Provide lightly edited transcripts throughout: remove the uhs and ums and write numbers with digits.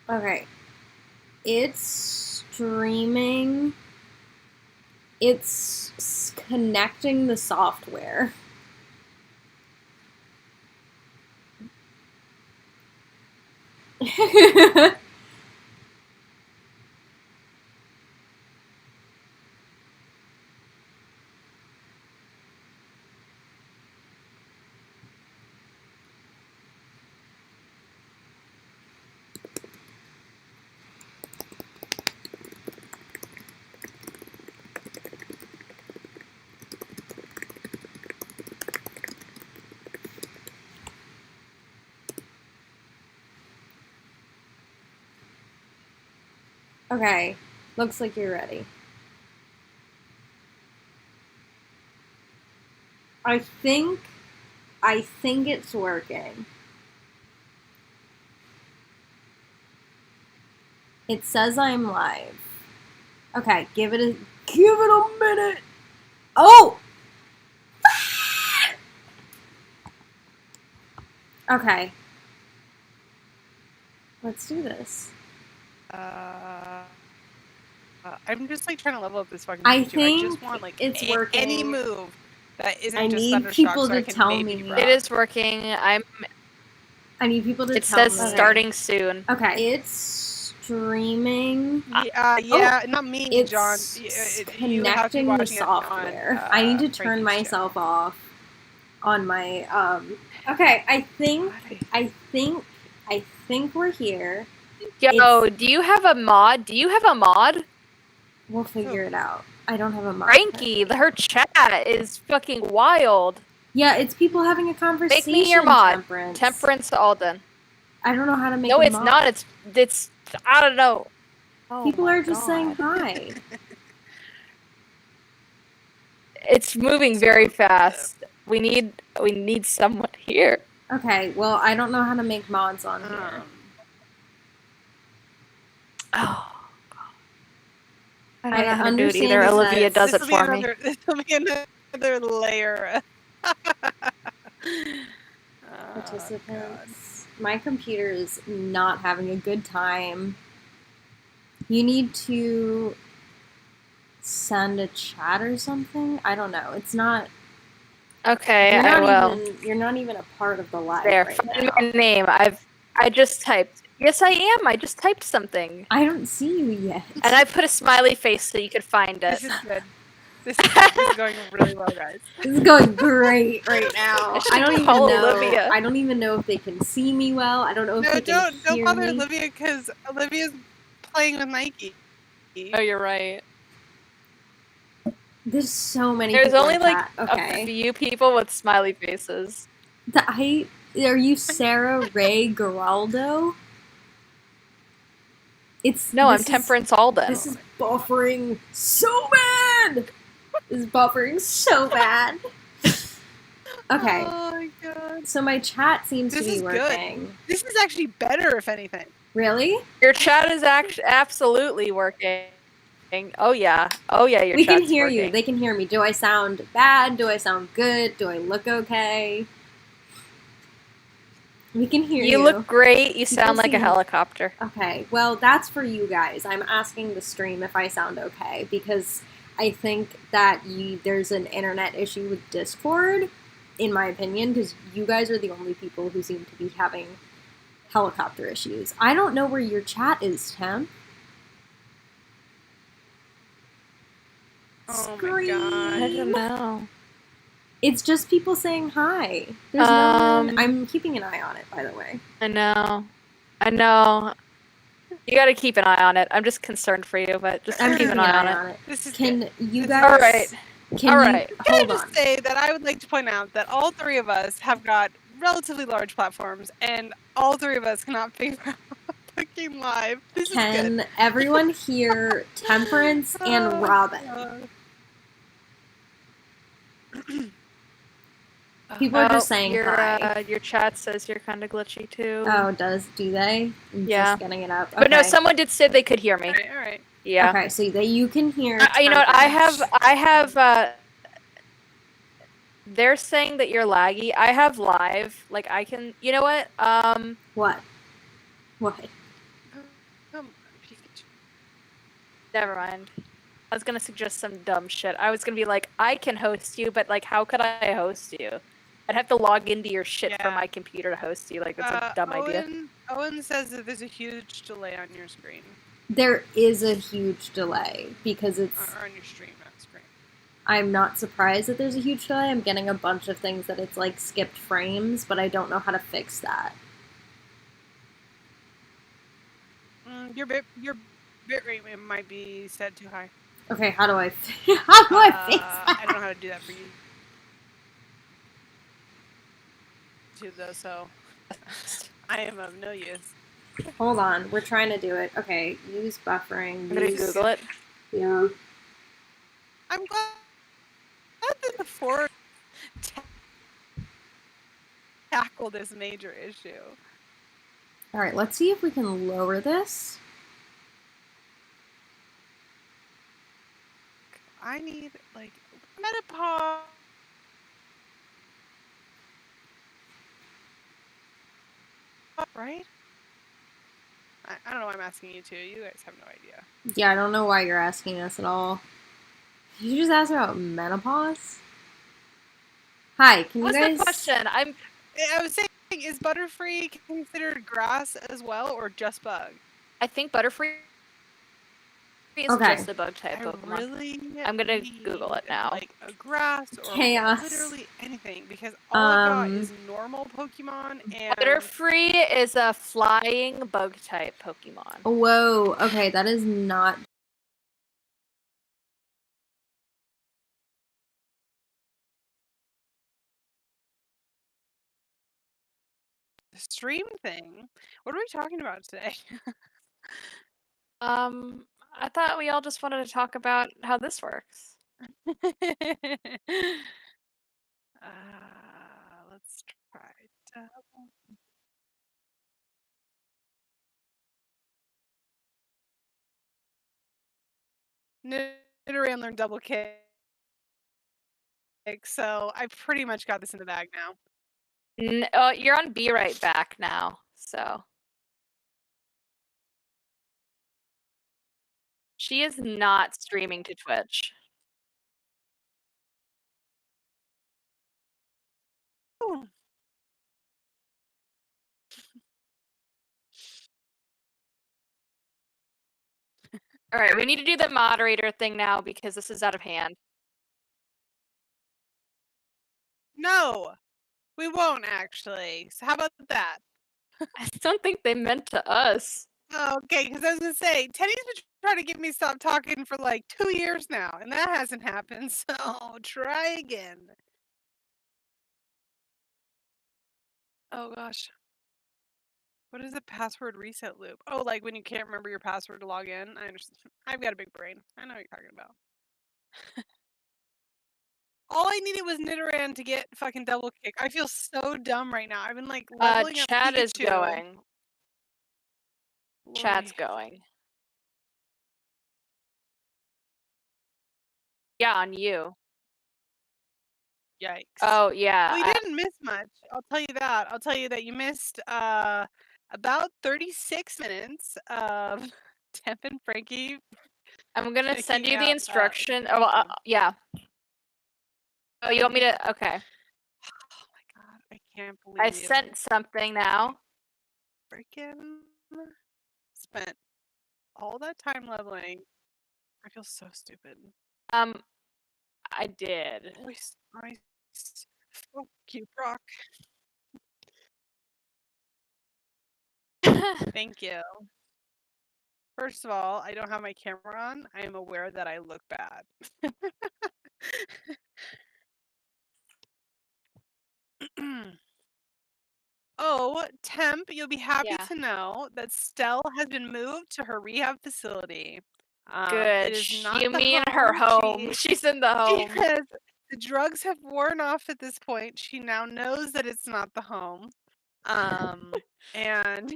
Okay. It's streaming. It's connecting the software. Okay. Looks like you're ready. I think it's working. It says I'm live. Okay, give it a minute. Oh! Okay. Let's do this. I'm just like trying to level up this fucking I YouTube. think I just want like it's working. any move that isn't I just need Thundershock people so I to can tell maybe me. rock. It is working. I need people to It tell me. says starting soon. Okay. It's streaming. Yeah, not me, It's John. connecting the software. I need to turn myself off on my Okay, I think we're here. Yo, do you have a mod? We'll figure it out. I don't have a mod. Frankie, her chat is fucking wild. Yeah, it's people having a conversation. Make me your mod. Temperance. Temperance Alden. I don't know how to make No, a it's mod. not. It's I don't know. People are just saying hi. It's moving very fast. We need someone here. Okay, well, I don't know how to make mods on here. Oh. I don't know how to do it understand either. that Olivia does it for me. This will be another layer. Participants. My computer is not having a good time. You need to send a chat or something? I don't know. It's not... Okay, I will. You're not even a part of the live There, right find now. my name. I just typed. Yes, I am. I just typed something. I don't see you yet. And I put a smiley face so you could find it. This is good. This is going really well, guys. This is going great right now. I don't even know. Olivia. I don't even know if they can see me well. I don't know if they can hear don't bother me. Olivia because Olivia's playing with Nike. Oh, you're right. There's so many. There's people only in like chat. Okay. a few people with smiley faces. Are you Sarah Ray Geraldo? I'm Temperance Alden. This is buffering so bad. This is buffering so bad. Okay. Oh my god. So my chat seems to be working. Good. This is actually better, if anything. Really? Your chat is absolutely working. Oh yeah. Your chat's We can hear working. you. They can hear me. Do I sound bad? Do I sound good? Do I look okay? We can hear you. You look great. You sound like a helicopter. Okay. Well, that's for you guys. I'm asking the stream if I sound okay because I think that there's an internet issue with Discord, in my opinion, because you guys are the only people who seem to be having helicopter issues. I don't know where your chat is, Temp. Oh my god. I don't know. It's just people saying hi. There's no one. I'm keeping an eye on it, by the way. I know. You gotta keep an eye on it. I'm just concerned for you, but just keep an eye on it. Can you guys... All right. Can I just say that I would like to point out that all three of us have got relatively large platforms, and all three of us cannot figure out fucking live. This is good. Can everyone hear Temperance and Robyn? People are just saying hi. Your chat says you're kind of glitchy too. Oh, do they? I'm just getting it up. Okay. But no, someone did say they could hear me. All right. Yeah. Okay, so you can hear. You know what? I have. They're saying that you're laggy. I have live. Like I can. You know what? What? What? Come on, Pikachu. Never mind. I was gonna suggest some dumb shit. I was gonna be like, I can host you, but like, how could I host you? I'd have to log into your shit from my computer to host you. Like, that's a dumb idea. Owen says that there's a huge delay on your screen. There is a huge delay because it's... Or on your stream, not screen. I'm not surprised that there's a huge delay. I'm getting a bunch of things that it's like skipped frames, but I don't know how to fix that. Your bitrate might be set too high. Okay, how do I fix that? I don't know how to do that for you. Though, so I am of no use. Hold on, we're trying to do it. Okay, use buffering. I'm gonna Google it. Yeah. I'm glad that the forum tackle this major issue. All right, let's see if we can lower this. I need like menopause. Right? I don't know why I'm asking you two. You guys have no idea. Yeah, I don't know why you're asking us at all. Did you just ask about menopause? Hi, can you guys... What's the question? I was saying, is Butterfree considered grass as well, or just bug? I think Butterfree is just a bug type Pokemon. I'm gonna Google it now. Like a grass or Chaos. Literally anything, because all I got is normal Pokemon and... Butterfree is a flying bug type Pokemon. Whoa, okay, that is not... The stream thing? What are we talking about today? I thought we all just wanted to talk about how this works. Let's try double. Nidoran learned double kick, so I pretty much got this in the bag now. You're on Be Right Back now, so. She is not streaming to Twitch. Ooh. All right, we need to do the moderator thing now because this is out of hand. No, we won't actually. So how about that? I don't think they meant to us. Okay, because I was gonna say, Teddy's been trying to get me to stop talking for like 2 years now, and that hasn't happened. So try again. Oh gosh. What is a password reset loop? Oh, like when you can't remember your password to log in? I understand. I've got a big brain. I know what you're talking about. All I needed was Nidoran to get fucking double kick. I feel so dumb right now. I've been like leveling up Chat Pikachu. is going. Lordy. Chat's going. Yeah, on you. Yikes. Oh, yeah. Well, you didn't miss much. I'll tell you that. I'll tell you that you missed about 36 minutes of Temp and Frankie. I'm going to send you the out, instruction. yeah. Oh, you want me to? Okay. Oh my god, I can't believe I sent something now. Freaking spent all that time leveling. I feel so stupid. I did. Fuck you, Brock. Thank you. First of all, I don't have my camera on. I am aware that I look bad. Oh, Temp, you'll be happy to know that Stell has been moved to her rehab facility. Good. It is not You mean her home. She's in the home. The drugs have worn off at this point. She now knows that it's not the home. And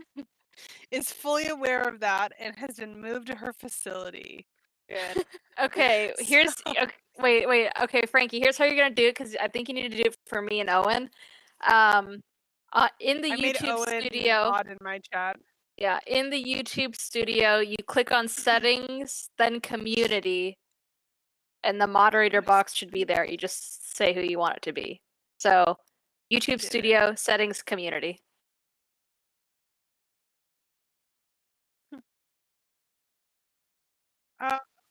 is fully aware of that and has been moved to her facility. Good. Okay, here's okay, wait. Okay, Frankie, here's how you're gonna do it because I think you need to do it for me and Owen. In the YouTube studio. In my chat. Yeah, in the YouTube studio, you click on settings, then community, and the moderator box should be there. You just say who you want it to be. So, YouTube studio, settings, community.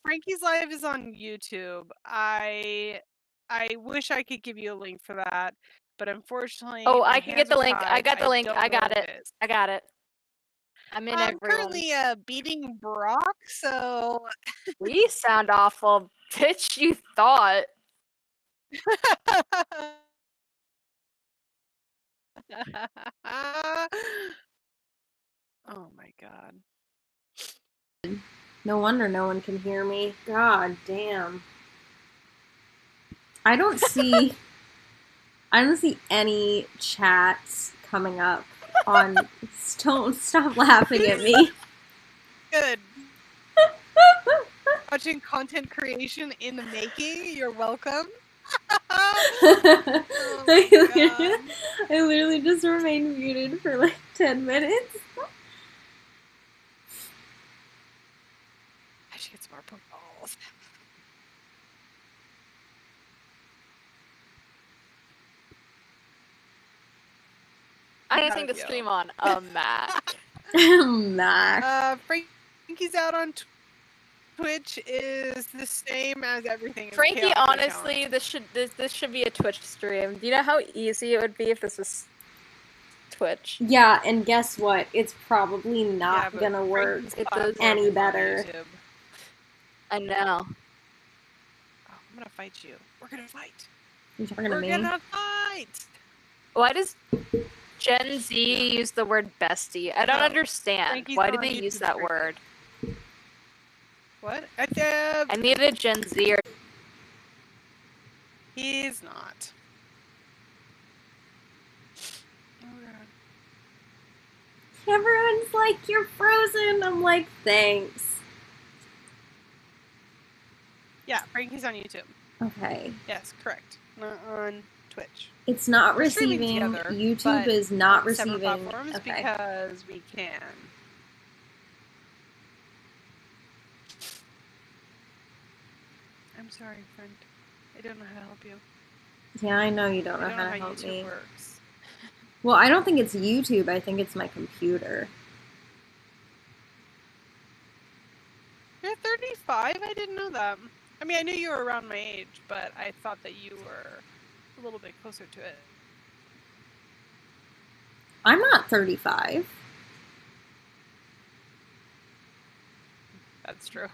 Frankie's live is on YouTube. I wish I could give you a link for that, but unfortunately, I can get the link. I got the link. I got it. I got it. I'm in everyone's. Currently beating Brock, so we sound awful, bitch. You thought. Oh my god. No wonder no one can hear me. God damn. I don't see any chats coming up on don't stop laughing at me. Good. Watching content creation in the making, you're welcome. I literally just remained muted for like 10 minutes. I should get some more Pokeballs. I'm using the stream on a Mac. Mac. Frankie's out on Twitch is the same as everything. Frankie, honestly, this should be a Twitch stream. Do you know how easy it would be if this was Twitch? Yeah, and guess what? It's probably not gonna work any better. I know. Oh, I'm gonna fight you. We're gonna fight. You're talking to me? We're gonna fight. Why does Gen Z use the word bestie? I don't understand. Frankie's Why do they use that word? What? I need a Gen Z. He's not. Oh god. Everyone's like, you're frozen. I'm like, thanks. Yeah, Frankie's on YouTube. Okay. Yes, correct. Not on Twitch. It's not receiving. Together, YouTube is not receiving. Platforms okay. Because we can. I'm sorry, friend. I don't know how to help you. Yeah, I know you don't know how to help YouTube me. Works. Well, I don't think it's YouTube. I think it's my computer. You're 35? I didn't know that. I mean, I knew you were around my age, but I thought that you were a little bit closer to it. I'm not 35. That's true.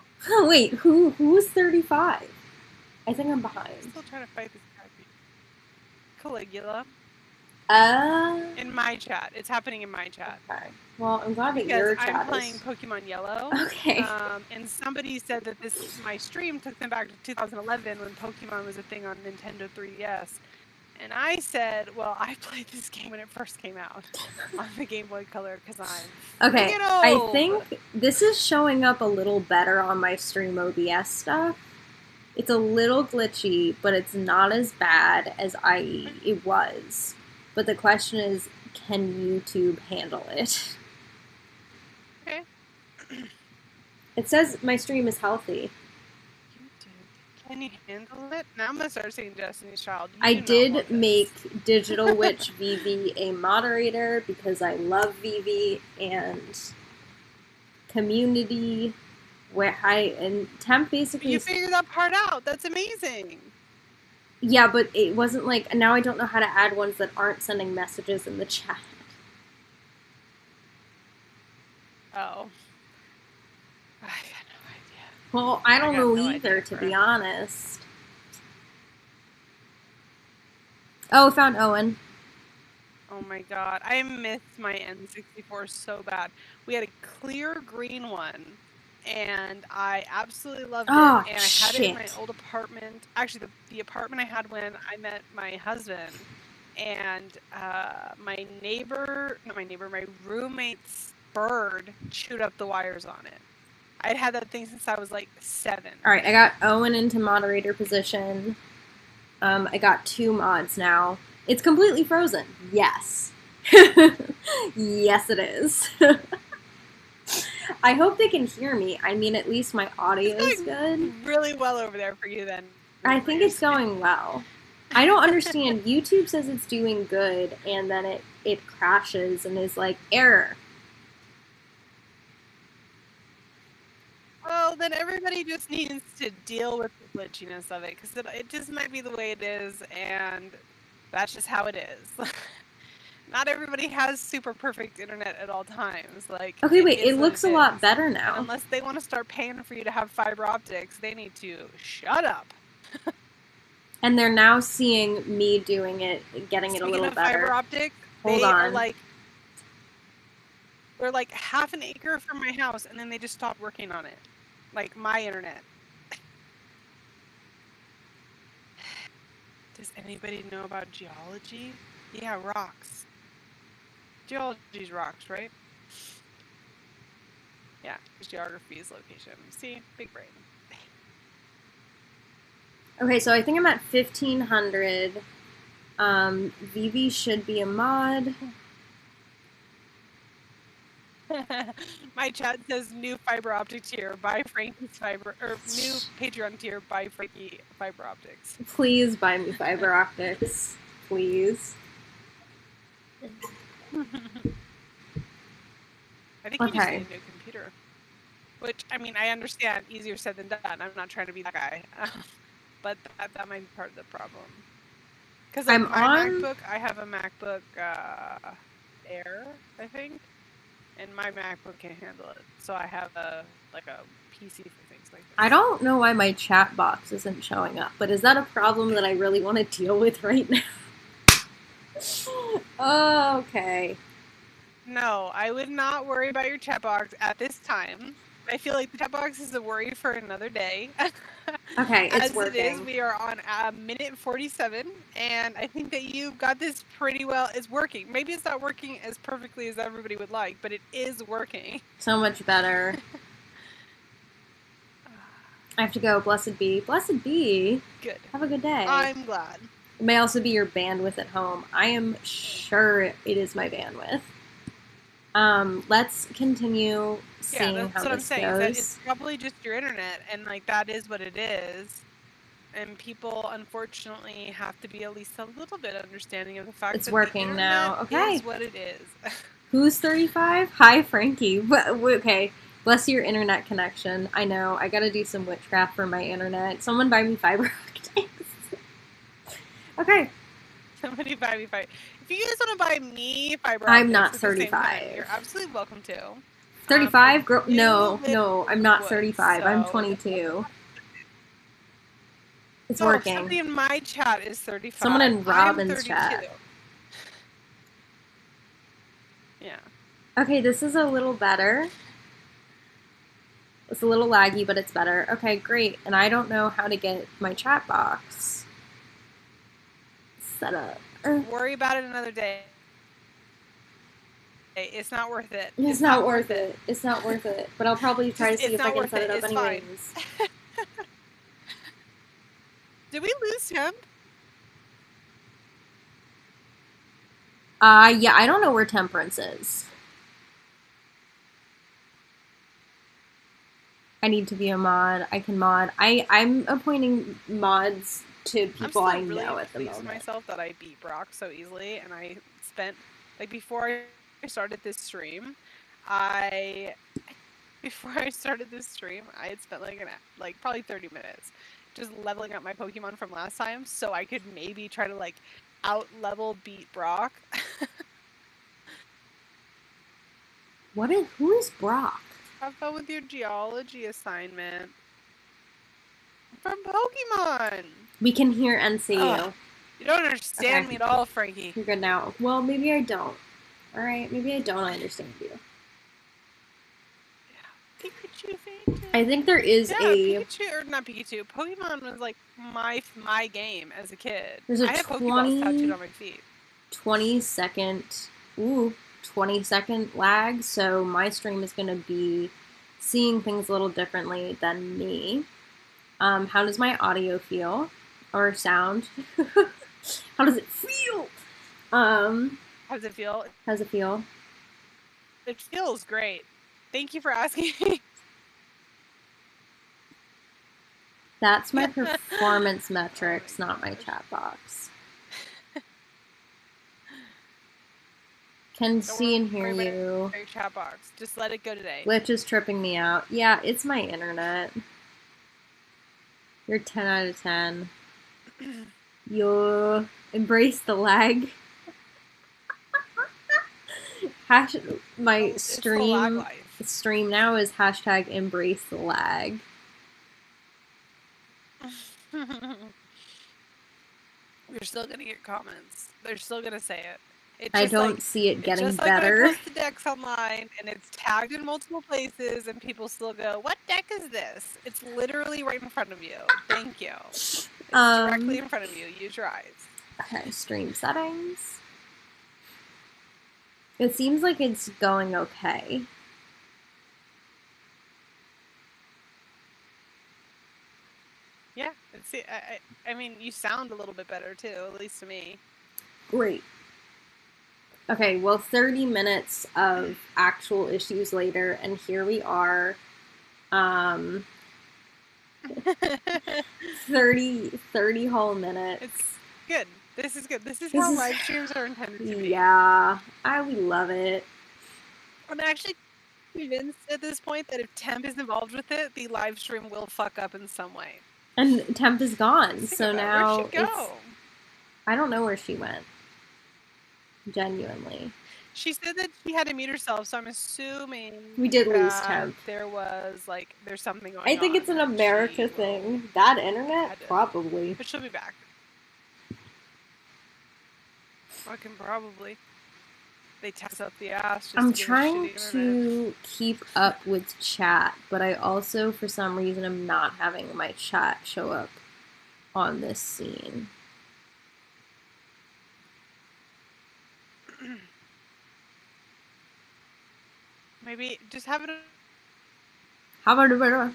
Wait, who's 35? I think I'm behind. I'm still trying to fight this guy. Caligula. In my chat. It's happening in my chat. Okay. Well, I'm glad that your chat I'm playing Pokemon Yellow. Okay. And somebody said that my stream took them back to 2011 when Pokemon was a thing on Nintendo 3DS. And I said, well, I played this game when it first came out on the Game Boy Color because I'm okay. I think this is showing up a little better on my stream OBS stuff. It's a little glitchy, but it's not as bad as it was. But the question is, can YouTube handle it? Okay. It says my stream is healthy. Can you handle it? Now I'm gonna start saying Destiny's Child. I did make Digital Witch VV a moderator because I love VV and community and Temp basically. You figured that part out. That's amazing. Yeah, but it wasn't like now I don't know how to add ones that aren't sending messages in the chat. Oh. Well, I don't know either, to be honest. Oh, found Owen. Oh my god, I missed my N64 so bad. We had a clear green one, and I absolutely loved it. And I had it in my old apartment. Actually, the apartment I had when I met my husband. And my roommate's bird chewed up the wires on it. I'd had that thing since I was like 7. Alright, I got Owen into moderator position. I got 2 mods now. It's completely frozen. Yes. Yes, it is. I hope they can hear me. I mean, at least my audio is good. Really well over there for you then. I think it's going well. I don't understand. YouTube says it's doing good, and then it crashes and is like, error. Well, then everybody just needs to deal with the glitchiness of it, because it just might be the way it is, and that's just how it is. Not everybody has super perfect internet at all times. Like, okay, wait, it looks a lot better now. And unless they want to start paying for you to have fiber optics, they need to shut up. And they're now seeing me doing it, getting it a little better. Fiber optics, Hold on. They're like half an acre from my house, and then they just stopped working on it. Like, my internet. Does anybody know about geology? Yeah, rocks. Geology's rocks, right? Yeah, geography is location. See? Big brain. Okay, so I think I'm at 1500. Vivi should be a mod. My chat says new fiber optic tier. Buy Frankie's fiber, or new Patreon tier. Buy Frankie fiber optics. Please buy me fiber optics. Please. I think you just need a new computer. Which, I mean, I understand, easier said than done. I'm not trying to be that guy. But that might be part of the problem. Because like MacBook, I have a MacBook Air, I think. And my MacBook can't handle it. So I have a PC for things like this. I don't know why my chat box isn't showing up, but is that a problem that I really want to deal with right now? Okay. No, I would not worry about your chat box at this time. I feel like the chat box is a worry for another day. Okay, it's working. As it is, we are on minute 47, and I think that you got this pretty well. It's working. Maybe it's not working as perfectly as everybody would like, but it is working. So much better. I have to go. Blessed be. Blessed be. Good. Have a good day. I'm glad. It may also be your bandwidth at home. I am sure it is my bandwidth. Let's continue seeing how this goes. Yeah, that's what I'm saying. That it's probably just your internet, and like that is what it is. And people, unfortunately, have to be at least a little bit understanding of the fact it's that working the now. Okay, is what it is. Who's 35? Hi, Frankie. Okay, bless your internet connection. I know. I gotta do some witchcraft for my internet. Someone buy me fiber optics. Okay. Somebody buy me fiber. If you guys want to buy me fiber I'm not 35. You're absolutely welcome to. 35? No, I'm not 35. So... I'm 22. It's working. Somebody in my chat is 35. Someone in Robyn's chat. Yeah. Okay, this is a little better. It's a little laggy, but it's better. Okay, great. And I don't know how to get my chat box set up. Worry about it another day. It's not worth it. It's not worth it. It's not worth it. But I'll probably try to see if I can set it up anyways. Did we lose him? Yeah, I don't know where Temperance is. I need to be a mod. I can mod. I'm appointing mods to people I know really at the moment. Myself that I beat Brock so easily, and I spent like before I started this stream, I had spent like probably 30 minutes just leveling up my Pokemon from last time, so I could maybe try to like out-level beat Brock. Who is Brock? Have fun with your geology assignment. From Pokemon! We can hear and see you. You don't understand me at all, Frankie. You're good now. Well, maybe I don't. Alright, maybe I don't understand you. Yeah. Pikachu fainted. I think there is Pikachu, or not Pikachu. Pokemon was like my game as a kid. There's a I had Pokeballs tattooed on my feet. 20-second lag, so my stream is going to be seeing things a little differently than me. How does my audio feel? Or sound? How does it feel? How does it feel? How does it feel? It feels great. Thank you for asking. That's my performance metrics, not my chat box. Can see and hear you. Your chat box. Just let it go today. Glitch is tripping me out. Yeah, it's my internet. You're 10 out of 10. You embrace the lag. My stream now is hashtag embrace the lag. You're still gonna get comments. They're still gonna say it. I don't see it getting better. Like I post the decks online and it's tagged in multiple places and people still go, "What deck is this?" It's literally right in front of you. Thank you. It's directly in front of you. Use your eyes. Okay, stream settings. It seems like it's going okay. Yeah, I mean, you sound a little bit better too, at least to me. Great. Okay, well, 30 minutes of actual issues later, and here we are. 30 whole minutes. It's good. This is good. This is how live streams are intended to be. Yeah, we love it. I'm actually convinced at this point that if Temp is involved with it, the live stream will fuck up in some way. And Temp is gone, so now where'd she go? I don't know where she went. Genuinely. She said that she had to mute herself, so I'm assuming we did lose Temp. There's something going on. I think it's an America thing. Bad internet? Probably. But she'll be back. Fucking probably. They test up the ass. I'm trying to keep up with chat, but I also, for some reason, am not having my chat show up on this scene. Maybe just have it.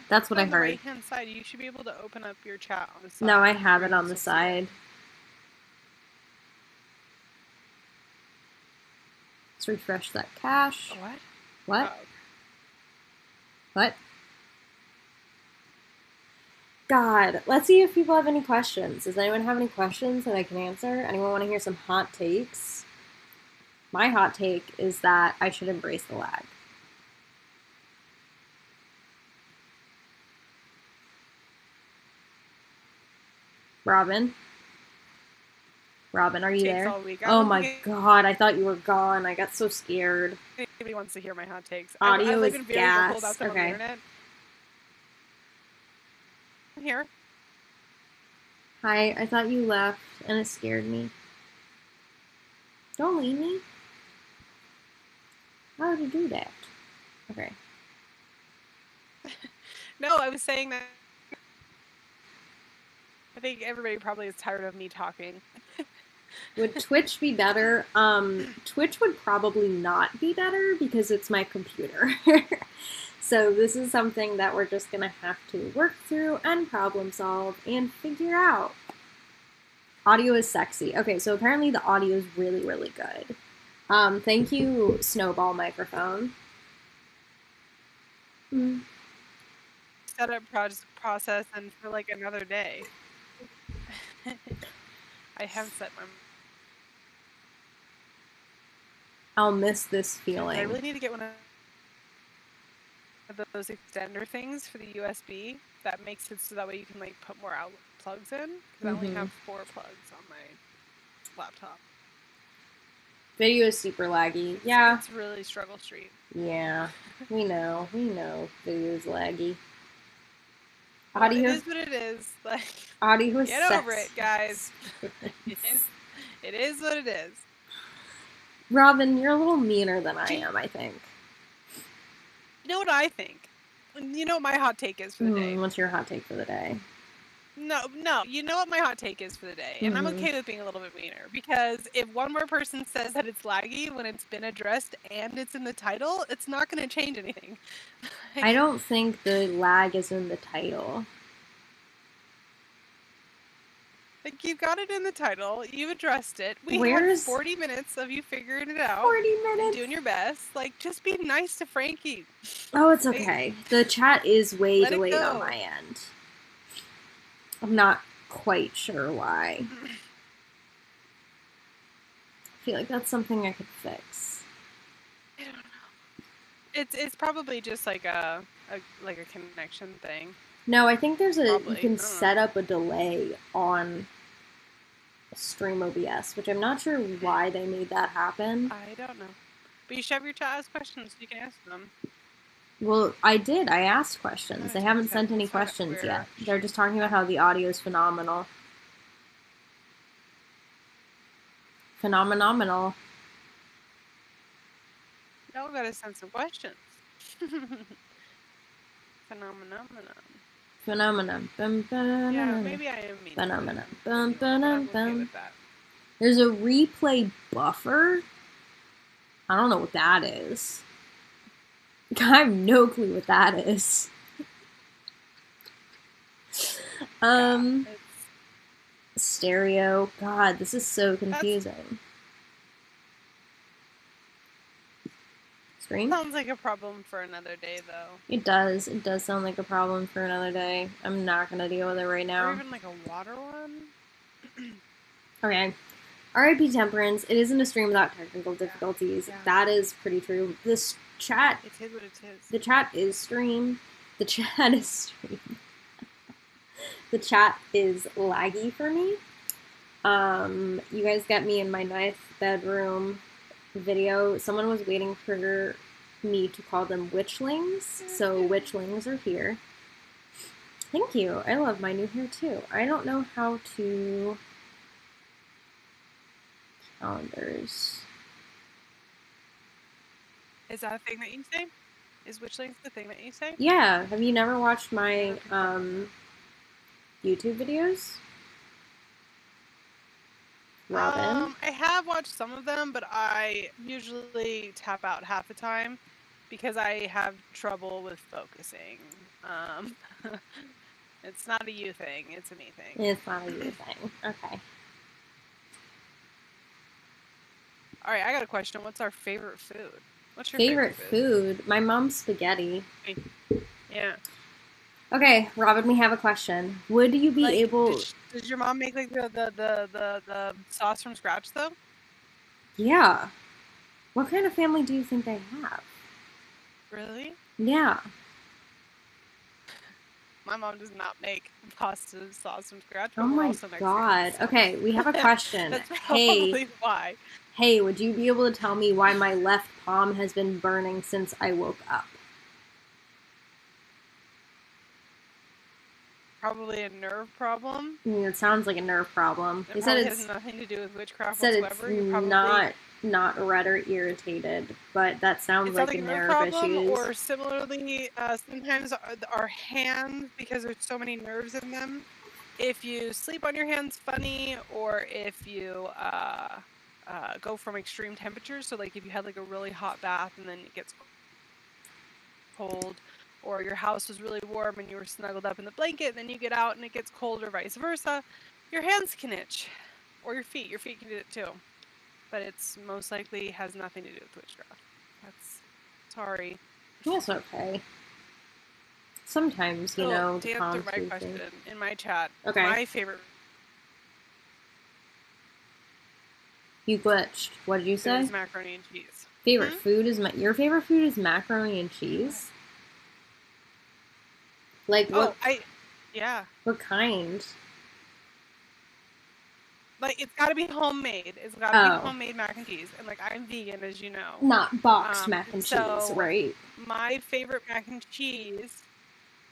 That's what I heard. On the right-hand side, you should be able to open up your chat on the side. No, I have it on the side. Let's refresh that cache. What? What? Oh. What? God, let's see if people have any questions. Does anyone have any questions that I can answer? Anyone want to hear some hot takes? My hot take is that I should embrace the lag. Robyn? Robyn, are you there? Oh my god, I thought you were gone. I got so scared. Nobody wants to hear my hot takes. Audio is gas. Okay. I'm here. Hi, I thought you left and it scared me. Don't leave me. How would you do that? Okay. No, I was saying that I think everybody probably is tired of me talking. Would Twitch be better? Twitch would probably not be better because it's my computer. So this is something that we're just going to have to work through and problem solve and figure out. Audio is sexy. Okay, so apparently the audio is really, really good. Thank you, Snowball Microphone. Setup process and for like another day. I have set my... I'll miss this feeling. I really need to get one of those extender things for the USB that makes it so that way you can like put more outlet plugs in. Because I only have 4 plugs on my laptop. Video is super laggy. Yeah. It's really struggle street. Yeah. We know. Video is laggy. Well, audio. It is what it is. Like, audio get over it, guys. It is what it is. Robyn, you're a little meaner than I am, I think. You know what I think? You know what my hot take is for the day? What's your hot take for the day? No. You know what my hot take is for the day. And I'm okay with being a little bit meaner. Because if one more person says that it's laggy when it's been addressed and it's in the title, it's not going to change anything. I don't think the lag is in the title. Like, you've got it in the title. You've addressed it. We had 40 minutes of you figuring it out. 40 minutes? And doing your best. Like, just be nice to Frankie. Oh, it's okay. The chat is way delayed on my end. I'm not quite sure why. I feel like that's something I could fix. I don't know. It's probably just like a connection thing. No, I think there's you can set up a delay on Stream OBS, which I'm not sure why they made that happen. I don't know. But you should have your chat ask questions so you can ask them. Well, I did. I asked questions. They haven't sent any questions yet. They're just talking about how the audio is phenomenal. Phenomenal. Now we gotta send some questions. Phenomenon. Yeah, maybe I am mean. Phenomenon. Okay with that. There's a replay buffer. I don't know what that is. I have no clue what that is. Stereo. God, this is so confusing. Stream? Sounds like a problem for another day, though. It does. It does sound like a problem for another day. I'm not gonna deal with it right now. Or even like a water one? Okay. R.I.P. Temperance. It isn't a stream without technical difficulties. Yeah. That is pretty true. This chat... It is what it is. The chat is stream. The chat is stream. The chat is laggy for me. You guys got me in my 9th bedroom video. Someone was waiting for me to call them witchlings. So witchlings are here. Thank you. I love my new hair too. I don't know how to... Calendars. Is that a thing that you say? Is witchlings the thing that you say? Yeah. Have you never watched my YouTube videos? Robyn? I have watched some of them, but I usually tap out half the time because I have trouble with focusing. It's not a you thing, it's a me thing. It's not a you thing. Okay. Alright, I got a question. What's our favorite food? What's your favorite food? My mom's spaghetti. Yeah. Okay, Robyn, we have a question. Would you be able... Does your mom make like the sauce from scratch though? Yeah. What kind of family do you think they have? Really? Yeah. My mom does not make pasta sauce from scratch. Oh my god. Okay, we have a question. That's probably why. Hey, would you be able to tell me why my left palm has been burning since I woke up? Probably a nerve problem. It sounds like a nerve problem. It probably has nothing to do with witchcraft whatsoever. It's probably... not red or irritated, but that sounds like a nerve issue. Or similarly, sometimes our hands, because there's so many nerves in them, if you sleep on your hands funny, or if you go from extreme temperatures, so like if you had like a really hot bath and then it gets cold, or your house was really warm and you were snuggled up in the blanket, then you get out and it gets cold, or vice versa, your hands can itch, or your feet can do it too. But it's most likely has nothing to do with witchcraft. Sorry. That's okay. Sometimes, you know, to answer my question in my chat, okay. My favorite... You glitched. What did you say? Is macaroni and cheese. Favorite food is... Your favorite food is macaroni and cheese? Like, what... Yeah. What kind? Like, it's gotta be homemade. It's gotta be homemade mac and cheese. And, like, I'm vegan, as you know. Not boxed mac and cheese, right? My favorite mac and cheese...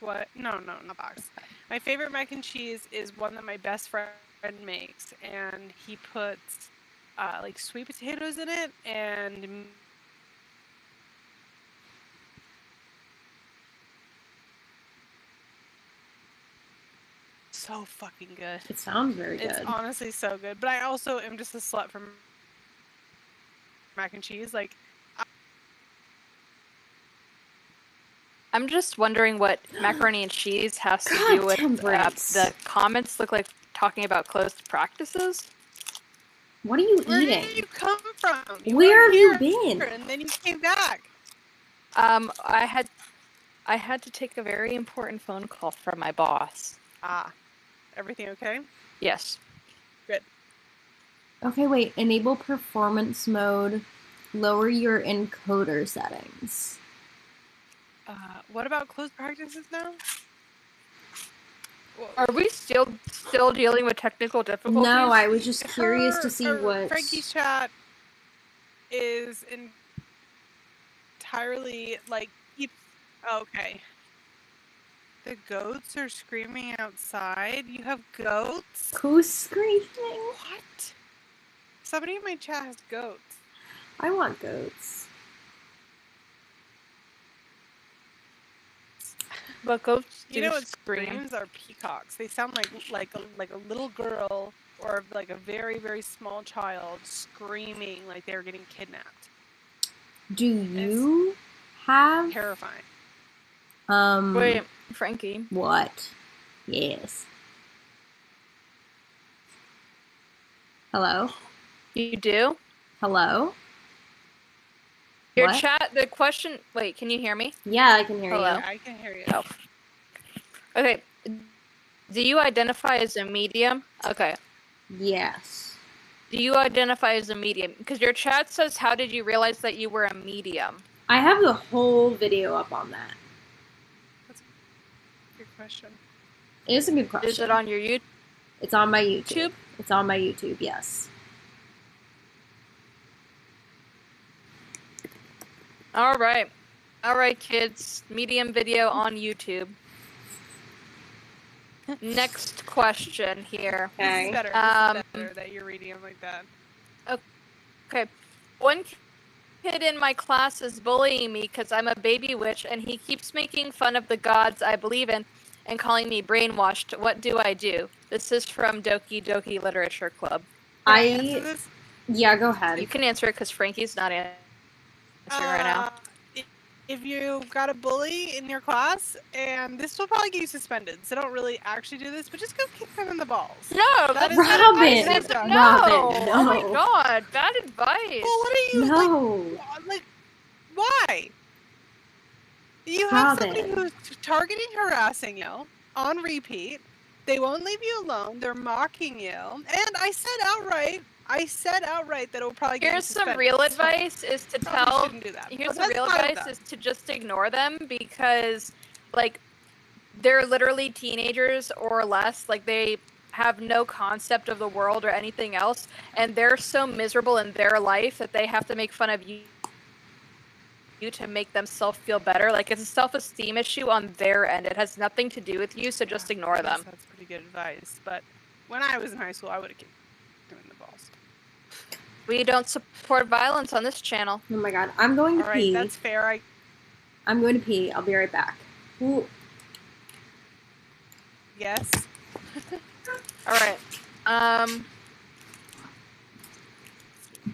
What? No, not boxed. My favorite mac and cheese is one that my best friend makes. And he puts, like, sweet potatoes in it and... So fucking good. It sounds very good. It's honestly so good. But I also am just a slut for mac and cheese. Like, I'm just wondering what macaroni and cheese has to do with the comments look like talking about closed practices. What are you Where eating? did you come from? Where have you been? And then you came back. I had to take a very important phone call from my boss. Ah, everything okay? Yes. Good. Okay, wait. Enable performance mode. Lower your encoder settings. What about closed practices now? Are we still dealing with technical difficulties? No, I was just curious to see what... Frankie's chat is entirely, like, okay. The goats are screaming outside? You have goats? Who's screaming? What? Somebody in my chat has goats. I want goats. But goats You know what scream. screams are peacocks. They sound like a little girl or like a very, very small child screaming like they're getting kidnapped. Do you have... Terrifying. Wait, Frankie. What? Yes. Hello? You do? Hello? Your What? chat, the question... Wait, can you hear me? Yeah, I can hear you. Yeah, I can hear you. Oh. Okay. Do you identify as a medium? Okay. Yes. Do you identify as a medium? Because your chat says, how did you realize that you were a medium? I have the whole video up on that. That's a good question. It is a good question. Is it on your YouTube? It's on my YouTube. It's on my YouTube, yes. All right. All right, kids. Medium video on YouTube. Next question here. Okay. This is better. This is better that you're reading them like that. Okay. One kid in my class is bullying me because I'm a baby witch, and he keeps making fun of the gods I believe in and calling me brainwashed. What do I do? This is from Doki Doki Literature Club. Can I answer this? Yeah, go ahead. You can answer it because Frankie's not answering right now. If you've got a bully in your class, and this will probably get you suspended, so don't really actually do this, but just go kick them in the balls. No, that's Robyn! Robyn, no! Oh my god, bad advice. Well, what are you, like, why? You have somebody who's targeting, harassing you on repeat. They won't leave you alone. They're mocking you. And I said outright that it will probably get you suspended. Some real advice is to tell. Do that. Here's some real advice is to just ignore them because, like, they're literally teenagers or less. Like, they have no concept of the world or anything else, and they're so miserable in their life that they have to make fun of you to make themselves feel better. Like, it's a self-esteem issue on their end. It has nothing to do with you, so just ignore them. That's pretty good advice. But when I was in high school, I would have kicked them in the balls. We don't support violence on this channel. Oh my god, I'm going to pee. Alright, that's fair. I'm going to pee. I'll be right back. Ooh. Yes. Alright.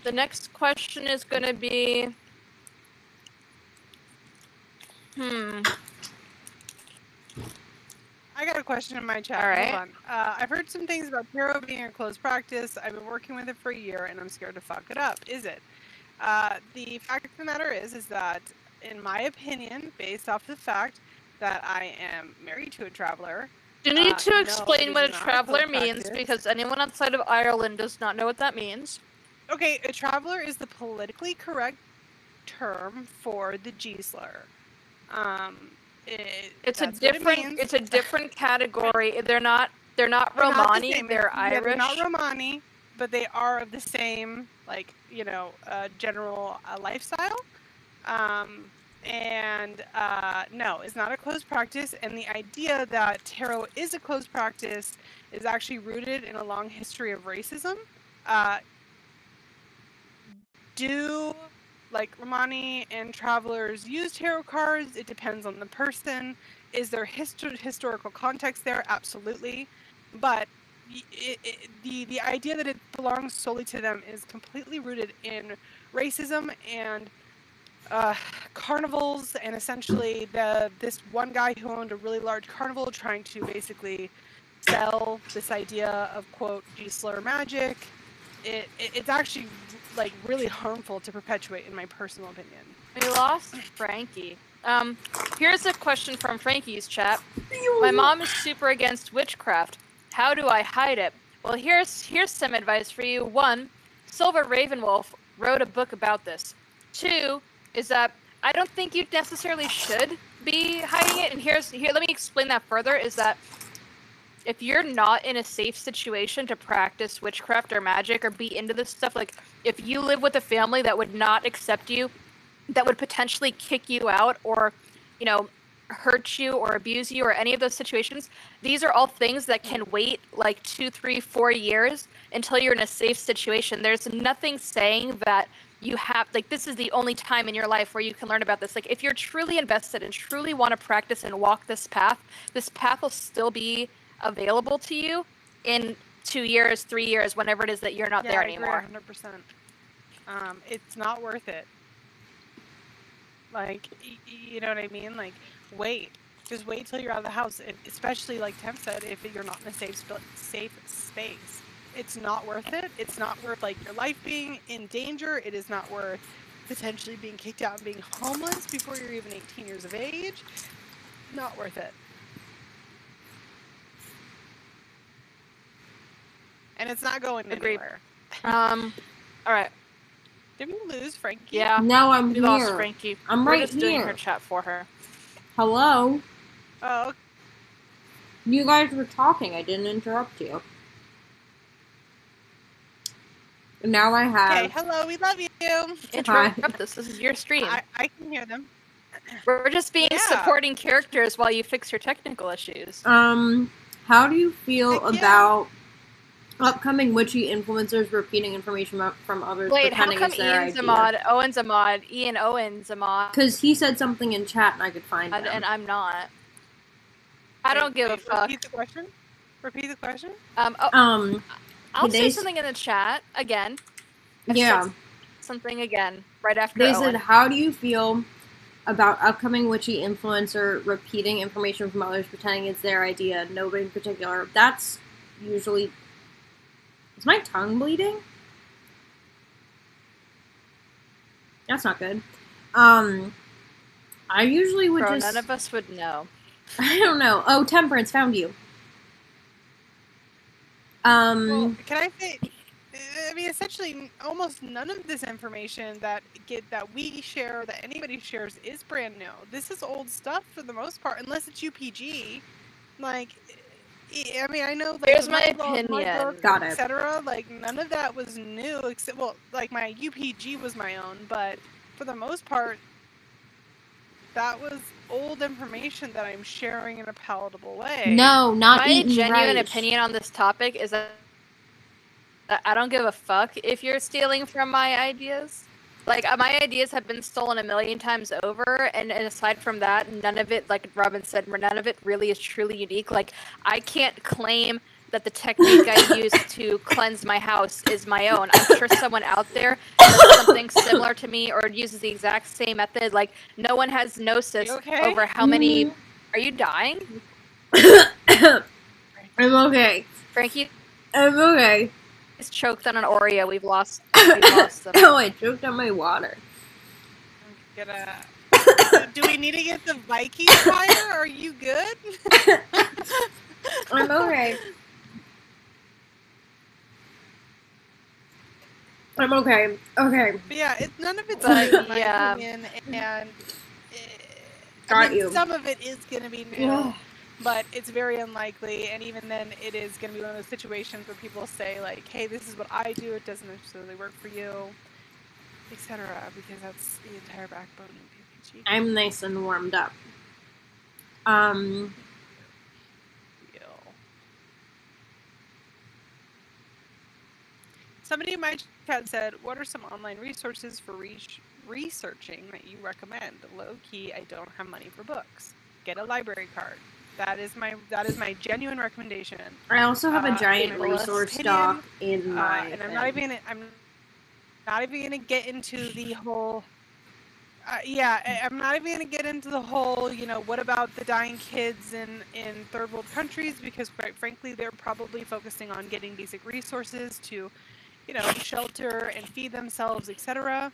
The next question is going to be... I got a question in my chat. All right. Hold on. I've heard some things about tarot being a closed practice. I've been working with it for a year, and I'm scared to fuck it up. Is it? The fact of the matter is that, in my opinion, based off the fact that I am married to a traveler... You need to explain what a traveler means, because anyone outside of Ireland does not know what that means. Okay, a traveler is the politically correct term for the G-slur. It's a different category. They're not Romani, they're Irish. Yeah, they're not Romani, but they are of the same, like, general lifestyle. No, it's not a closed practice, and the idea that tarot is a closed practice is actually rooted in a long history of racism. Do Romani and travelers use tarot cards? It depends on the person. Is there historical context there? Absolutely. But the idea that it belongs solely to them is completely rooted in racism and carnivals, and essentially this one guy who owned a really large carnival trying to basically sell this idea of, quote, G-slur magic, it's actually, like, really harmful to perpetuate, in my personal opinion. We lost Frankie. Here's a question from Frankie's chat. My mom is super against witchcraft. How do I hide it? Well, here's some advice for you. 1, Silver Ravenwolf wrote a book about this. 2 is that I don't think you necessarily should be hiding it. And here, let me explain that further, is that if you're not in a safe situation to practice witchcraft or magic or be into this stuff, like if you live with a family that would not accept you, that would potentially kick you out or, you know, hurt you or abuse you or any of those situations, these are all things that can wait like 2, 3, 4 years until you're in a safe situation. There's nothing saying that you have, like, this is the only time in your life where you can learn about this. Like, if you're truly invested and truly want to practice and walk this path will still be available to you in 2 years, 3 years, whenever it is that you're not there anymore. 100%. It's not worth it. Like, you know what I mean? Like, wait. Just wait till you're out of the house. Especially, like Temp said, if you're not in a safe space. It's not worth it. It's not worth, like, your life being in danger. It is not worth potentially being kicked out and being homeless before you're even 18 years of age. Not worth it. And it's not going anywhere. All right. Did we lose Frankie? Yeah. No, I'm we here. Lost Frankie. I'm We're right just here. doing her chat for her. Hello? Oh. You guys were talking. I didn't interrupt you. And now I have... Okay, hello, we love you. Interrupt this. This is your stream. I can hear them. We're just being supporting characters while you fix your technical issues. How do you feel about upcoming witchy influencers repeating information from others? Wait, how come Ian's a mod, Owen's a mod, Ian Owen's a mod? Because he said something in chat and I could find him. And I'm not. I don't give a fuck. Repeat the question? I'll say something in the chat again. Something again right after They Owen. said, how do you feel about upcoming witchy influencer repeating information from others, pretending it's their idea, nobody in particular? That's usually... Is my tongue bleeding? That's not good. I usually would just... None of us would know. I don't know. Oh, Temperance found you. Well, can I say... I mean, essentially, almost none of this information that we share, that anybody shares, is brand new. This is old stuff for the most part, unless it's UPG. Like... I mean, I know, like, here's my opinion, etc. Like, none of that was new, except, well, like, my UPG was my own, but for the most part, that was old information that I'm sharing in a palatable way. No, not my genuine opinion on this topic is that I don't give a fuck if you're stealing from my ideas. Like, my ideas have been stolen 1,000,000 times over, and aside from that, none of it, like Robyn said, none of it really is truly unique. Like, I can't claim that the technique I use to cleanse my house is my own. I'm sure someone out there does something similar to me or uses the exact same method. Like, no one has gnosis over how many... Are you dying? I'm okay. Frankie? I'm okay. He's choked on an Oreo. We've lost them. Oh, I choked on my water. Do we need to get the Viking fire? Are you good? I'm okay. I'm okay. Okay. But yeah, none of it's like my opinion, and some of it is going to be new. But it's very unlikely, and even then, it is going to be one of those situations where people say, like, hey, this is what I do, it doesn't necessarily work for you, etc., because that's the entire backbone of PPG. I'm nice and warmed up. Somebody in my chat said, what are some online resources for researching that you recommend? Low-key, I don't have money for books. Get a library card. That is my genuine recommendation. I also have a giant resource doc in my and I'm not even gonna get into the whole Yeah, I'm not even going to get into the whole, what about the dying kids in third world countries, because quite frankly, they're probably focusing on getting basic resources to, shelter and feed themselves, etc.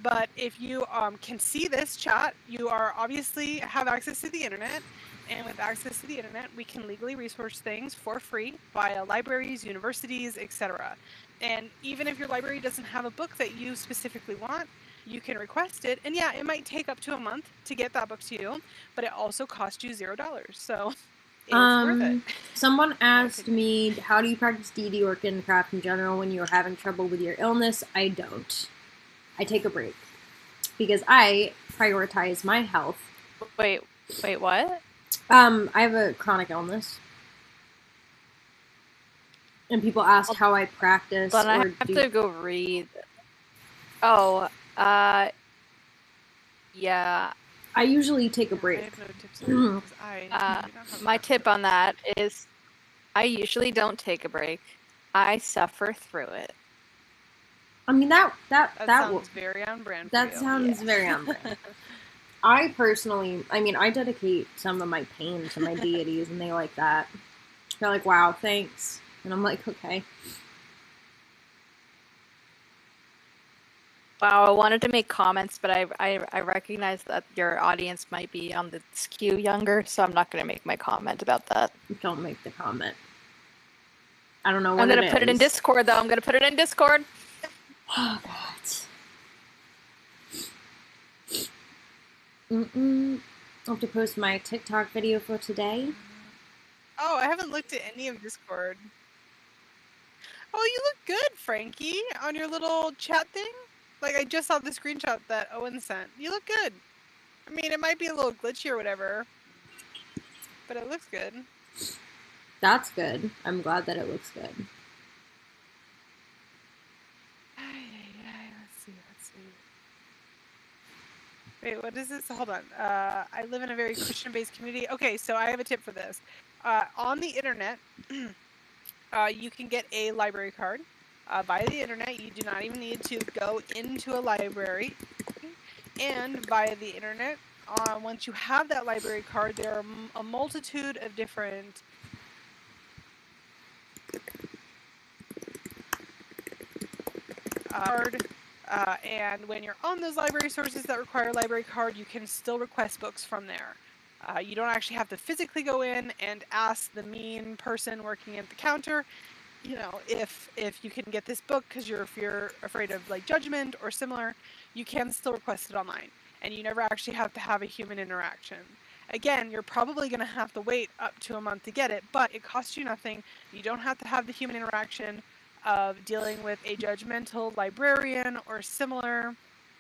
But if you can see this chat, you are obviously have access to the internet. And with access to the internet, we can legally resource things for free via libraries, universities, etc. And even if your library doesn't have a book that you specifically want, you can request it. And yeah, it might take up to a month to get that book to you, but it also costs you $0. So it's worth it. Someone asked me, how do you practice D&D or Witchcraft in general when you're having trouble with your illness? I don't. I take a break. Because I prioritize my health. Wait, what? I have a chronic illness. And people ask how I practice. But I have to go read. Oh, yeah. I usually take a break. I have no tips on that, my tip on that is I usually don't take a break. I suffer through it. I mean, that sounds very on brand. That sounds very on brand. I personally, I dedicate some of my pain to my deities, and they like that. They're like, wow, thanks. And I'm like, okay. Wow, I wanted to make comments, but I recognize that your audience might be on the skew younger, so I'm not going to make my comment about that. Don't make the comment. I don't know what I'm going to put it in Discord, though. I'm going to put it in Discord. Oh, God. I'll have to post my TikTok video for today. Oh, I haven't looked at any of Discord. Oh, you look good, Frankie, on your little chat thing. Like, I just saw the screenshot that Owen sent. You look good. I mean, it might be a little glitchy or whatever, but it looks good. That's good. I'm glad that it looks good. Let's see. Wait, what is this? Hold on. I live in a very Christian-based community. Okay, so I have a tip for this. On the internet, you can get a library card. Via the internet, you do not even need to go into a library. And via the internet, once you have that library card, there are a multitude of different and when you're on those library sources that require a library card, you can still request books from there. You don't actually have to physically go in and ask the mean person working at the counter, if you can get this book because you're afraid of like judgment or similar. You can still request it online, and you never actually have to have a human interaction. Again, you're probably going to have to wait up to a month to get it, but it costs you nothing. You don't have to have the human interaction of dealing with a judgmental librarian or similar,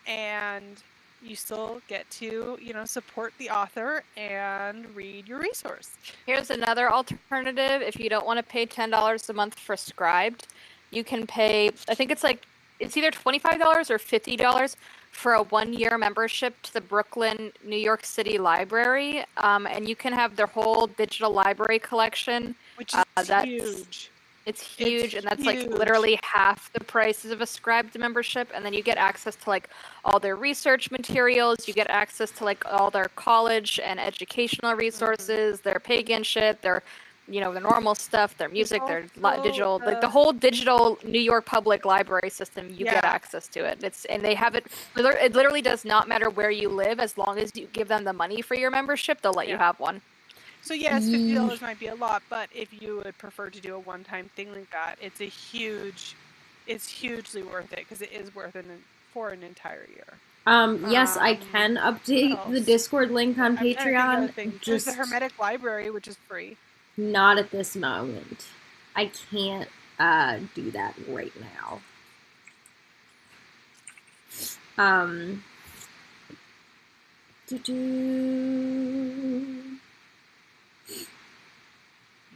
and you still get to, support the author and read your resource. Here's another alternative. If you don't want to pay $10 a month for Scribed, you can pay, I think it's either $25 or $50 for a 1-year membership to the Brooklyn, New York City Library. And you can have their whole digital library collection. Which is huge. It's huge, and that's like literally half the prices of a Scribed membership, and then you get access to like all their research materials, you get access to like all their college and educational resources, their pagan shit, their the normal stuff, their music, their digital, like the whole digital New York public library system, you get access to it. And they have it literally does not matter where you live, as long as you give them the money for your membership, they'll let you have one. So yes, $50 might be a lot, but if you would prefer to do a one-time thing like that, it's hugely worth it, because it is worth it for an entire year. Yes, I can update the Discord link on Patreon. There's the Hermetic Library, which is free. Not at this moment. I can't do that right now.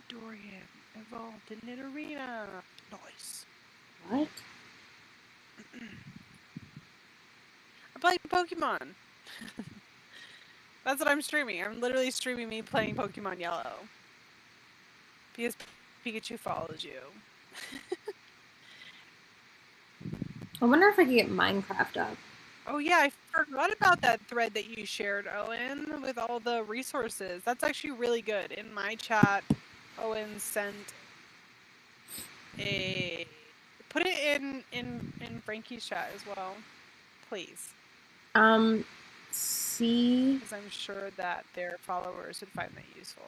Dorian evolved in an arena. Nice. What? I'm playing Pokemon. That's what I'm streaming. I'm literally streaming me playing Pokemon Yellow. Because Pikachu follows you. I wonder if I can get Minecraft up. Oh yeah, I forgot about that thread that you shared, Owen, with all the resources. That's actually really good. In my chat, Owen sent a... Put it in Frankie's chat as well, please. See? Because I'm sure that their followers would find that useful.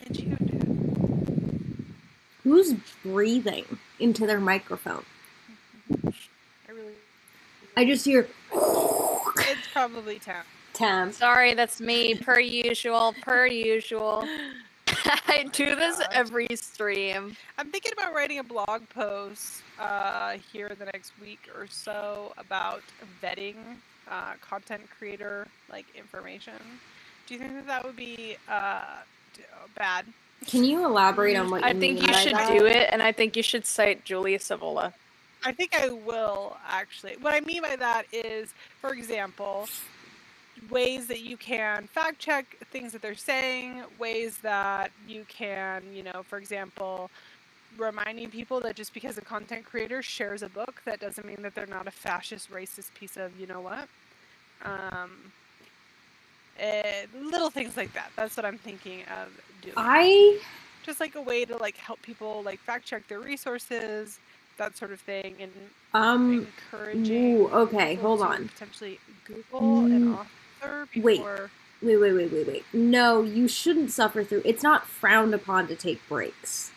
And you, dude. Who's breathing into their microphone? I just hear... It's probably Temp. Sorry, that's me, per usual, per usual. I do this every stream. I'm thinking about writing a blog post here in the next week or so about vetting content creator information. Do you think that that would be bad? Can you elaborate on what you mean? I think you should do it, and I think you should cite Julia Savola. I think I will, actually. What I mean by that is, for example, ways that you can fact check things that they're saying, ways that you can, for example, reminding people that just because a content creator shares a book, that doesn't mean that they're not a fascist, racist piece of you-know-what. Little things like that. That's what I'm thinking of doing. Just like a way to help people fact check their resources, that sort of thing, and encouraging okay, people hold to on. potentially Google an author before... Wait. No, you shouldn't suffer through. It's not frowned upon to take breaks.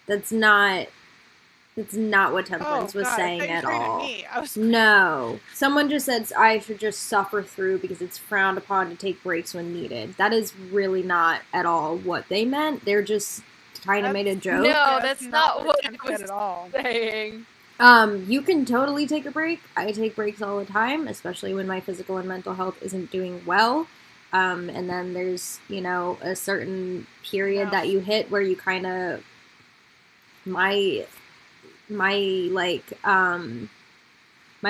That's not what Temperance was saying at all. No. Someone just said I should just suffer through because it's frowned upon to take breaks when needed. That is really not at all what they meant. They're just kind of made a joke. No, that's not what I was saying. You can totally take a break. I take breaks all the time, especially when my physical and mental health isn't doing well. And then there's, a certain period that you hit where you kind of... my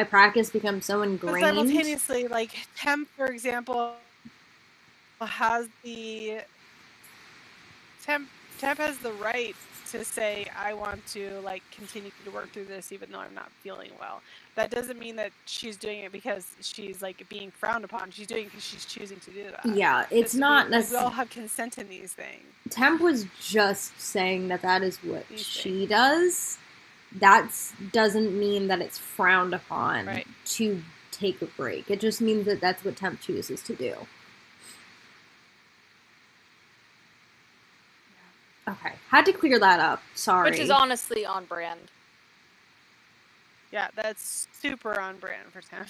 practice becomes so ingrained. But simultaneously, Temp, for example, has the... Temp has the right to say, I want to continue to work through this even though I'm not feeling well. That doesn't mean that she's doing it because she's being frowned upon. She's doing it because she's choosing to do that. Yeah, it's not necessarily... We all have consent in these things. Temp was just saying that is what she does. That doesn't mean that it's frowned upon to take a break. It just means that that's what Temp chooses to do. Okay, had to clear that up. Sorry. Which is honestly on brand. Yeah, that's super on brand for Temp.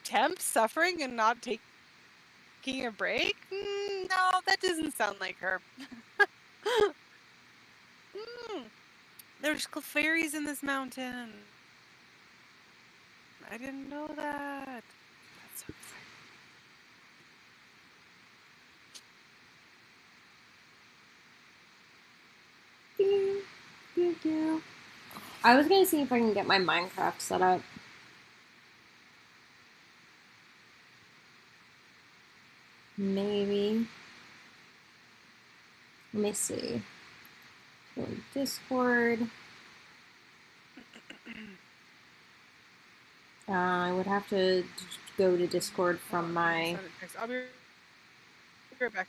Temp suffering and not taking a break? No, that doesn't sound like her. There's fairies in this mountain. I didn't know that. That's so exciting. I was gonna see if I can get my Minecraft set up. Maybe. Let me see. Go to Discord. I would have to go to Discord from my... I'll be right back.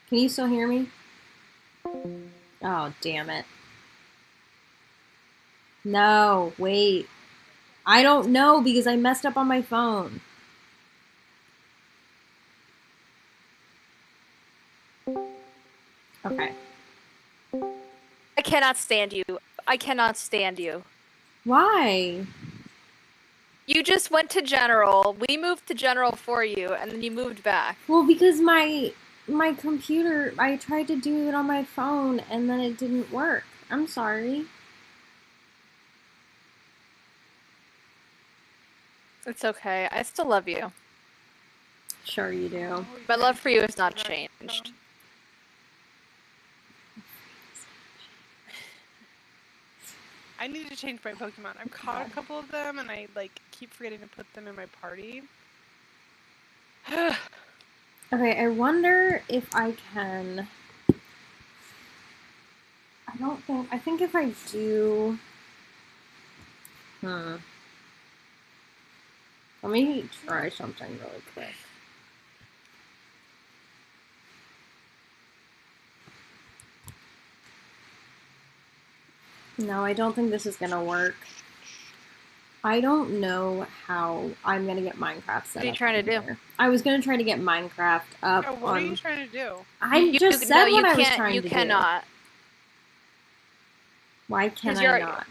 Can you still hear me? Oh, damn it. No, wait. I don't know because I messed up on my phone. Okay. I cannot stand you. I cannot stand you. Why? You just went to general. We moved to general for you, and then you moved back. Well, because my computer, I tried to do it on my phone, and then it didn't work. I'm sorry. It's okay. I still love you. Sure you do. My love for you has not changed. I need to change my Pokemon. I've caught a couple of them, and I keep forgetting to put them in my party. Okay, I wonder if I can... I think if I do... Let me try something really quick. No, I don't think this is gonna work. I don't know how I'm gonna get Minecraft set up. What are you trying to do? I was gonna try to get Minecraft up. Oh, what are you trying to do? I just said what I was trying to do. You cannot. Why can I not?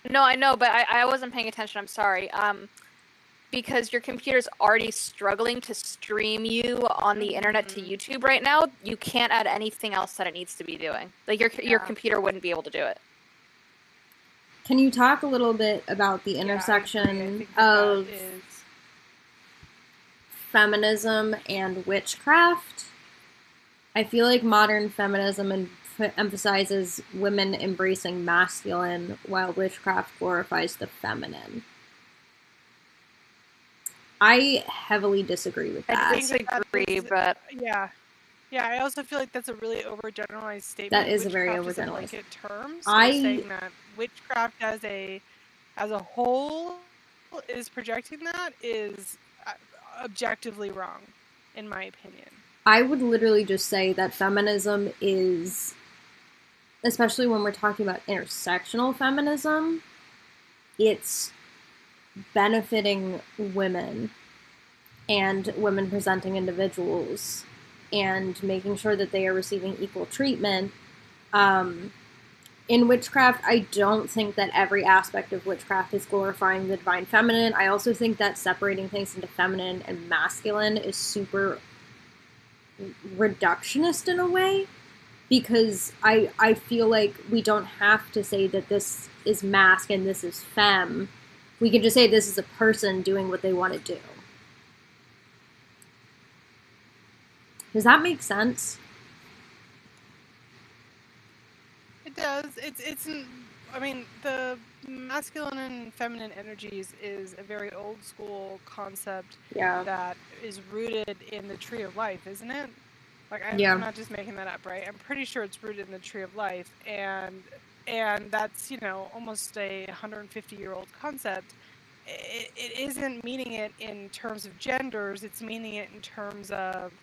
No, I know, but I wasn't paying attention. I'm sorry. Because your computer's already struggling to stream you on the internet to YouTube right now, you can't add anything else that it needs to be doing. Like your computer wouldn't be able to do it. Can you talk a little bit about the intersection of feminism and witchcraft? I feel like modern feminism emphasizes women embracing masculine, while witchcraft glorifies the feminine. I heavily disagree with that. I disagree, but yeah, I also feel like that's a really overgeneralized statement. That is a very overgeneralized term. So saying that witchcraft as a whole is projecting that is objectively wrong, in my opinion. I would literally just say that feminism is, especially when we're talking about intersectional feminism, it's benefiting women and women presenting individuals and making sure that they are receiving equal treatment. In witchcraft, I don't think that every aspect of witchcraft is glorifying the divine feminine. I also think that separating things into feminine and masculine is super reductionist in a way, because I feel like we don't have to say that this is masc and this is femme. We can just say this is a person doing what they want to do. Does that make sense? It does. It's. I mean, the masculine and feminine energies is a very old school concept that is rooted in the Tree of Life, isn't it? Like, I'm not just making that up, right? I'm pretty sure it's rooted in the Tree of Life, and that's, you know, almost a 150-year-old concept. It isn't meaning it in terms of genders, it's meaning it in terms of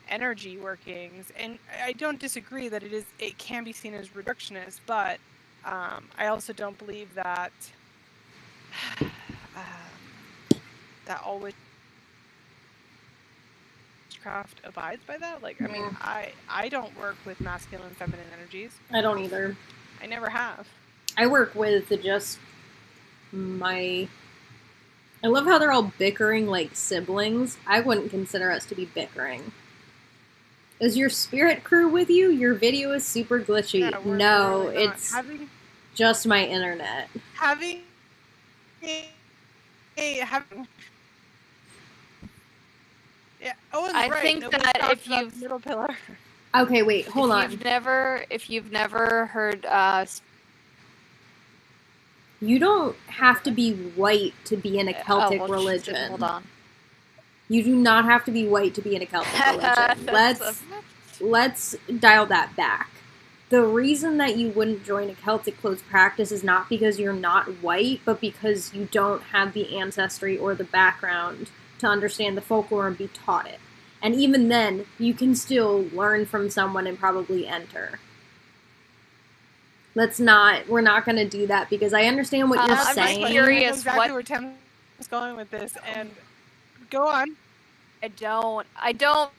energy workings, and I don't disagree that it can be seen as reductionist, but I also don't believe that that all witchcraft abides by that. Like, I mean, I don't work with masculine and feminine energies. I don't either. I never have. I work with just my... I love how they're all bickering like siblings. I wouldn't consider us to be bickering. Is your spirit crew with you? Your video is super glitchy. Yeah, no, it's just my internet. Yeah, I think that if you've middle pillar. Okay, wait, hold on. If you've never heard you don't have to be white to be in a Celtic religion. Hold on. You do not have to be white to be in a Celtic religion. Let's dial that back. The reason that you wouldn't join a Celtic closed practice is not because you're not white, but because you don't have the ancestry or the background to understand the folklore and be taught it. And even then, you can still learn from someone and probably enter. We're not going to do that, because I understand what you're saying. I'm curious exactly where Tim is going with this, and go on. I don't,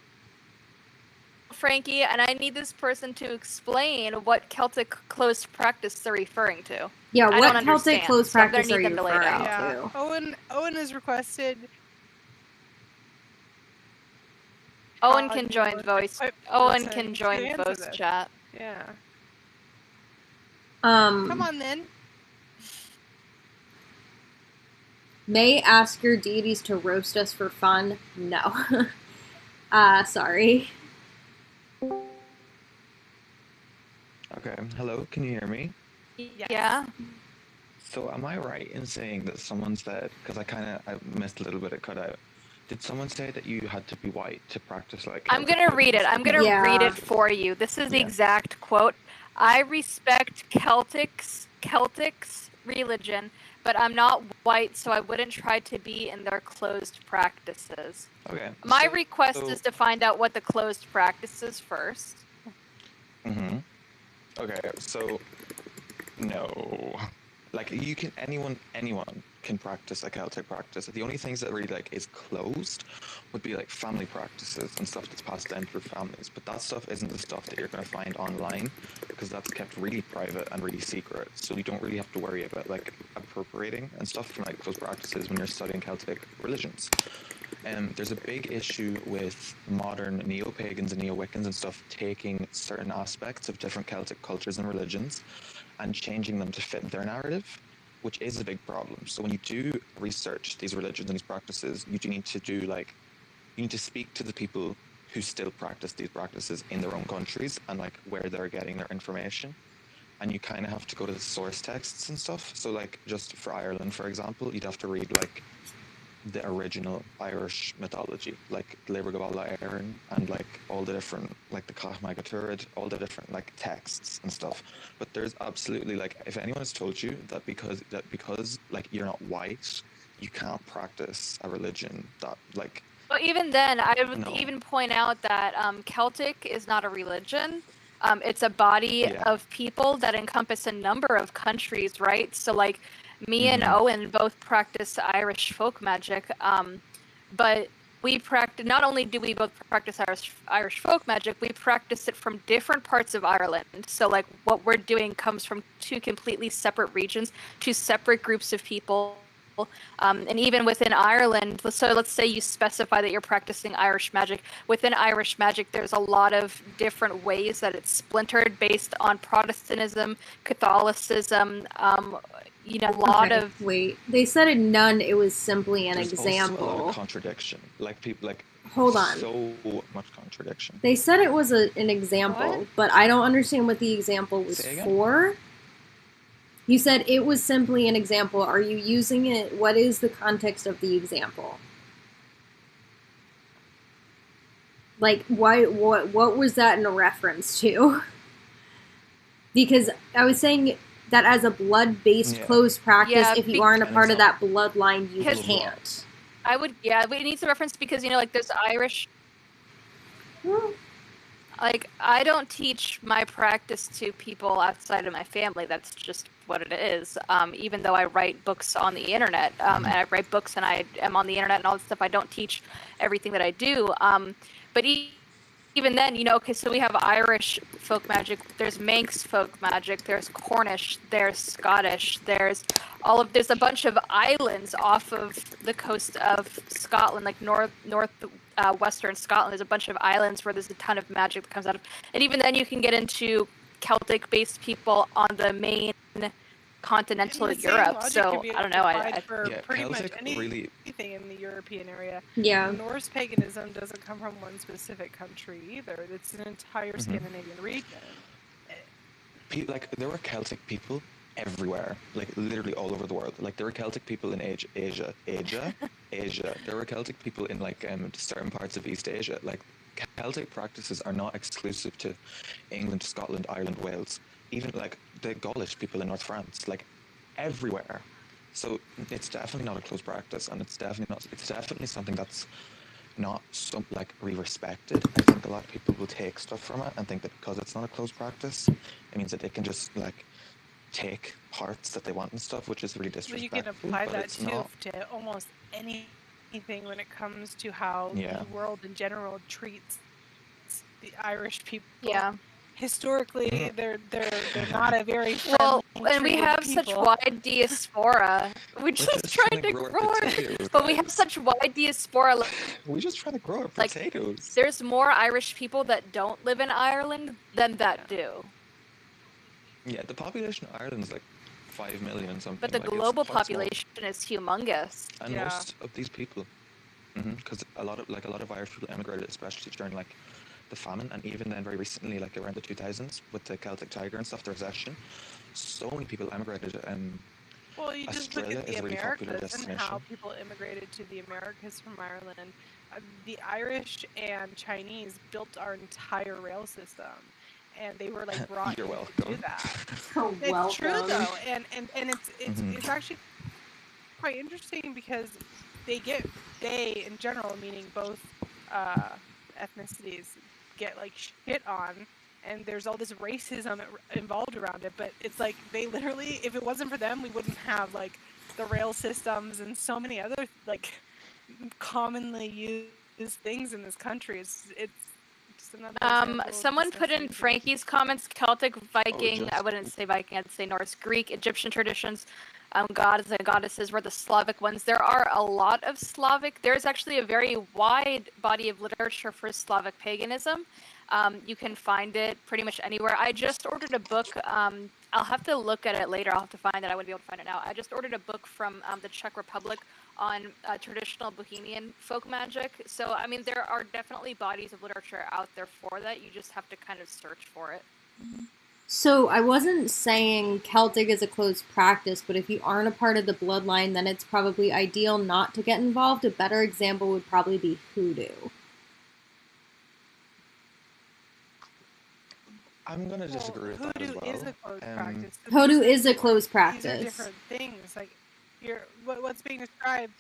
Frankie, and I need this person to explain what Celtic closed practice they're referring to. Yeah, what Celtic closed practice are you referring to? Owen has requested... Owen can join voice. Owen can join voice chat. Yeah. Come on then. May ask your deities to roast us for fun? No. Sorry. Okay, hello, can you hear me? Yeah. So am I right in saying that someone said, because I missed a little bit of cutout, Did someone say that you had to be white to practice like? I'm gonna read it. I'm gonna read it for you. This is the exact quote. I respect Celtics religion, but I'm not white, so I wouldn't try to be in their closed practices. Okay. My request is to find out what the closed practice is first. Mm-hmm. Okay, so no. Like you can anyone can practice a Celtic practice. The only things that really like is closed would be like family practices and stuff that's passed down through families. But that stuff isn't the stuff that you're going to find online because that's kept really private and really secret. So you don't really have to worry about like appropriating and stuff from like those practices when you're studying Celtic religions. There's a big issue with modern neo-pagans and neo-Wiccans and stuff taking certain aspects of different Celtic cultures and religions and changing them to fit their narrative, which is a big problem. So when you do research these religions and these practices, you do need to do like, you need to speak to the people who still practice these practices in their own countries and like where they're getting their information. And you kind of have to go to the source texts and stuff. So like just for Ireland, for example, you'd have to read like the original Irish mythology, like Léibhre go Balla Éireann and like all the different, like the Cach Maga Tuired, all the different like texts and stuff. But there's absolutely like, if anyone has told you that because like you're not white, you can't practice a religion that like. Well, even then, I would even point out that Celtic is not a religion. It's a body of people that encompass a number of countries, right? So like me and Owen both practice Irish folk magic, but we practice, not only do we both practice Irish folk magic, we practice it from different parts of Ireland. So like what we're doing comes from two completely separate regions, two separate groups of people. And even within Ireland, so let's say you specify that you're practicing Irish magic. Within Irish magic, there's a lot of different ways that it's splintered based on Protestantism, Catholicism, you know, a lot of... Wait, they said in none, it was simply an example. Also a lot of contradiction. Like people like... Hold on. So much contradiction. They said it was an example, but I don't understand what the example was for. You said it was simply an example. Are you using it? What is the context of the example? Like, why? What was that in a reference to? Because I was saying that as a blood-based closed practice, if you aren't a part of that bloodline, you can't. I would, it needs a reference because, you know, like there's Irish... Like, I don't teach my practice to people outside of my family. That's just what it is. Even though I write books on the internet, and I write books and I am on the internet and all that stuff, I don't teach everything that I do. But even then, you know, okay, so we have Irish folk magic, there's Manx folk magic, there's Cornish, there's Scottish, there's a bunch of islands off of the coast of Scotland, like western Scotland. There's a bunch of islands where there's a ton of magic that comes out of, and even then you can get into Celtic-based people on the main continental Europe. So I don't know. I for pretty much anything in the European area. Yeah. Norse paganism doesn't come from one specific country either. It's an entire Scandinavian region. Like there were Celtic people everywhere, like literally all over the world. Like there were Celtic people in Asia. There were Celtic people in like certain parts of East Asia. Like Celtic practices are not exclusive to England, Scotland, Ireland, Wales. Even like the Gaulish people in North France, like everywhere. So it's definitely not a closed practice, and it's definitely something that's not like respected. I think a lot of people will take stuff from it and think that because it's not a closed practice, it means that they can just like take parts that they want and stuff, which is really disrespectful. Well, you can apply that too to almost anything when it comes to how the world in general treats the Irish people. Yeah. Historically, they're not a very well, and we have such wide diaspora. We're just trying to grow our, but we have such wide diaspora. We're just trying to grow our potatoes. Like, there's more Irish people that don't live in Ireland than that do. Yeah, the population of Ireland is like 5 million and something. But the global population is humongous. And most of these people, because a lot of Irish people emigrated, especially during like the famine, and even then very recently, like around the 2000s with the Celtic Tiger and stuff, the recession. So many people emigrated Well, you just look Australia at the is a really popular Americas and destination. how people immigrated to the Americas from Ireland. The Irish and Chinese built our entire rail system, and they were like brought You're in welcome. to do that. You're It's true welcome. though, and it's actually quite interesting because they in general, meaning both ethnicities, get like shit on, and there's all this racism involved around it. But it's like they literally, if it wasn't for them, we wouldn't have like the rail systems and so many other like commonly used things in this country. It's just another example of Someone put in necessity. Frankie's comments: Celtic, Viking. I wouldn't say Viking. I'd say Norse, Greek, Egyptian traditions. Gods and goddesses were the Slavic ones. There are a lot of Slavic. There's actually a very wide body of literature for Slavic paganism. You can find it pretty much anywhere. I just ordered a book. I'll have to look at it later. I'll have to find it. I wouldn't be able to find it now. I just ordered a book from the Czech Republic on traditional Bohemian folk magic. So, I mean, there are definitely bodies of literature out there for that. You just have to kind of search for it. So I wasn't saying Celtic is a closed practice, but if you aren't a part of the bloodline, then it's probably ideal not to get involved. A better example would probably be Hoodoo. I'm going to disagree with that as well. Hoodoo is a closed practice. So Hoodoo is a closed practice. These are different things. Like, what's being described...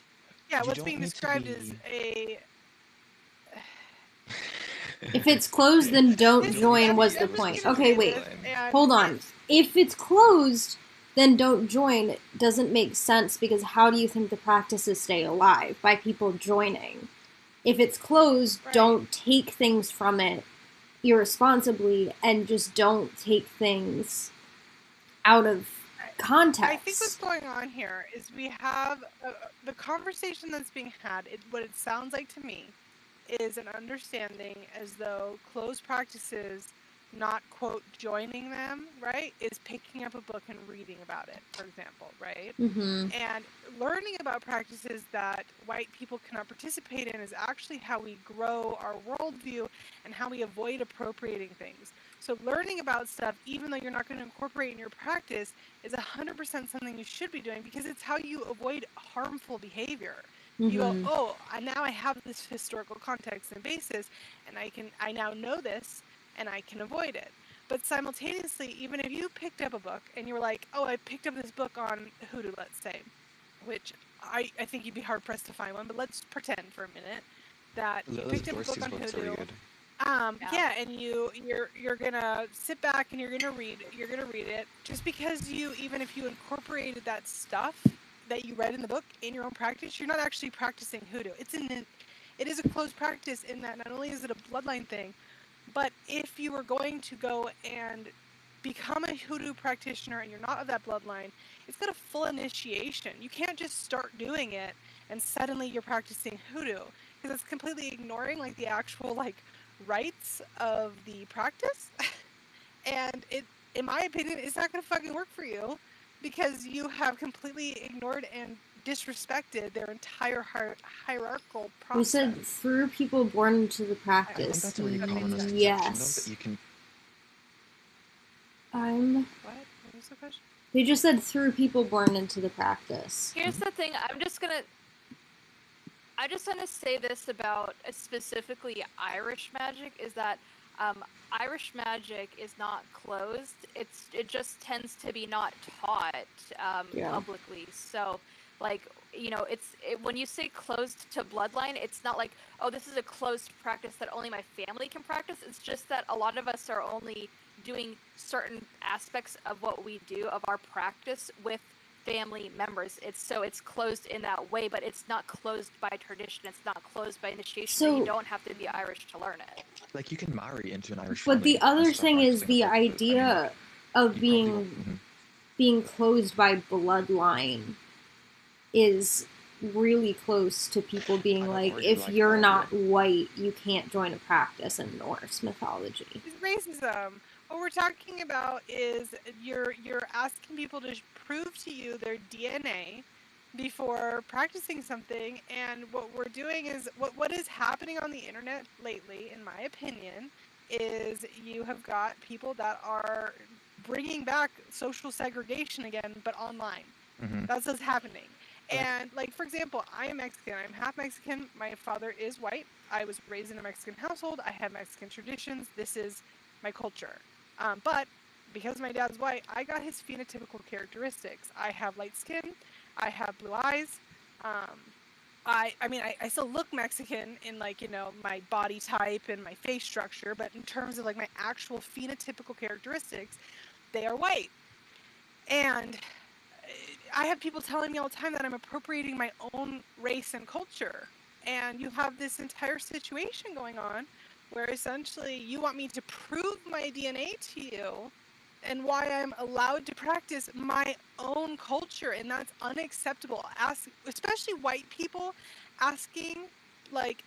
Yeah, what's being described is a... If it's closed, then don't join was the point. Okay, wait. Hold on. If it's closed, then don't join doesn't make sense, because how do you think the practices stay alive? By people joining. If it's closed, don't take things from it irresponsibly, and just don't take things out of context. I think what's going on here is we have the conversation that's being had. What it sounds like to me is an understanding as though closed practices, not quote joining them, right, is picking up a book and reading about it, for example, right? Mm-hmm. And learning about practices that white people cannot participate in is actually how we grow our worldview and how we avoid appropriating things. So learning about stuff, even though you're not going to incorporate in your practice, is 100% something you should be doing, because it's how you avoid harmful behavior. Mm-hmm. You go, oh, now I have this historical context and basis, and I now know this, and I can avoid it. But simultaneously, even if you picked up a book and you were like, oh, I picked up this book on Hoodoo, let's say, which I think you'd be hard-pressed to find one, but let's pretend for a minute that you picked up a book on Hoodoo. Yeah, and you're gonna sit back and you're gonna read it, just because even if you incorporated that stuff that you read in the book in your own practice, you're not actually practicing Hoodoo. It is a closed practice in that not only is it a bloodline thing, but if you were going to go and become a Hoodoo practitioner and you're not of that bloodline, it's got a full initiation. You can't just start doing it and suddenly you're practicing Hoodoo, because it's completely ignoring like the actual like rights of the practice. And in my opinion, it's not going to fucking work for you, because you have completely ignored and disrespected their entire hierarchical process. We said through people born into the practice. I think that's a really common yes. That you can... What was the question? They just said through people born into the practice. Here's the thing. I just want to say this about specifically Irish magic, is that Irish magic is not closed. It just tends to be not taught publicly. So, like, you know, when you say closed to bloodline, it's not like, oh, this is a closed practice that only my family can practice. It's just that a lot of us are only doing certain aspects of what we do, of our practice, with family members. It's closed in that way, but it's not closed by tradition. It's not closed by initiation. So you don't have to be Irish to learn it. Like, you can marry into an Irish family. But the other thing is the idea of being closed by bloodline is really close to people being like, if you're not white, you can't join a practice in Norse mythology. It's racism. What we're talking about is you're asking people to prove to you their DNA before practicing something, and what we're doing is what is happening on the internet lately, in my opinion, is you have got people that are bringing back social segregation again, but online. That's what's happening. And, like, for example, I am Mexican. I'm half Mexican. My father is white. I was raised in a Mexican household. I have Mexican traditions. This is my culture. But because my dad's white, I got his phenotypical characteristics. I have light skin. I have blue eyes. I mean, I still look Mexican in, like, you know, my body type and my face structure, but in terms of, like, my actual phenotypical characteristics, they are white. And I have people telling me all the time that I'm appropriating my own race and culture. And you have this entire situation going on where essentially you want me to prove my DNA to you and why I'm allowed to practice my own culture, and that's unacceptable. Especially white people asking, like,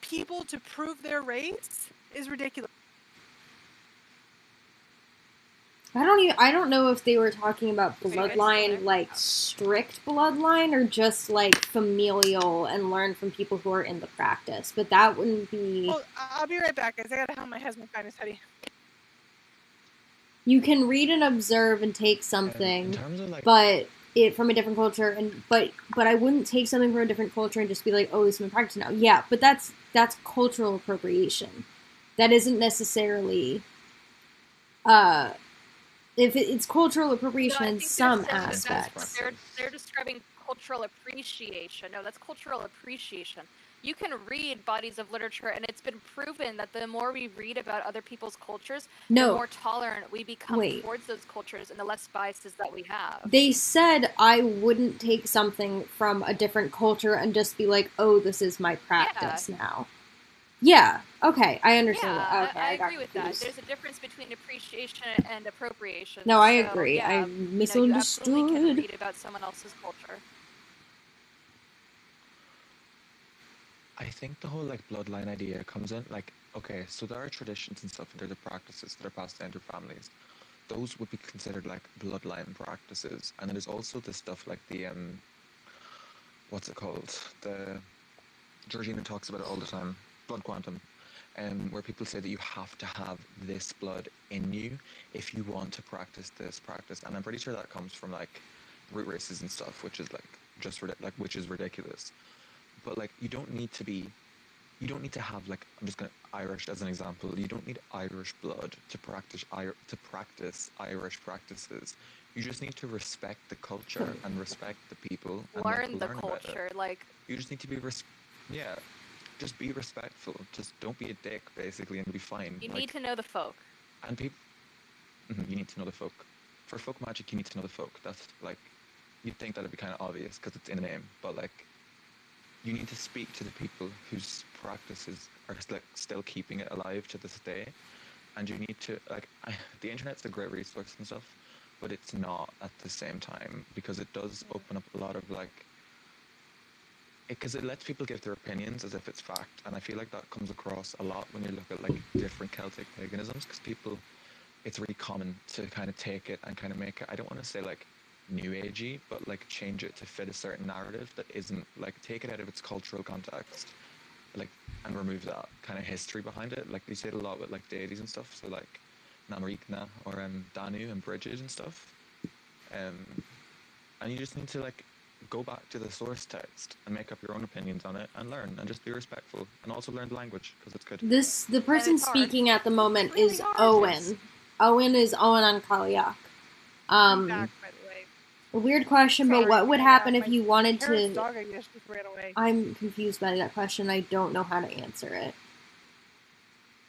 people to prove their race is ridiculous. I don't know if they were talking about bloodline, like strict bloodline, or just like familial and learn from people who are in the practice. But that wouldn't be. Oh, I'll be right back, guys. I gotta help my husband find his hoodie. You can read and observe and take something, but it from a different culture, and but I wouldn't take something from a different culture and just be like, oh, this is my practice now. Yeah, but that's cultural appropriation. That isn't necessarily. If it's cultural appropriation in some aspects. They're describing cultural appreciation. No, that's cultural appreciation. You can read bodies of literature, and it's been proven that the more we read about other people's cultures, the more tolerant we become towards those cultures and the less biases that we have. They said I wouldn't take something from a different culture and just be like, oh, this is my practice now. Yeah, okay, I understand that. Okay, I agree with that. There's a difference between appreciation and appropriation. No, I agree. I misunderstood. You absolutely can read about someone else's culture. I think the whole, like, bloodline idea comes in, like, okay, so there are traditions and stuff, and there are the practices that are passed down through families. Those would be considered, like, bloodline practices. And then there's also the stuff like the, what's it called? Georgina talks about it all the time. Blood quantum, where people say that you have to have this blood in you if you want to practice this practice, and I'm pretty sure that comes from, like, root races and stuff, which is, like, which is ridiculous. But, like, you don't need to have, like, I'm just gonna Irish as an example. You don't need Irish blood to practice Irish practices. You just need to respect the culture and respect the people and learn the culture. Like, you just need to be just be respectful. Just don't be a dick, basically, and be fine. You need to know the folk. And people, you need to know the folk. For folk magic, you need to know the folk. That's, like, you'd think that'd be kind of obvious because it's in the name, but, like, you need to speak to the people whose practices are, like, still keeping it alive to this day, and you need to, like, the internet's a great resource and stuff, but it's not at the same time, because it does open up a lot of, like, because it lets people give their opinions as if it's fact, and I feel like that comes across a lot when you look at, like, different Celtic paganisms, because people, it's really common to kind of take it and kind of make it, I don't want to say, like, new agey, but, like, change it to fit a certain narrative that isn't, like, take it out of its cultural context, like, and remove that kind of history behind it. Like, they say it a lot with, like, deities and stuff, so, like, Namarikna or Danu and Bridget and stuff, and you just need to, like, go back to the source text and make up your own opinions on it and learn and just be respectful and also learn the language because it's good. The person speaking at the moment is Owen. Owen is Owen on Kaliak. I'm back, by the way. A weird question, but what would happen if you wanted to... Dog, I guess, just ran away. I'm confused by that question. I don't know how to answer it.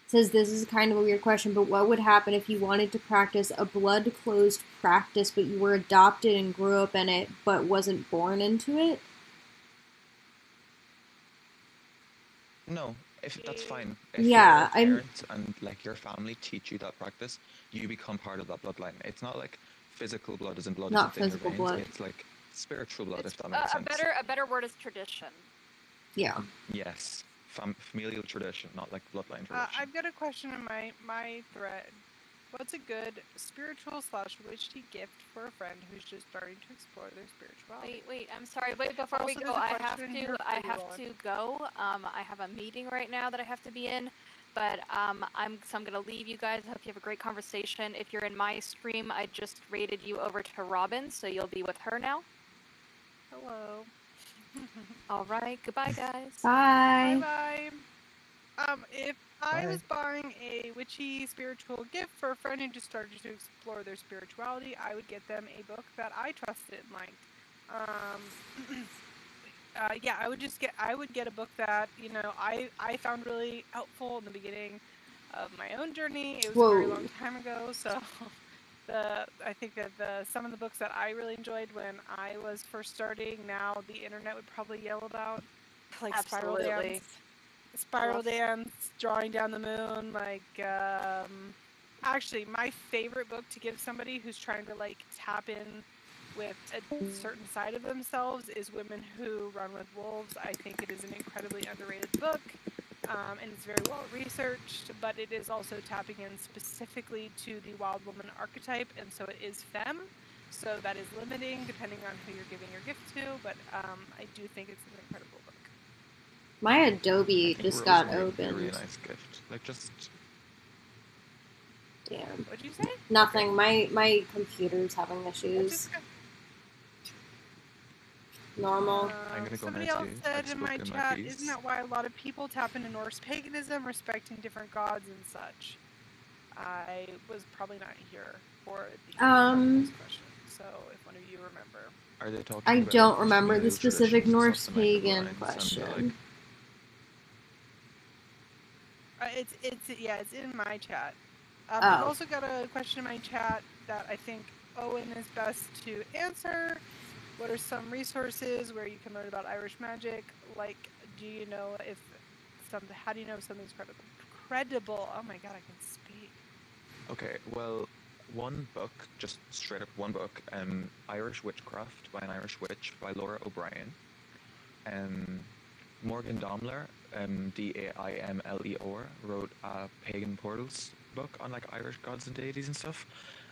Says this is kind of a weird question, but what would happen if you wanted to practice a blood-closed practice, but you were adopted and grew up in it, but wasn't born into it? No, that's fine. If your parents and, like, your family teach you that practice, you become part of that bloodline. It's not like physical blood as in blood not is in physical your veins. Blood. It's like spiritual blood, if that makes sense. A better word is tradition. Yeah. Yes. Familial tradition, not like bloodline tradition. I've got a question in my thread. What's a good spiritual/witchy gift for a friend who's just starting to explore their spirituality? Wait, I'm sorry. Wait, before we go, I have to go. I have a meeting right now that I have to be in, but I'm gonna leave you guys. I hope you have a great conversation. If you're in my stream, I just rated you over to Robyn, so you'll be with her now. Hello. All right. Goodbye, guys. Bye. Bye. If I was buying a witchy spiritual gift for a friend who just started to explore their spirituality, I would get them a book that I trusted and liked. Yeah, I would get a book that, I found really helpful in the beginning of my own journey. It was a very long time ago, so I think that some of the books that I really enjoyed when I was first starting, now the internet would probably yell about, like Spiral Dance, Drawing Down the Moon, actually my favorite book to give somebody who's trying to like tap in with a certain side of themselves is Women Who Run with Wolves. I think it is an incredibly underrated book, and it's very well researched, but it is also tapping in specifically to the wild woman archetype, and so it is femme, so that is limiting depending on who you're giving your gift to, but I do think it's an incredible book. My Adobe just got opened. A really nice gift. Like, just... Damn. What'd you say? Nothing. Okay. My computer's having issues. Normal. I'm gonna go somebody else said in my chat, isn't that why a lot of people tap into Norse paganism, respecting different gods and such? I was probably not here for the question, so if one of you remember. Are they talking I about don't remember the specific Norse pagan question. It's in my chat. I've also got a question in my chat that I think Owen is best to answer. What are some resources where you can learn about Irish magic? Like, do you know if something? How do you know if something's credible? Oh my god, I can speak. Okay, well, one book, just straight up one book, Irish Witchcraft by an Irish witch by Laura O'Brien. Morgan Daimler, Daimleor, wrote a Pagan Portals book on like Irish gods and deities and stuff,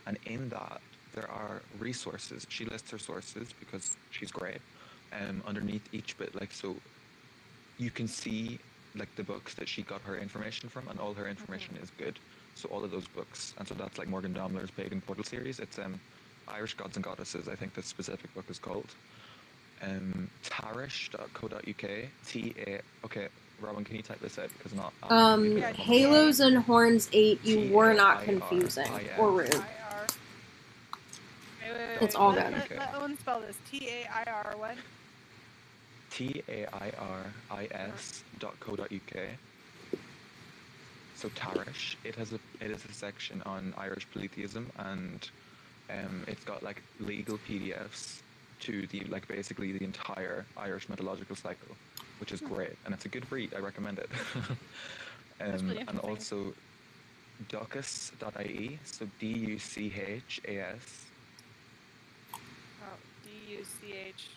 and in that there are resources. She lists her sources because she's great. Underneath each bit, like, so you can see like the books that she got her information from, and all her information is good. So all of those books, and so that's like Morgan Daimler's Pagan Portal series. It's Irish Gods and Goddesses, I think the specific book is called. Tarish.co.uk. Okay, Robyn, can you type this out? Because not. Halos and Horns 8. You were not confusing or rude. It's all good. Let Owen spell this. Tair what? Tairis.co.uk. So Tarish, it is a section on Irish polytheism, and it's got like legal PDFs to the like basically the entire Irish mythological cycle, which is great, and it's a good read. I recommend it. Really and also Duchas.ie, so Duchas. Oh, D-U-C-H.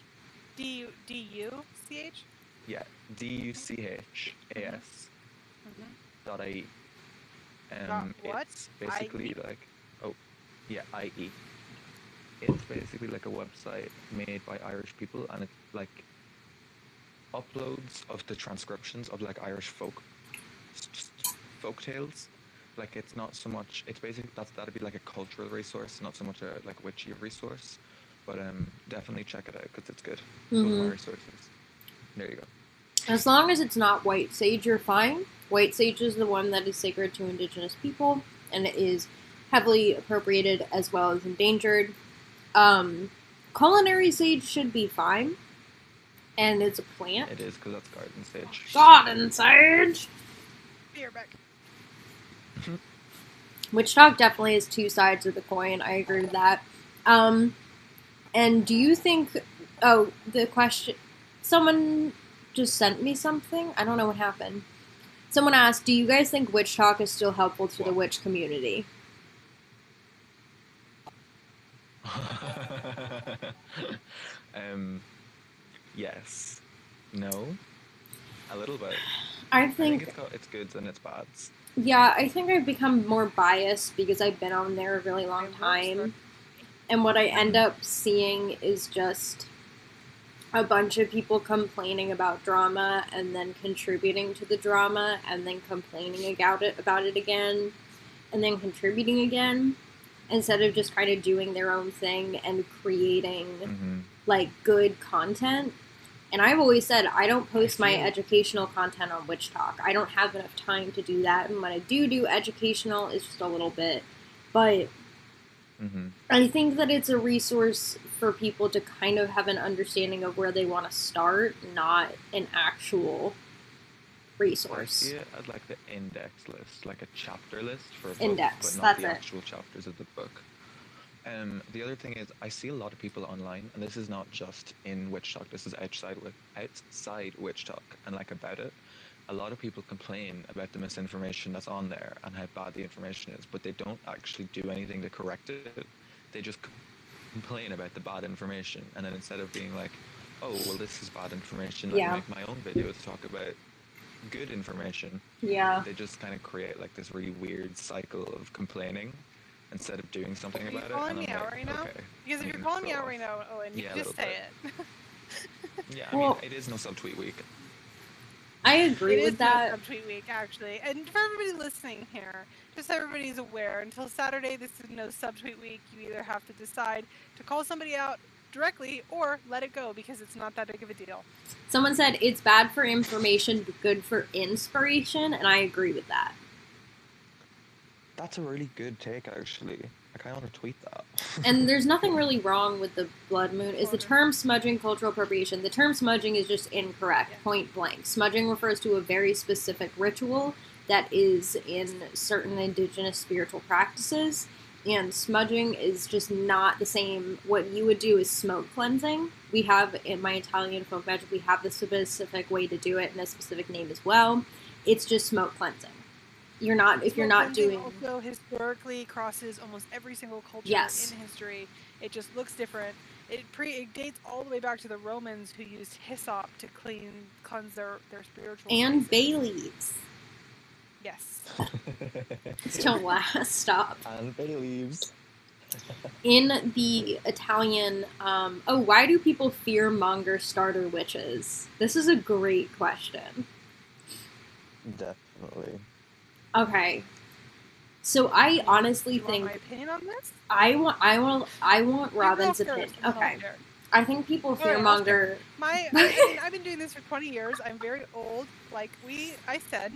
D-U-C-H? Yeah, Duchas. .ie. What? It's basically like, IE. It's basically like a website made by Irish people, and it's like uploads of the transcriptions of like Irish folk tales. Like, it's not so much. It's basically that'd be like a cultural resource, not so much a like witchy resource. But definitely check it out because it's good. Those are my resources. There you go. As long as it's not white sage, you're fine. White sage is the one that is sacred to indigenous people, and it is heavily appropriated as well as endangered. Culinary sage should be fine, and it's a plant. It is, because that's garden sage. Garden sage! Beer back. Witchtok definitely has two sides of the coin. I agree with that. And do you think... Oh, the question... Someone just sent me something. I don't know what happened. Someone asked, do you guys think Witchtok is still helpful to the witch community? Yes. No. A little bit. I think it's goods and it's bads. Yeah, I think I've become more biased because I've been on there a really long time. And what I end up seeing is just a bunch of people complaining about drama and then contributing to the drama and then complaining about it again and then contributing again, instead of just kind of doing their own thing and creating like, good content. And I've always said I don't post my educational content on Witchtok. I don't have enough time to do that. And when I do educational, it's just a little bit. But I think that it's a resource for people to kind of have an understanding of where they want to start, not an actual resource. I see it as like the index list, like a chapter list for a book, Index, but not that's the it. actual chapters of the book. The other thing is, I see a lot of people online, and this is not just in Witchtok, this is outside Witchtok, and like about it. A lot of people complain about the misinformation that's on there and how bad the information is, but they don't actually do anything to correct it. They just complain about the bad information, and then instead of being like, oh, well, this is bad information, let me make my own video to talk about good information. They just kind of create like this really weird cycle of complaining instead of doing something about it. Calling me out right now? Okay, because if you're calling me out right now, Owen, you can just say it. Yeah, I mean, it is no subtweet week. I agree with that. It is no subtweet week, actually. And for everybody listening here, just so everybody's aware, until Saturday, this is no subtweet week. You either have to decide to call somebody out directly or let it go because it's not that big of a deal. Someone said it's bad for information, but good for inspiration, and I agree with that. That's a really good take, actually. I kind of want to tweet that. And there's nothing really wrong with the blood moon. Is the term smudging cultural appropriation? The term smudging is just incorrect, point blank. Smudging refers to a very specific ritual that is in certain indigenous spiritual practices, and smudging is just not the same. What you would do is smoke cleansing. We have, in my Italian folk magic, we have the specific way to do it and a specific name as well. It's just smoke cleansing. You're not, if you're not doing... also historically crosses almost every single culture in history. It just looks different. It dates all the way back to the Romans who used hyssop to cleanse their spiritual and places. Bay leaves. Yes. Don't laugh. Stop. And bay leaves. In the Italian... why do people fear-monger starter witches? This is a great question. Definitely. Okay, so I honestly think my opinion on this. I want Robyn's opinion. Okay, I think people fearmonger. I've been doing this for 20 years. I'm very old. Like I said,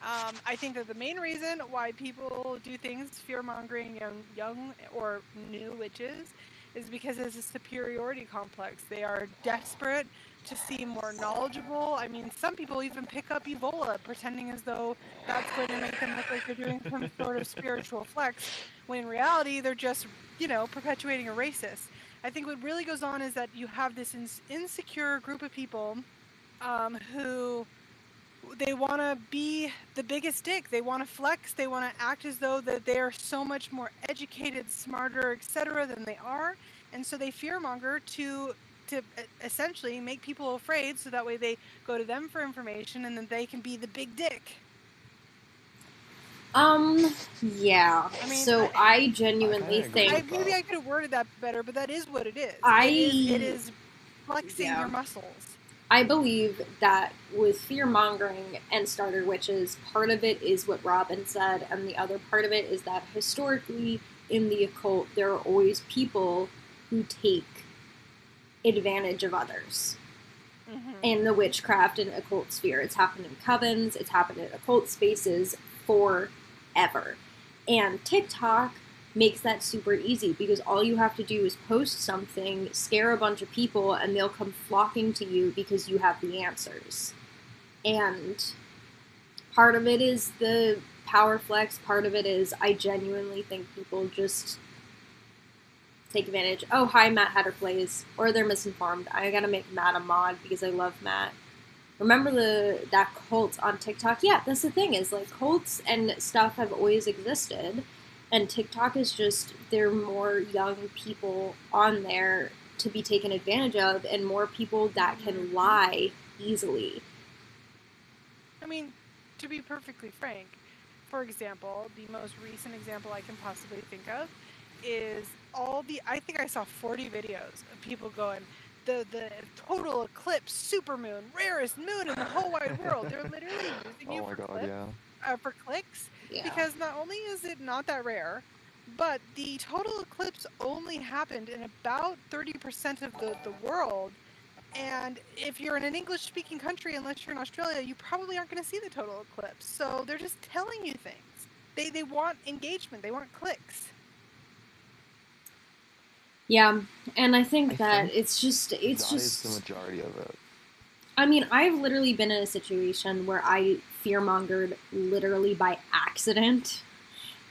I think that the main reason why people do things fear-mongering young or new witches is because there's a superiority complex. They are desperate to seem more knowledgeable. I mean, some people even pick up Ebola, pretending as though that's going to make them look like they're doing some sort of spiritual flex, when in reality, they're just, perpetuating a racist. I think what really goes on is that you have this insecure group of people who they want to be the biggest dick. They want to flex. They want to act as though that they are so much more educated, smarter, etc. than they are. And so they fearmonger to essentially make people afraid, so that way they go to them for information and then they can be the big dick. Yeah. I mean, so I genuinely think... maybe I could have worded that better, but that is what it is. It is flexing your muscles. I believe that with fear-mongering and starter witches, part of it is what Robyn said, and the other part of it is that historically in the occult, there are always people who take advantage of others. In the witchcraft and occult sphere. It's happened in covens, it's happened in occult spaces forever. And TikTok makes that super easy, because all you have to do is post something, scare a bunch of people, and they'll come flocking to you because you have the answers. And part of it is the power flex, part of it is I genuinely think people just take advantage. Oh, hi, Matt Hatter Plays. Or they're misinformed. I gotta make Matt a mod because I love Matt. Remember that cult on TikTok? Yeah, that's the thing, is like cults and stuff have always existed. And TikTok is just, there are more young people on there to be taken advantage of, and more people that can lie easily. I mean, to be perfectly frank, for example, the most recent example I can possibly think of is I think I saw 40 videos of people going, the total eclipse supermoon, rarest moon in the whole wide world. They're literally using you for clicks. Yeah. Because not only is it not that rare, But the total eclipse only happened in about 30% of the world. And if you're in an English-speaking country, unless you're in Australia, you probably aren't going to see the total eclipse. So they're just telling you things. They want engagement. They want clicks. Yeah, and I think that it's just is the majority of it. I mean, I've literally been in a situation where I fear-mongered literally by accident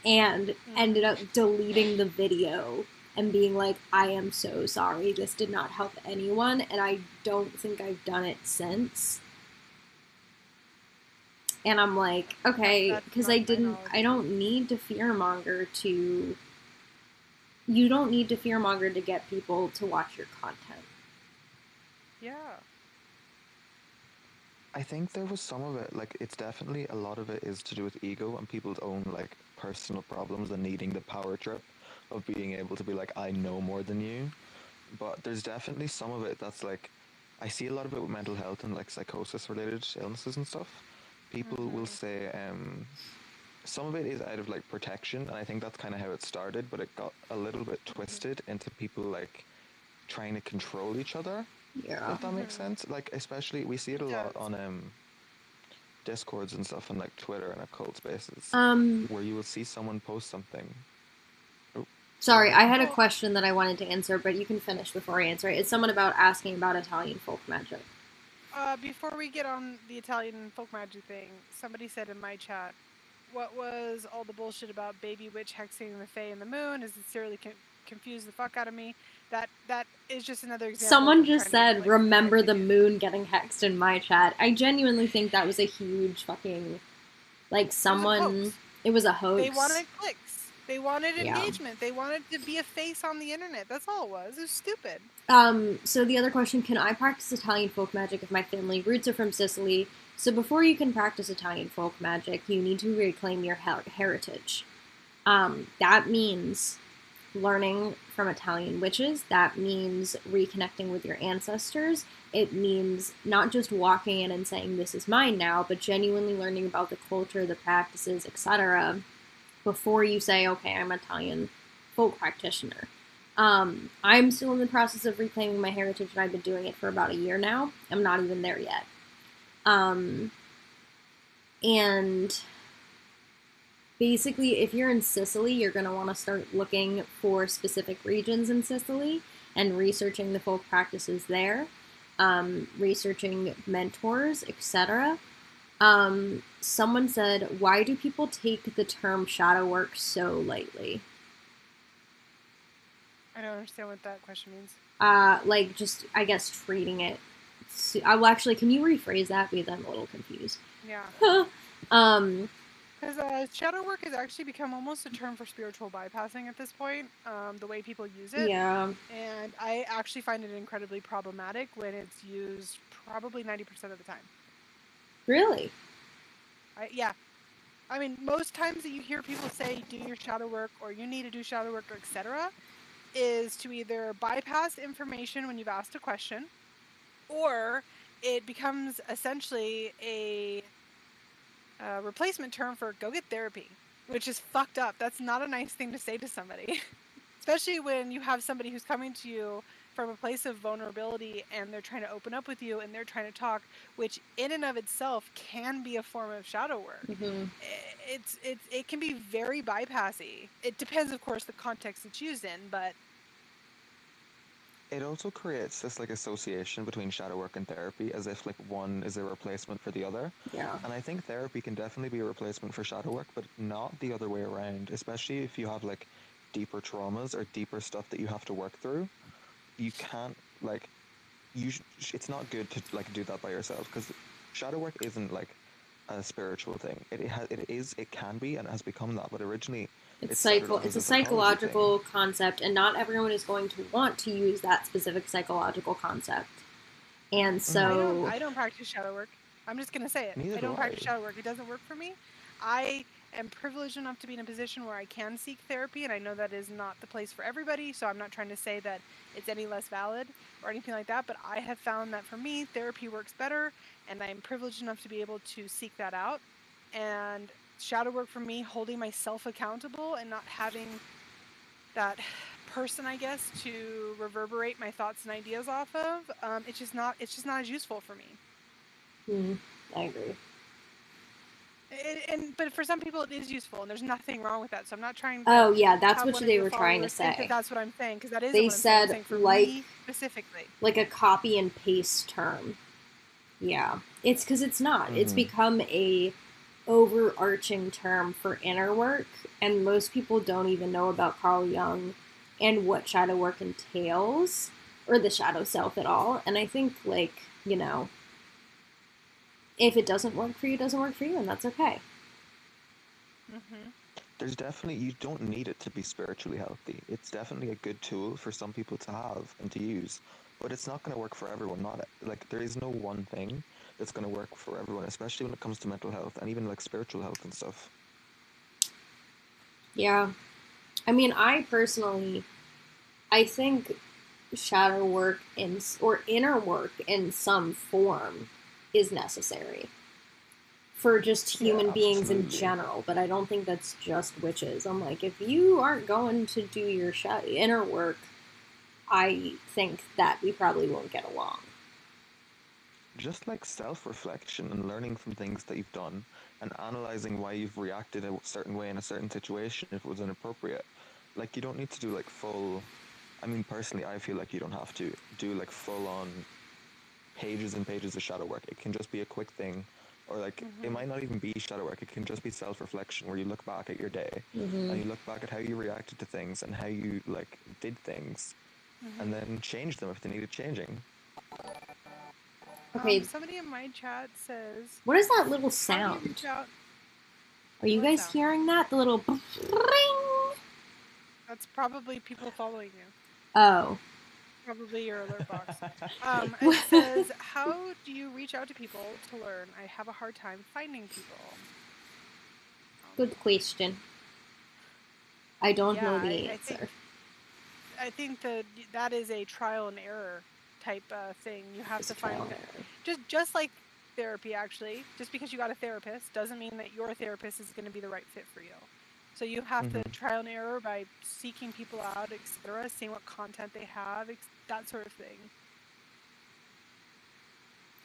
and ended up deleting the video and being like, I am so sorry, this did not help anyone, and I don't think I've done it since. And I'm like, okay, because I don't need to fearmonger to, you don't need to fearmonger to get people to watch your content. Yeah. I think there was some of it, like, it's definitely, a lot of it is to do with ego and people's own, like, personal problems and needing the power trip of being able to be like, I know more than you. But there's definitely some of it that's like, I see a lot of it with mental health and like psychosis related illnesses and stuff. People will say, some of it is out of like protection, and I think that's kind of how it started, but it got a little bit twisted into people like trying to control each other. Yeah. If that makes sense. Like, especially, we see it a lot on Discords and stuff, and like Twitter and occult spaces, where you will see someone post something. Sorry, I had a question that I wanted to answer, but you can finish before I answer it. It's someone asking about Italian folk magic. Before we get on the Italian folk magic thing, somebody said in my chat, what was all the bullshit about baby witch hexing the fae and the moon? Is it seriously confused the fuck out of me? That is just another example. Someone just said, remember the moon getting hexed in my chat. I genuinely think that was a huge fucking, like, someone, it was a hoax. They wanted clicks. They wanted engagement. They wanted to be a face on the internet. That's all it was. It was stupid. So the other question, can I practice Italian folk magic if my family roots are from Sicily? So before you can practice Italian folk magic, you need to reclaim your heritage. That means learning from Italian witches. That means reconnecting with your ancestors. It means not just walking in and saying, this is mine now, but genuinely learning about the culture, the practices, etc. before you say, okay, I'm an Italian folk practitioner. I'm still in the process of reclaiming my heritage, and I've been doing it for about a year now. I'm not even there yet. And basically, if you're in Sicily, you're going to want to start looking for specific regions in Sicily and researching the folk practices there, researching mentors, etc. Someone said, why do people take the term shadow work so lightly? I don't understand what that question means. Like, just, I guess, treating it. Well, actually, can you rephrase that? Because I'm a little confused. Yeah. Because shadow work has actually become almost a term for spiritual bypassing at this point, the way people use it. Yeah. And I actually find it incredibly problematic when it's used probably 90% of the time. Really? Yeah. I mean, most times that you hear people say, do your shadow work, or you need to do shadow work, or etc., is to either bypass information when you've asked a question, or it becomes essentially a replacement term for go get therapy, which is fucked up. That's not a nice thing to say to somebody, especially when you have somebody who's coming to you from a place of vulnerability and they're trying to open up with you and they're trying to talk, which in and of itself can be a form of shadow work. Mm-hmm. It can be very bypassy. It depends, of course, the context it's used in, but it also creates this like association between shadow work and therapy, as if like one is a replacement for the other. Yeah. And I think therapy can definitely be a replacement for shadow work, but not the other way around, especially if you have like deeper traumas or deeper stuff that you have to work through. You can't like it's not good to like do that by yourself, because shadow work isn't like a spiritual thing. It can be, and it has become that, but originally it's a psychological concept, and not everyone is going to want to use that specific psychological concept. And so I don't practice shadow work. I'm just gonna say it. I don't practice shadow work. It doesn't work for me. I am privileged enough to be in a position where I can seek therapy, and I know that is not the place for everybody, so I'm not trying to say that it's any less valid or anything like that, but I have found that for me, therapy works better, and I am privileged enough to be able to seek that out. And shadow work for me, holding myself accountable and not having person, I guess, to reverberate my thoughts and ideas off of. It's just not as useful for me. I agree. But for some people it is useful, and there's nothing wrong with that. So I'm not trying to. Oh yeah, that's what they were trying to say. Think that's what I'm saying, because that isn't they what I'm said, saying. I'm saying for like, me specifically, like a copy and paste term. Yeah, it's because it's not. Mm-hmm. It's become a overarching term for inner work, and most people don't even know about Carl Jung and what shadow work entails, or the shadow self at all. And I think, like, you know, if it doesn't work for you, it doesn't work for you, and that's okay. There's definitely, you don't need it to be spiritually healthy. It's definitely a good tool for some people to have and to use, but it's not going to work for everyone. Not like there is no one thing that's going to work for everyone, especially when it comes to mental health and even like spiritual health and stuff. Yeah. I mean, I think shadow work or inner work in some form is necessary for just human beings in general, but I don't think that's just witches. I'm like, if you aren't going to do your inner work, I think that we probably won't get along. Just like self-reflection and learning from things that you've done and analyzing why you've reacted a certain way in a certain situation if it was inappropriate. Like, you don't need to do like full... I mean, personally, I feel like you don't have to do like full-on pages and pages of shadow work. It can just be a quick thing, or like it might not even be shadow work. It can just be self-reflection where you look back at your day and you look back at how you reacted to things and how you like did things and then change them if they needed changing. Okay. Somebody in my chat says, what is that little sound? Are you guys hearing that? The little ring? That's probably people following you. Oh. Probably your alert box. It says, how do you reach out to people to learn? I have a hard time finding people. Good question. I don't know the answer. I think that is a trial and error type thing. You have to find, just like therapy, actually. Just because you got a therapist doesn't mean that your therapist is going to be the right fit for you. So you have to trial and error by seeking people out, etc., seeing what content they have, that sort of thing.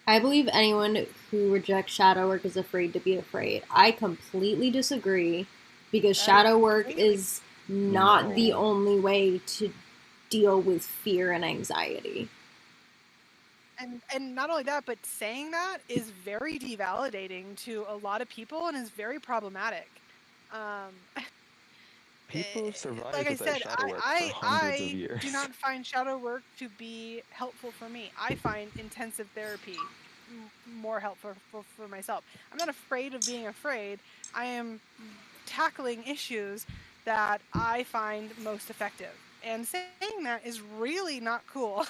I believe anyone who rejects shadow work is afraid to be afraid. I completely disagree, because shadow work is not the only way to deal with fear and anxiety. And not only that, but saying that is very devalidating to a lot of people and is very problematic. People have survived like I said, shadow work for hundreds of years. I do not find shadow work to be helpful for me. I find intensive therapy more helpful for myself. I'm not afraid of being afraid. I am tackling issues that I find most effective. And saying that is really not cool.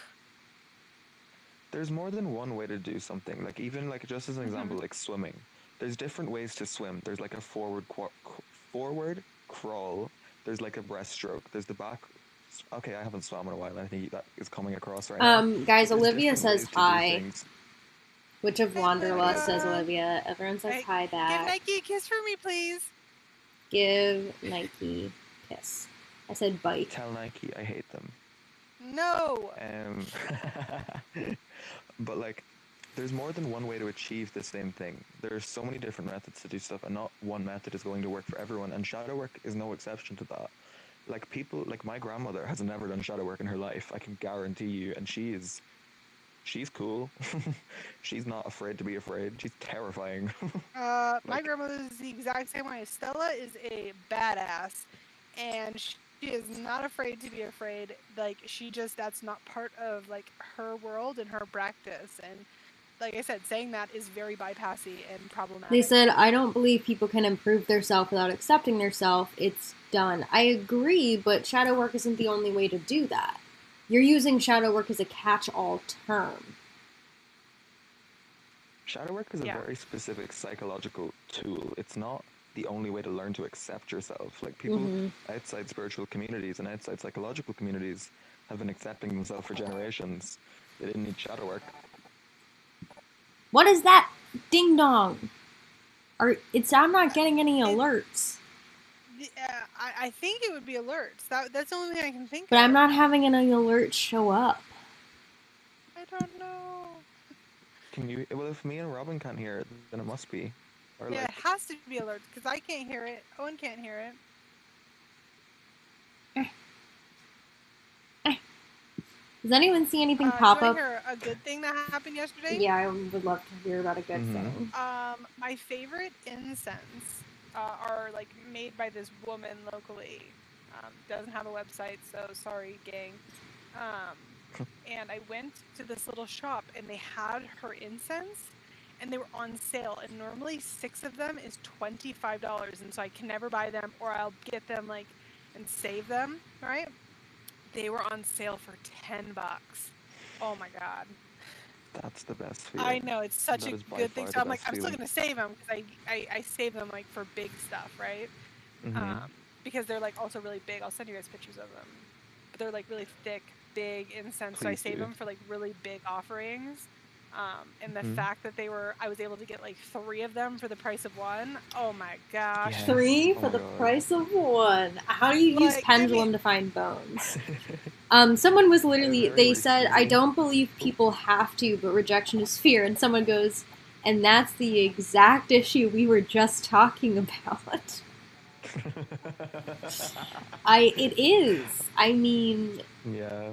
There's more than one way to do something. Like, even like just as an example, like swimming. There's different ways to swim. There's like a forward crawl. There's like a breaststroke. There's the back. Okay, I haven't swum in a while. I think that is coming across right now. Guys, Olivia says hi. Witch of Wanderlust says Olivia. Everyone says hi back. Give Nike a kiss for me, please. Give Nike a kiss. I said bite. Tell Nike I hate them. No. But like, there's more than one way to achieve the same thing. There's so many different methods to do stuff, and not one method is going to work for everyone, and shadow work is no exception to that. Like, people, like my grandmother has never done shadow work in her life, I can guarantee you, and she's cool. She's not afraid to be afraid. She's terrifying. My grandmother is the exact same way. Stella is a badass, and she is not afraid to be afraid. Like, that's not part of like her world and her practice. And like I said, saying that is very bypassy and problematic. They said, I don't believe people can improve their self without accepting their self. It's done. I agree, but shadow work isn't the only way to do that. You're using shadow work as a catch-all term. Shadow work is a very specific psychological tool. It's not the only way to learn to accept yourself. Like, people outside spiritual communities and outside psychological communities have been accepting themselves for generations. They didn't need shadow work. What is that? Ding dong. I'm not getting any alerts. I think it would be alerts. That's the only thing I can think of. But I'm not having any alerts show up. I don't know. Can you? Well, if me and Robyn can't hear it, then it must be. Or yeah, like, it has to be alerts because I can't hear it. Owen can't hear it. Does anyone see anything pop up? Do you hear a good thing that happened yesterday? Yeah, I would love to hear about a good thing. My favorite incense are like made by this woman locally. Doesn't have a website, so sorry, gang. And I went to this little shop and they had her incense and they were on sale, and normally 6 of them is $25, and so I can never buy them, or I'll get them like and save them, right? They were on sale for $10. Oh my god. That's the best feeling. I know, it's such a good thing. So I'm like, I'm still gonna save them because I save them like for big stuff, right? Because they're like also really big. I'll send you guys pictures of them. But they're like really thick, big incense. So I save them for like really big offerings. And the fact that I was able to get like 3 of them for the price of 1. Oh my gosh. Yes. 3 for the price of 1. How do you use Pendulum to find bones? Someone was literally, they said, I don't believe people have to, but rejection is fear. And someone goes, and that's the exact issue we were just talking about. It is. I mean... Yeah.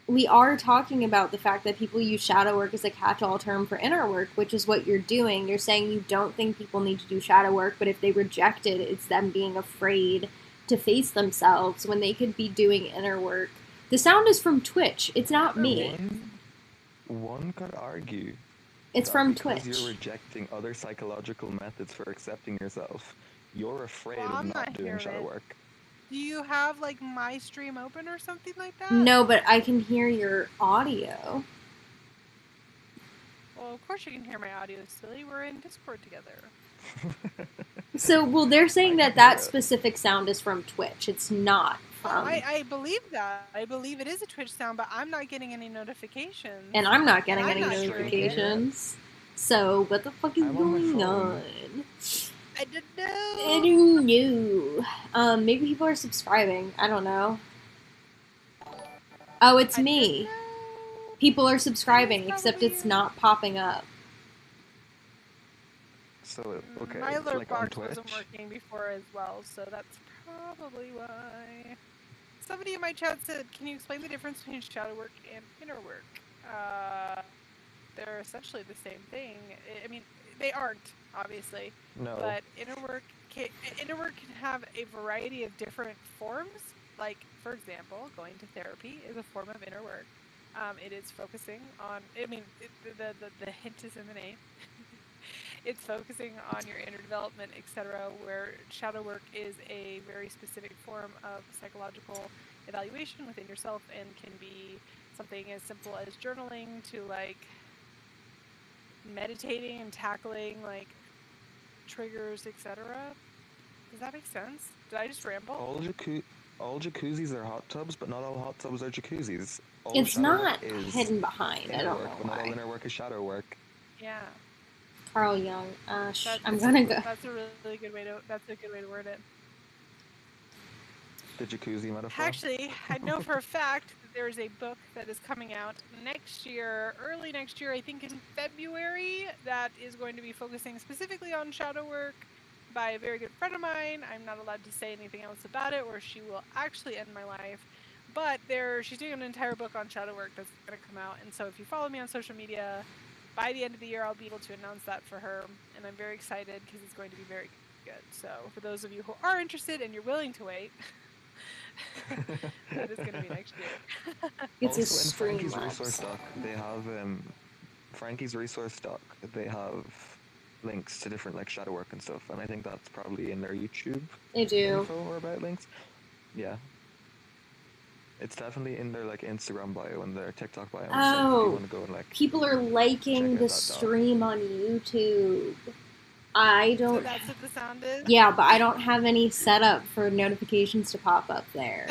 We are talking about the fact that people use shadow work as a catch-all term for inner work, which is what you're doing. You're saying you don't think people need to do shadow work, but if they reject it, it's them being afraid to face themselves when they could be doing inner work. The sound is from Twitch. It's not me. One could argue it's from Twitch. Because you're rejecting other psychological methods for accepting yourself. You're afraid of not doing shadow work. Do you have, like, my stream open or something like that? No, but I can hear your audio. Well, of course you can hear my audio, silly. We're in Discord together. So, well, they're saying that specific sound is from Twitch. It's not from... I believe that. I believe it is a Twitch sound, but I'm not getting any notifications. And I'm not getting any notifications. So, what the fuck is going on? I don't know. Maybe people are subscribing. I don't know. Oh, it's me. People are subscribing, except it's not popping up. So, okay, my alert like box wasn't working before as well, so that's probably why. Somebody in my chat said, can you explain the difference between shadow work and inner work? They're essentially the same thing. I mean, they aren't, obviously. No. But inner work can have a variety of different forms. Like, for example, going to therapy is a form of inner work. It is focusing on, I mean, the hint is in the name. It's focusing on your inner development, etc., where shadow work is a very specific form of psychological evaluation within yourself and can be something as simple as journaling to, like, meditating and tackling, like, triggers, etc. Does that make sense? Did I just ramble? All jacuzzis are hot tubs, but not all hot tubs are jacuzzis. It's not hidden behind. I don't know why. Not all inner work is shadow work. Yeah. Carl Jung. I'm gonna go. That's a really good way to. That's a good way to word it. The jacuzzi metaphor. Actually, I know for a fact that there is a book that is coming out next year, early next year, I think in February, that is going to be focusing specifically on shadow work by a very good friend of mine. I'm not allowed to say anything else about it, or she will actually end my life. But she's doing an entire book on shadow work that's going to come out, and so if you follow me on social media, by the end of the year, I'll be able to announce that for her, and I'm very excited because it's going to be very good. So for those of you who are interested and you're willing to wait, that is going to be next year. It's also, a stream in Frankie's resource doc, they have Frankie's resource doc. They have links to different like shadow work and stuff, and I think that's probably in their YouTube. They do. Info or about links. Yeah. It's definitely in their like Instagram bio and their TikTok bio. Oh, so go and, like, people are liking the stream on YouTube. I don't. So that's what the sound is? Yeah, but I don't have any setup for notifications to pop up there.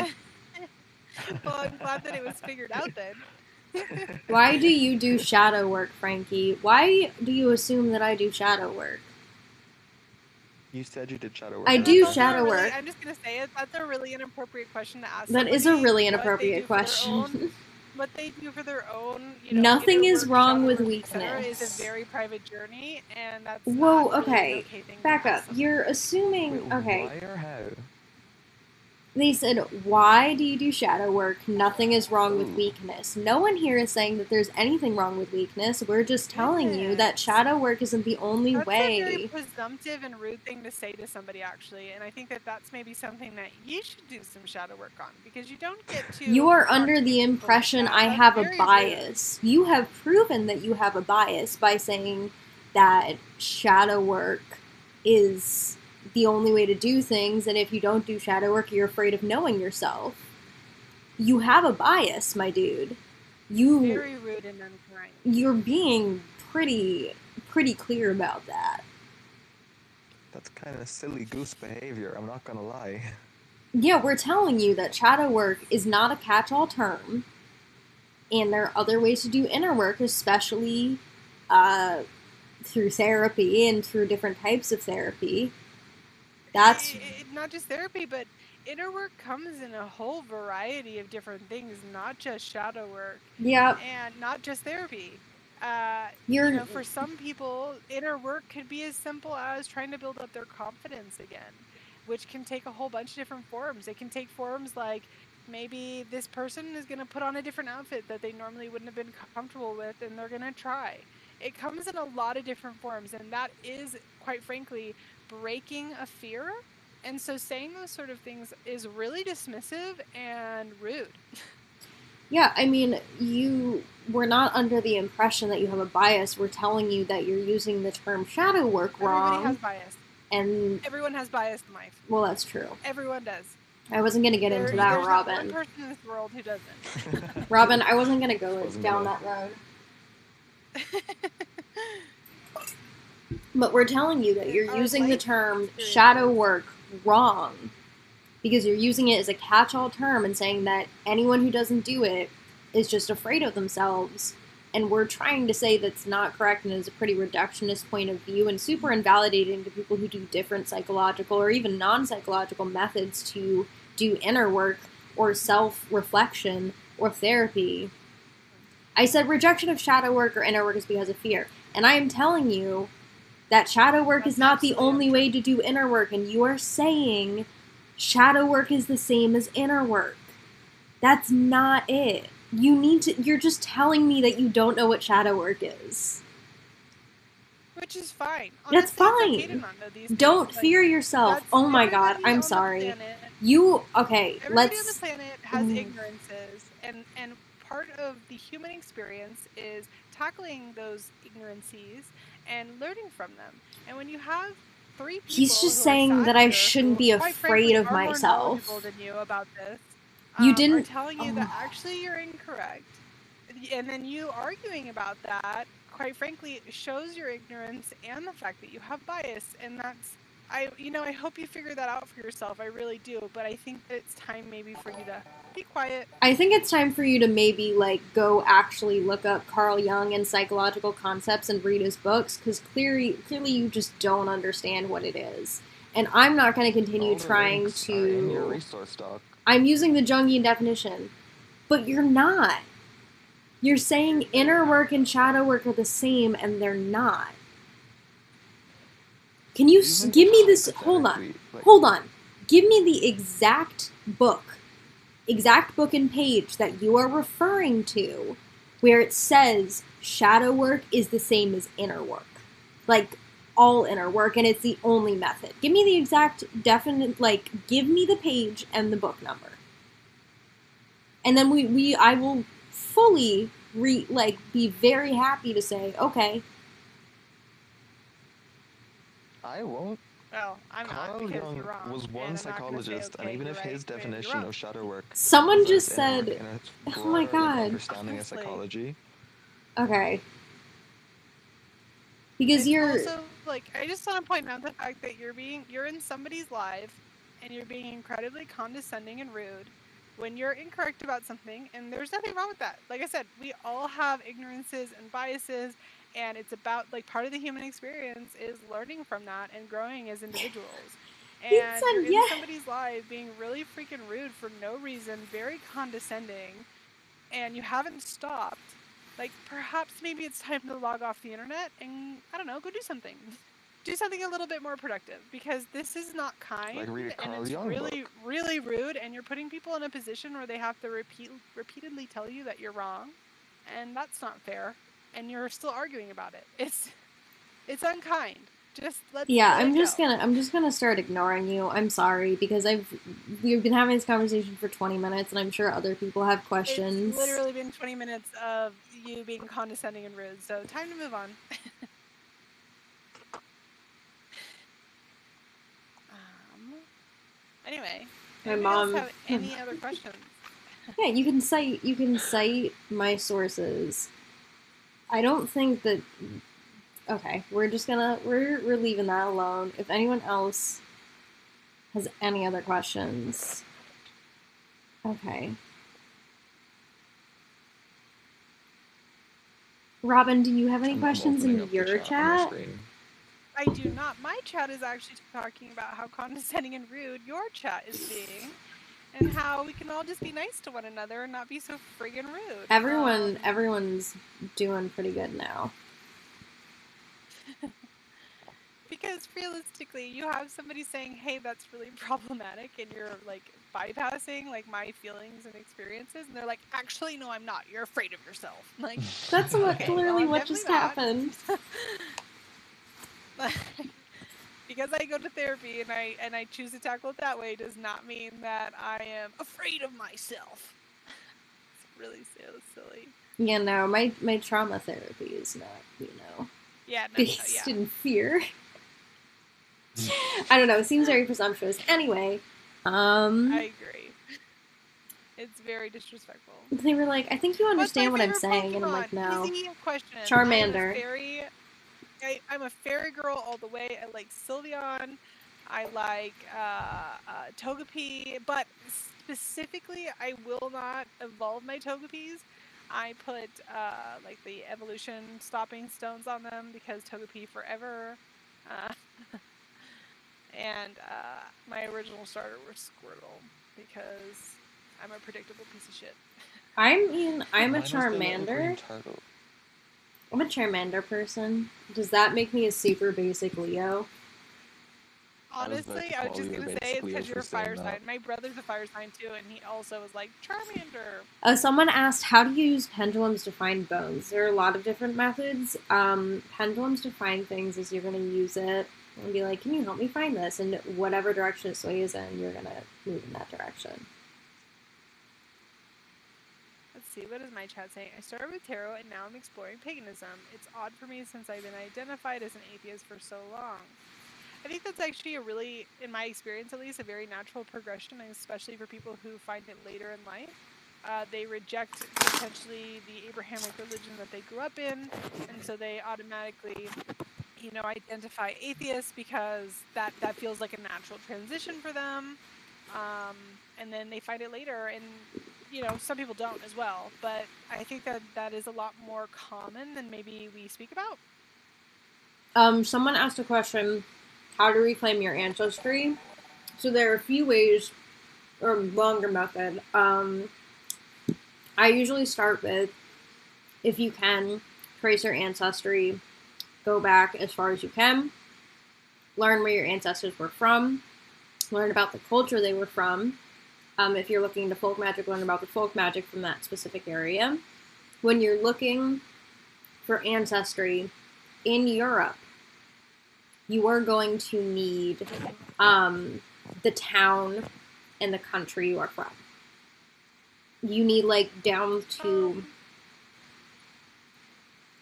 Well, I'm glad that it was figured out then. Why do you do shadow work, Frankie? Why do you assume that I do shadow work? You said you did shadow work. I do shadow work. I'm just gonna say it. That's a really inappropriate question to ask. That is a really inappropriate question. What they do for their own, nothing is wrong with weakness. Is a very private journey, and that's okay. Really an okay thing. Back up. You're assuming. Okay. Why or how? They said, why do you do shadow work? Nothing is wrong with weakness. No one here is saying that there's anything wrong with weakness. We're just telling you that shadow work isn't the only way. That's a very presumptive and rude thing to say to somebody, actually. And I think that that's maybe something that you should do some shadow work on. Because you don't get to... You are under the impression I have a bias. Rude. You have proven that you have a bias by saying that shadow work is... the only way to do things, and if you don't do shadow work, you're afraid of knowing yourself. You have a bias, my dude. Very rude and unkind. You're being pretty clear about that. That's kind of silly goose behavior, I'm not gonna lie. Yeah, we're telling you that shadow work is not a catch-all term, and there are other ways to do inner work, especially through therapy and through different types of therapy. That's not just therapy, but inner work comes in a whole variety of different things, not just shadow work. Yeah. And not just therapy. For some people, inner work could be as simple as trying to build up their confidence again, which can take a whole bunch of different forms. It can take forms like maybe this person is going to put on a different outfit that they normally wouldn't have been comfortable with, and they're going to try. It comes in a lot of different forms, and that is, quite frankly, breaking a fear. And so saying those sort of things is really dismissive and rude. Yeah, I mean, we're not under the impression that you have a bias. We're telling you that you're using the term shadow work wrong. Everybody has bias. And everyone has bias in life. Well, that's true. Everyone does. I wasn't going to get into that, there's Robyn. There's one person in this world who doesn't. Robyn, I wasn't going to go down that road. But we're telling you that you're using the term shadow work wrong because you're using it as a catch-all term and saying that anyone who doesn't do it is just afraid of themselves. And we're trying to say that's not correct and is a pretty reductionist point of view and super invalidating to people who do different psychological or even non-psychological methods to do inner work or self-reflection or therapy. I said rejection of shadow work or inner work is because of fear. And I am telling you that shadow work is not the only way to do inner work, and you are saying shadow work is the same as inner work. That's not it. You're just telling me that you don't know what shadow work is. Which is fine. Honestly, that's fine. Don't fear yourself. Oh my god, I'm sorry. Everybody on the planet has ignorances, and part of the human experience is tackling those ignorances and learning from them. And when you have three people, he's just saying that I shouldn't be afraid of myself. More than you about this, you didn't are telling you that actually you're incorrect, and then you arguing about that, quite frankly, shows your ignorance and the fact that you have bias, and that's. I hope you figure that out for yourself. I really do. But I think that it's time maybe for you to be quiet. I think it's time for you to maybe, go actually look up Carl Jung and psychological concepts and read his books, because clearly you just don't understand what it is. And I'm not going to continue trying to... in your resource doc. I'm using the Jungian definition. But you're not. You're saying inner work and shadow work are the same, and they're not. Can you give me this? Hold on. Give me the exact book and page that you are referring to where it says shadow work is the same as inner work. All inner work, and it's the only method. Give me the exact definite, give me the page and the book number. And then I will fully be very happy to say, okay. I won't. Well, I'm Carl not, because Jung you're wrong. was one psychologist, and even if his definition of shadow work... Someone just said... Oh my god. Understanding of psychology. Okay. Because you're... Also, I just want to point out the fact that you're in somebody's live, and you're being incredibly condescending and rude when you're incorrect about something, and there's nothing wrong with that. Like I said, we all have ignorances and biases, And it's about, like, part of the human experience is learning from that and growing as individuals. And you're in somebody's life being really freaking rude for no reason, very condescending, and you haven't stopped. Like, perhaps maybe it's time to log off the internet and, I don't know, go do something. Do something a little bit more productive, because this is not kind, like read a Carl and it's Jung really, book. really rude, and you're putting people in a position where they have to repeatedly tell you that you're wrong, and that's not fair, and you're still arguing about it. It's unkind. Just let's I'm just gonna start ignoring you. I'm sorry, because we've been having this conversation for 20 minutes, and I'm sure other people have questions. It's literally been 20 minutes of you being condescending and rude, so time to move on. Anyway, anybody else have any other questions? Yeah, you can cite my sources. I don't think that. Okay, we're leaving that alone. If anyone else has any other questions, okay. Robyn, do you have any questions in your chat? I do not. My chat is actually talking about how condescending and rude your chat is being, and how we can all just be nice to one another and not be so friggin' rude. Everyone's doing pretty good now. Because realistically, you have somebody saying, hey, that's really problematic, and you're, like, bypassing, like, my feelings and experiences, and they're like, actually, no, I'm not. You're afraid of yourself. Like, that's literally what just happened. Because I go to therapy and I choose to tackle it that way does not mean that I am afraid of myself. It's really so silly. Yeah, no, my trauma therapy is not, based in fear. I don't know, it seems very presumptuous. Anyway, I agree. It's very disrespectful. They were like, I think you understand what I'm saying, Pokemon? And I'm like, no. Easy question. Charmander. I'm a fairy girl all the way. I like Sylveon. I like Togepi, but specifically, I will not evolve my Togepis. I put like the evolution stopping stones on them because Togepi forever. And my original starter was Squirtle because I'm a predictable piece of shit. I'm a Charmander. I'm a Charmander person. Does that make me a super basic Leo? Honestly, I was just gonna say it's because you're a fire sign. My brother's a fire sign too, and he also was like, Charmander. Someone asked, how do you use pendulums to find bones? There are a lot of different methods. Pendulums to find things is you're gonna use it and be like, can you help me find this? And whatever direction it sways in, you're gonna move in that direction. Let's see, what is my chat saying? I started with tarot and now I'm exploring paganism. It's odd for me since I've been identified as an atheist for so long. I think that's actually a really, in my experience at least, a very natural progression, especially for people who find it later in life. They reject potentially the Abrahamic religion that they grew up in, and so they automatically, identify atheists because that feels like a natural transition for them. And then they find it later, and some people don't as well, but I think that is a lot more common than maybe we speak about. Someone asked a question, how to reclaim your ancestry. So there are a few ways, or longer method. I usually start with, if you can, trace your ancestry, go back as far as you can, learn where your ancestors were from, learn about the culture they were from. If you're looking into folk magic, learn about the folk magic from that specific area. When you're looking for ancestry in Europe, you are going to need the town and the country you are from. You need, down to...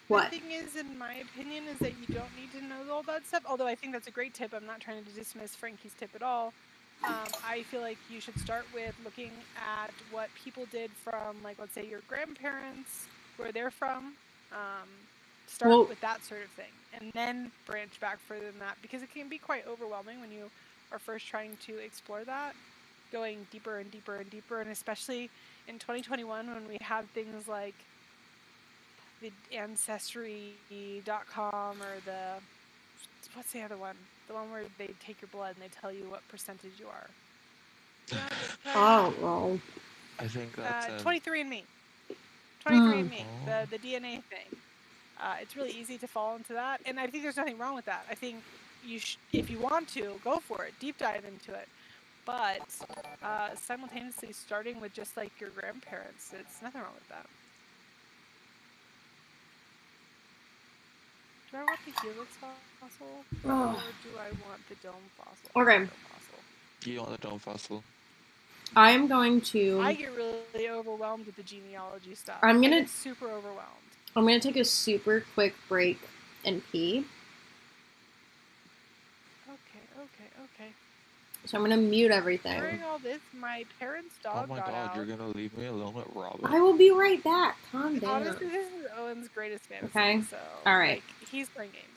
What? The thing is, in my opinion, is that you don't need to know all that stuff, although I think that's a great tip. I'm not trying to dismiss Frankie's tip at all. I feel like you should start with looking at what people did from, let's say your grandparents, where they're from. Start with that sort of thing, and then branch back further than that, because it can be quite overwhelming when you are first trying to explore that, going deeper and deeper and deeper, and especially in 2021 when we have things like the ancestry.com or what's the other one? The one where they take your blood and they tell you what percentage you are. Oh, well. I think that's 23andMe. 23andMe, the DNA thing. It's really easy to fall into that, and I think there's nothing wrong with that. I think if you want to, go for it, deep dive into it. But simultaneously starting with just like your grandparents, it's nothing wrong with that. Do I want the helix fossil, or do I want the dome fossil? Okay. You want the dome fossil? I am going to. I get really overwhelmed with the genealogy stuff. I get super overwhelmed. I'm gonna take a super quick break and pee. Okay. So I'm gonna mute everything. During all this, my parents' dog got out. Oh my god, you're gonna leave me alone with Robyn? I will be right back. Calm down. Honestly, this is Owen's greatest fantasy. Okay. So, all right. Like, he's playing games.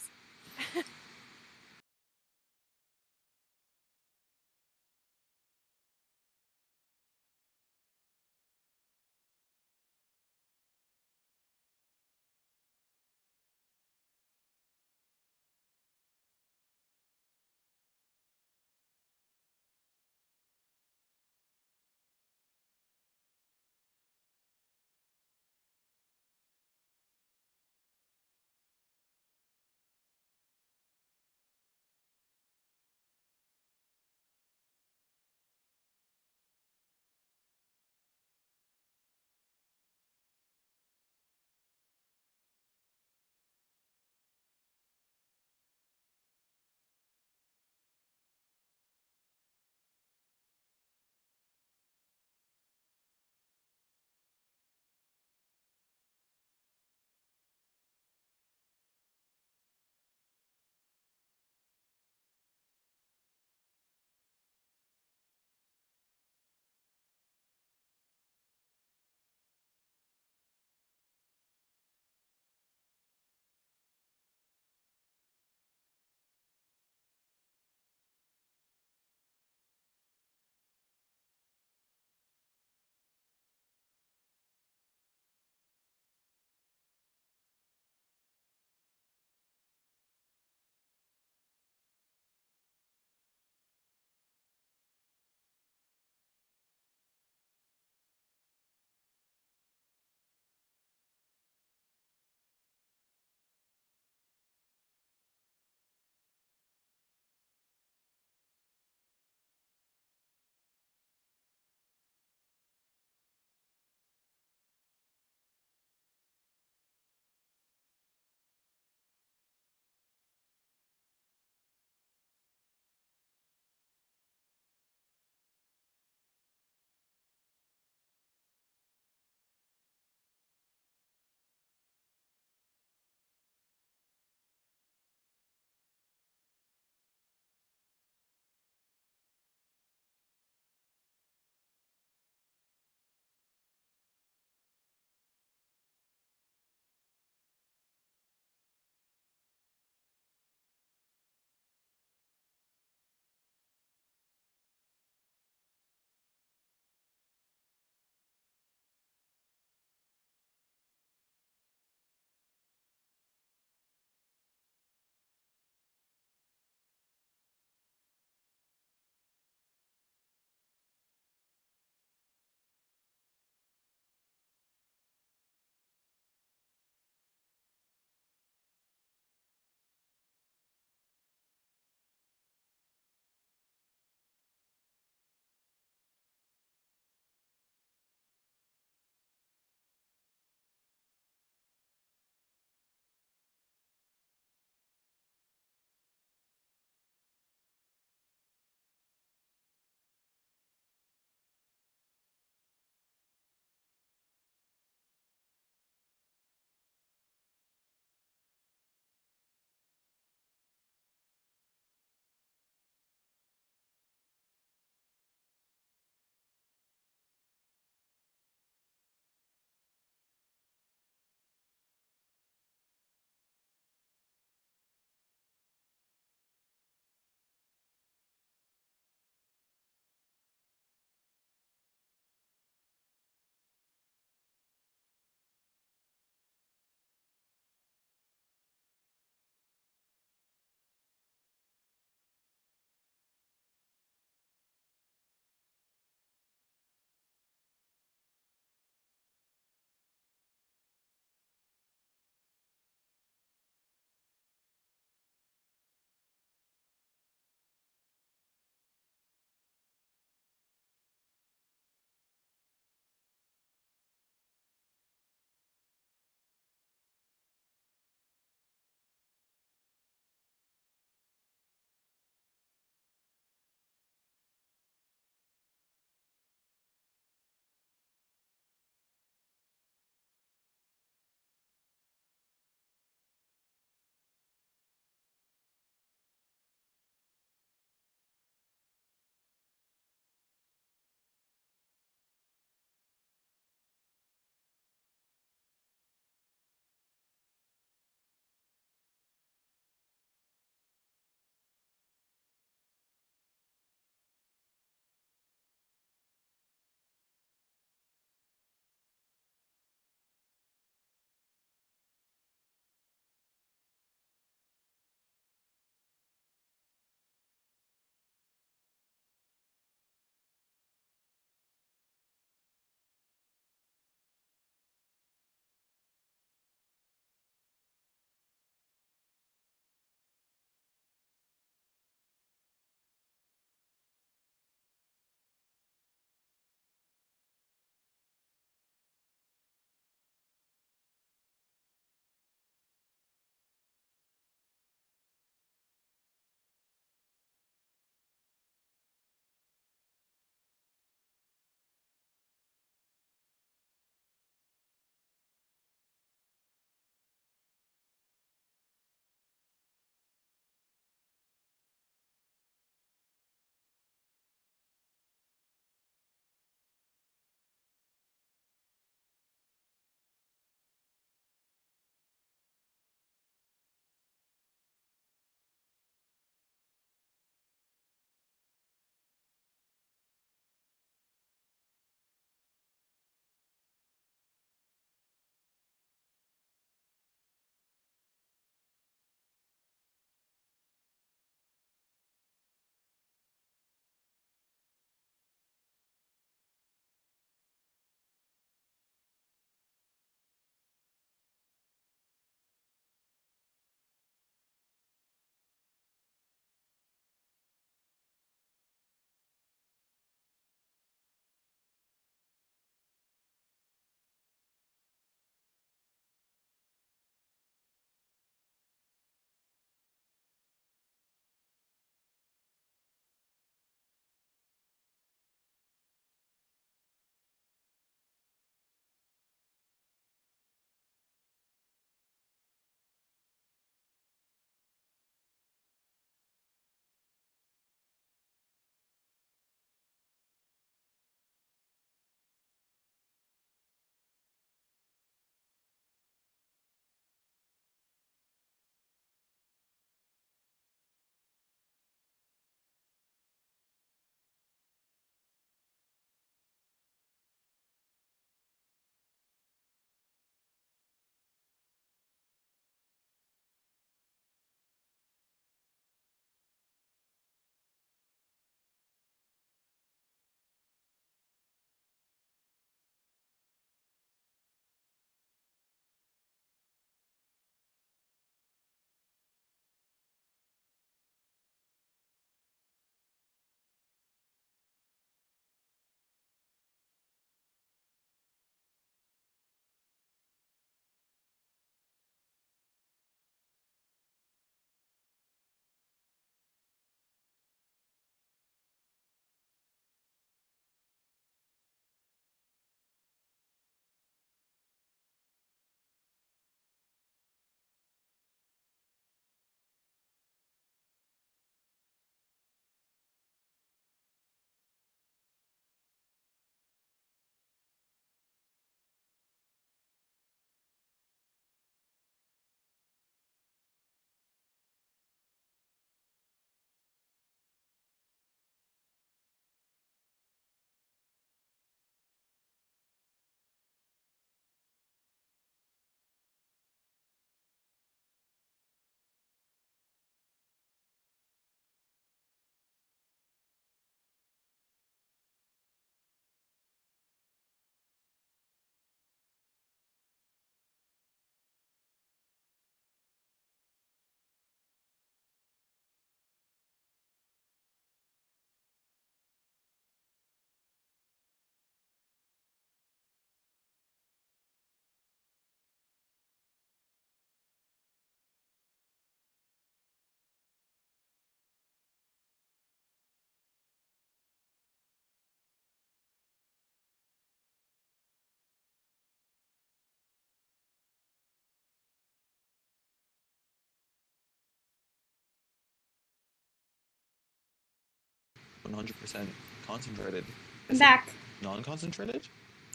100% concentrated. I'm back. Non-concentrated?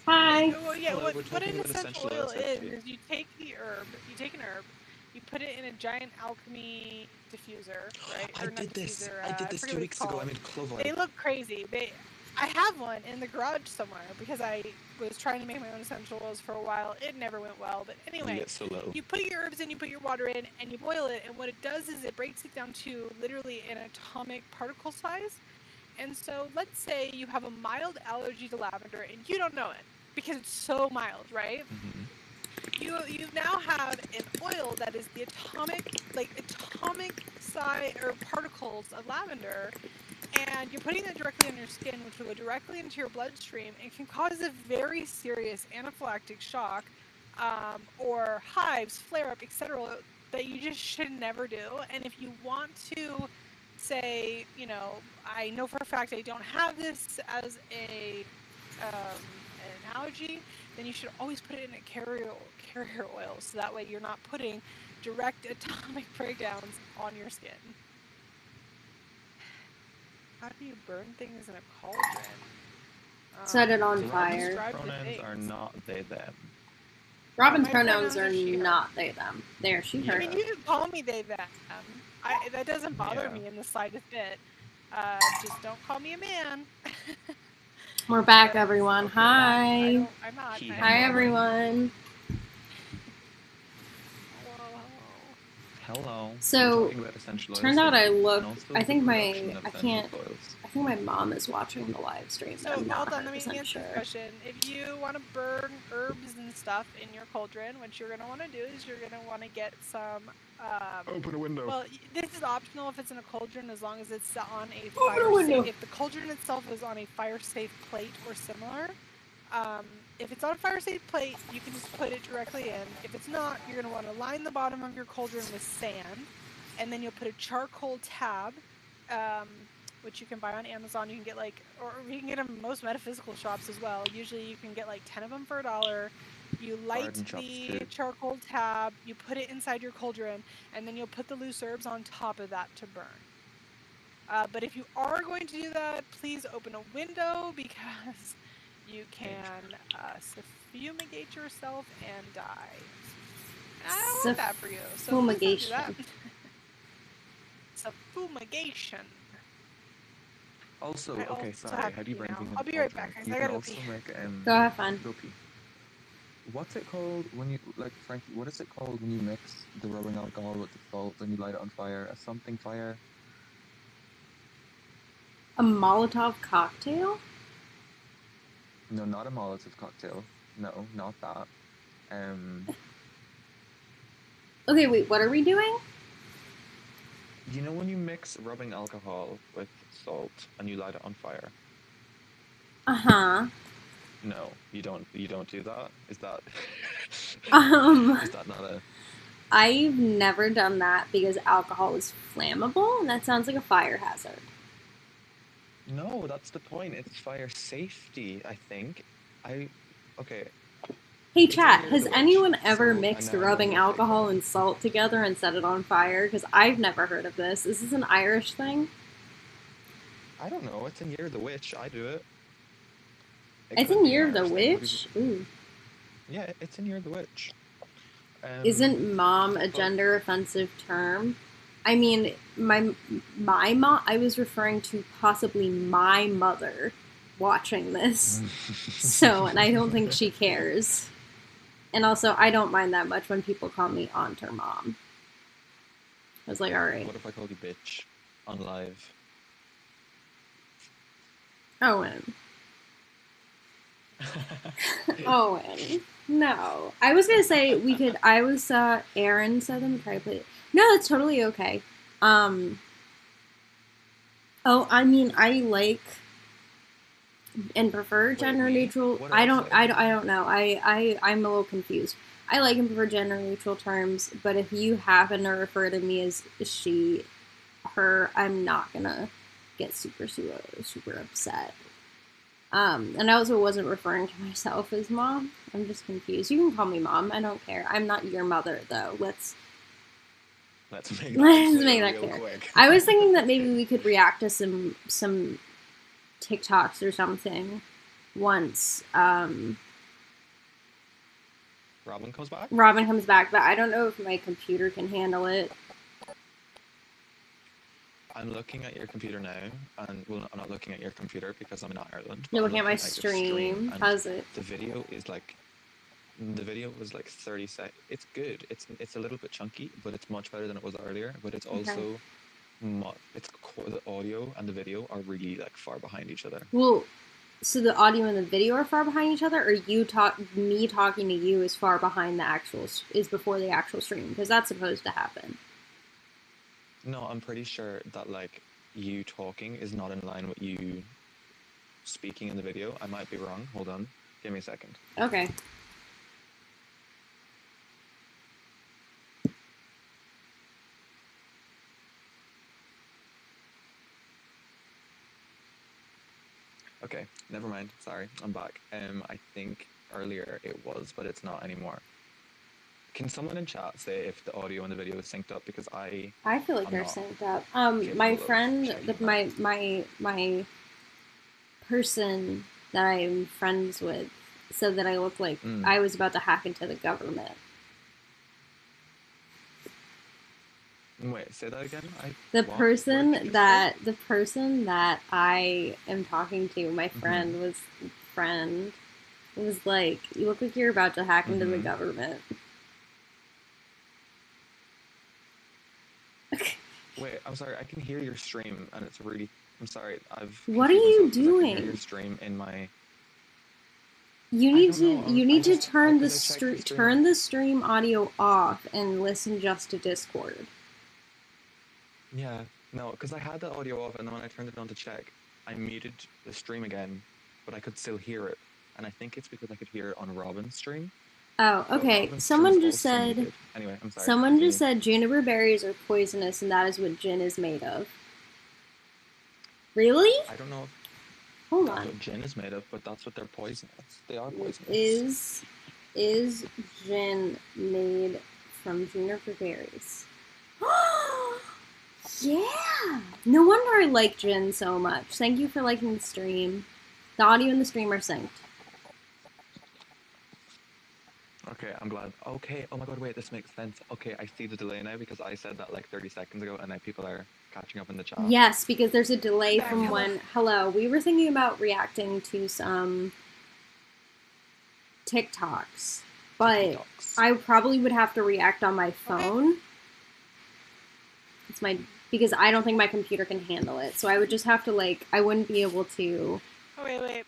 Hi. What an essential oil is you take an herb, you put it in a giant alchemy diffuser, right? I did this 2 weeks ago. I made clove oil. They look crazy. I have one in the garage somewhere because I was trying to make my own essential oils for a while. It never went well, but anyway, you put your herbs in, you put your water in, and you boil it, and what it does is it breaks it down to literally an atomic particle size. And so let's say you have a mild allergy to lavender and you don't know it because it's so mild, right? Mm-hmm. You now have an oil that is the atomic size or particles of lavender, and you're putting that directly on your skin, which will go directly into your bloodstream and can cause a very serious anaphylactic shock, or hives, flare-up, etc., that you just should never do. And if you want to say, I know for a fact I don't have this as an allergy, then you should always put it in a carrier oil, so that way you're not putting direct atomic breakdowns on your skin. How do you burn things in a cauldron? Set it on fire. Pronouns are not they, them. Robyn's pronouns are not they, them. There, she heard. I mean, you can call me they, them. That doesn't bother me in the slightest bit. Just don't call me a man. We're back, everyone. Okay. Hi. I'm not. Hi, everyone. Hello. So, turns out I think my mom is watching the live stream. So, hold on, let me answer the question. If you want to burn herbs and stuff in your cauldron, what you're going to want to do is you're going to want to get some... open a window. Well, this is optional if it's in a cauldron, as long as it's on a fire-safe... If the cauldron itself is on a fire-safe plate or similar... if it's on a fire-safe plate, you can just put it directly in. If it's not, you're going to want to line the bottom of your cauldron with sand, and then you'll put a charcoal tab, which you can buy on Amazon. You can get or you can get them in most metaphysical shops as well. Usually you can get 10 of them for $1. You light the charcoal tab, you put it inside your cauldron, and then you'll put the loose herbs on top of that to burn. But if you are going to do that, please open a window, because you can suffumigate yourself and die. And I don't want that for you. So fumigation. Suffumigation. Also, okay, sorry. How do you bring things in? I'll be right back, guys. You I can gotta also pee. make Go have fun. go pee. What's it called when you Frankie? What is it called when you mix the rubbing alcohol with the salt and you light it on fire? A something fire? A Molotov cocktail? No, not a Molotov cocktail. No, not that. Okay, wait. What are we doing? You know when you mix rubbing alcohol with salt and you light it on fire? No, you don't do that? Is that is that not a... I've never done that because alcohol is flammable, and that sounds like a fire hazard. No, that's the point. It's fire safety, I think. Okay. Hey chat, has anyone ever mixed rubbing alcohol and salt together and set it on fire? Because I've never heard of this. Is this an Irish thing? I don't know. It's in Year of the Witch. I do it. It's in Year of the Witch? Ooh. Yeah, it's in Year of the Witch. Isn't mom a gender offensive term? I mean, my mom, I was referring to possibly my mother watching this. And I don't think she cares. And also, I don't mind that much when people call me aunt or mom. I was like, alright. What if I called you bitch on live? Owen. Owen. No. I was gonna say Aaron said them, try to play it. No, that's totally okay. I mean, I like and prefer gender neutral. I don't know. I'm a little confused. I like and prefer gender neutral terms, but if you happen to refer to me as she, her, I'm not gonna get super upset. And I also wasn't referring to myself as mom. I'm just confused. You can call me mom. I don't care. I'm not your mother, though. Let's make that clear. Quick. I was thinking that maybe we could react to some TikToks or something once Robyn comes back? Robyn comes back, but I don't know if my computer can handle it. I'm looking at your computer now, and well, I'm not looking at your computer because I'm in Ireland. You're looking at my stream. How's it? The video is like, the video was like 30 seconds. It's good. It's a little bit chunky, but it's much better than it was earlier. But it's also, the audio and the video are really like far behind each other. Well, so the audio and the video are far behind each other, or me talking to you is far behind is before the actual stream, because that's supposed to happen. No, I'm pretty sure that like you talking is not in line with you speaking in the video. I might be wrong. Hold on. Give me a second. Okay. Okay, never mind. Sorry, I'm back. I think earlier it was, but it's not anymore. Can someone in chat say if the audio and the video is synced up? Because I feel like they're synced up. My friend, my person that I'm friends with said that I look like I was about to hack into the government. Wait, say that again. The person that I am talking to, my friend was like, you look like you're about to hack into the government. Wait, I'm sorry. I can hear your stream, and it's really. I'm sorry. What are you doing? I can hear your stream in my. You need to turn the stream audio off and listen just to Discord. Yeah, no, because I had the audio off, and then when I turned it on to check, I muted the stream again, but I could still hear it, and I think it's because I could hear it on Robyn's stream. Oh, okay. Someone just said. Anyway, I'm sorry. Someone just said juniper berries are poisonous, and that is what gin is made of. Really? I don't know. Hold That's on. what gin is made of, but that's what they're poisonous. They are poisonous. Is gin made from juniper berries? Yeah! No wonder I like gin so much. Thank you for liking the stream. The audio and the stream are synced. Okay, I'm glad. Okay, oh my god, wait, this makes sense. Okay, I see the delay now because I said that like 30 seconds ago and now people are catching up in the chat. Yes, because there's a delay from when... Hello, we were thinking about reacting to some TikToks, but I probably would have to react on my phone. It's because I don't think my computer can handle it, so I would just have to like, I wouldn't be able to... Oh, wait.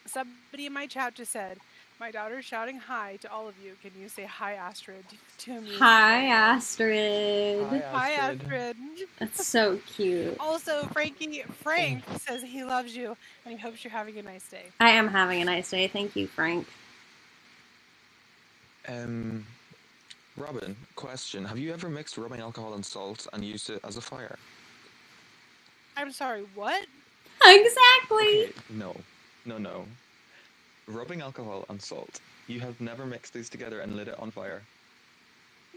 Somebody in my chat just said, my daughter's shouting hi to all of you. Can you say hi, Astrid, to me? Hi, Astrid. Hi, Astrid. That's so cute. Also, Frank says he loves you and he hopes you're having a nice day. I am having a nice day. Thank you, Frank. Robyn, question. Have you ever mixed rubbing alcohol and salt and used it as a fire? I'm sorry, what? Exactly. Okay, no. Rubbing alcohol and salt. You have never mixed these together and lit it on fire?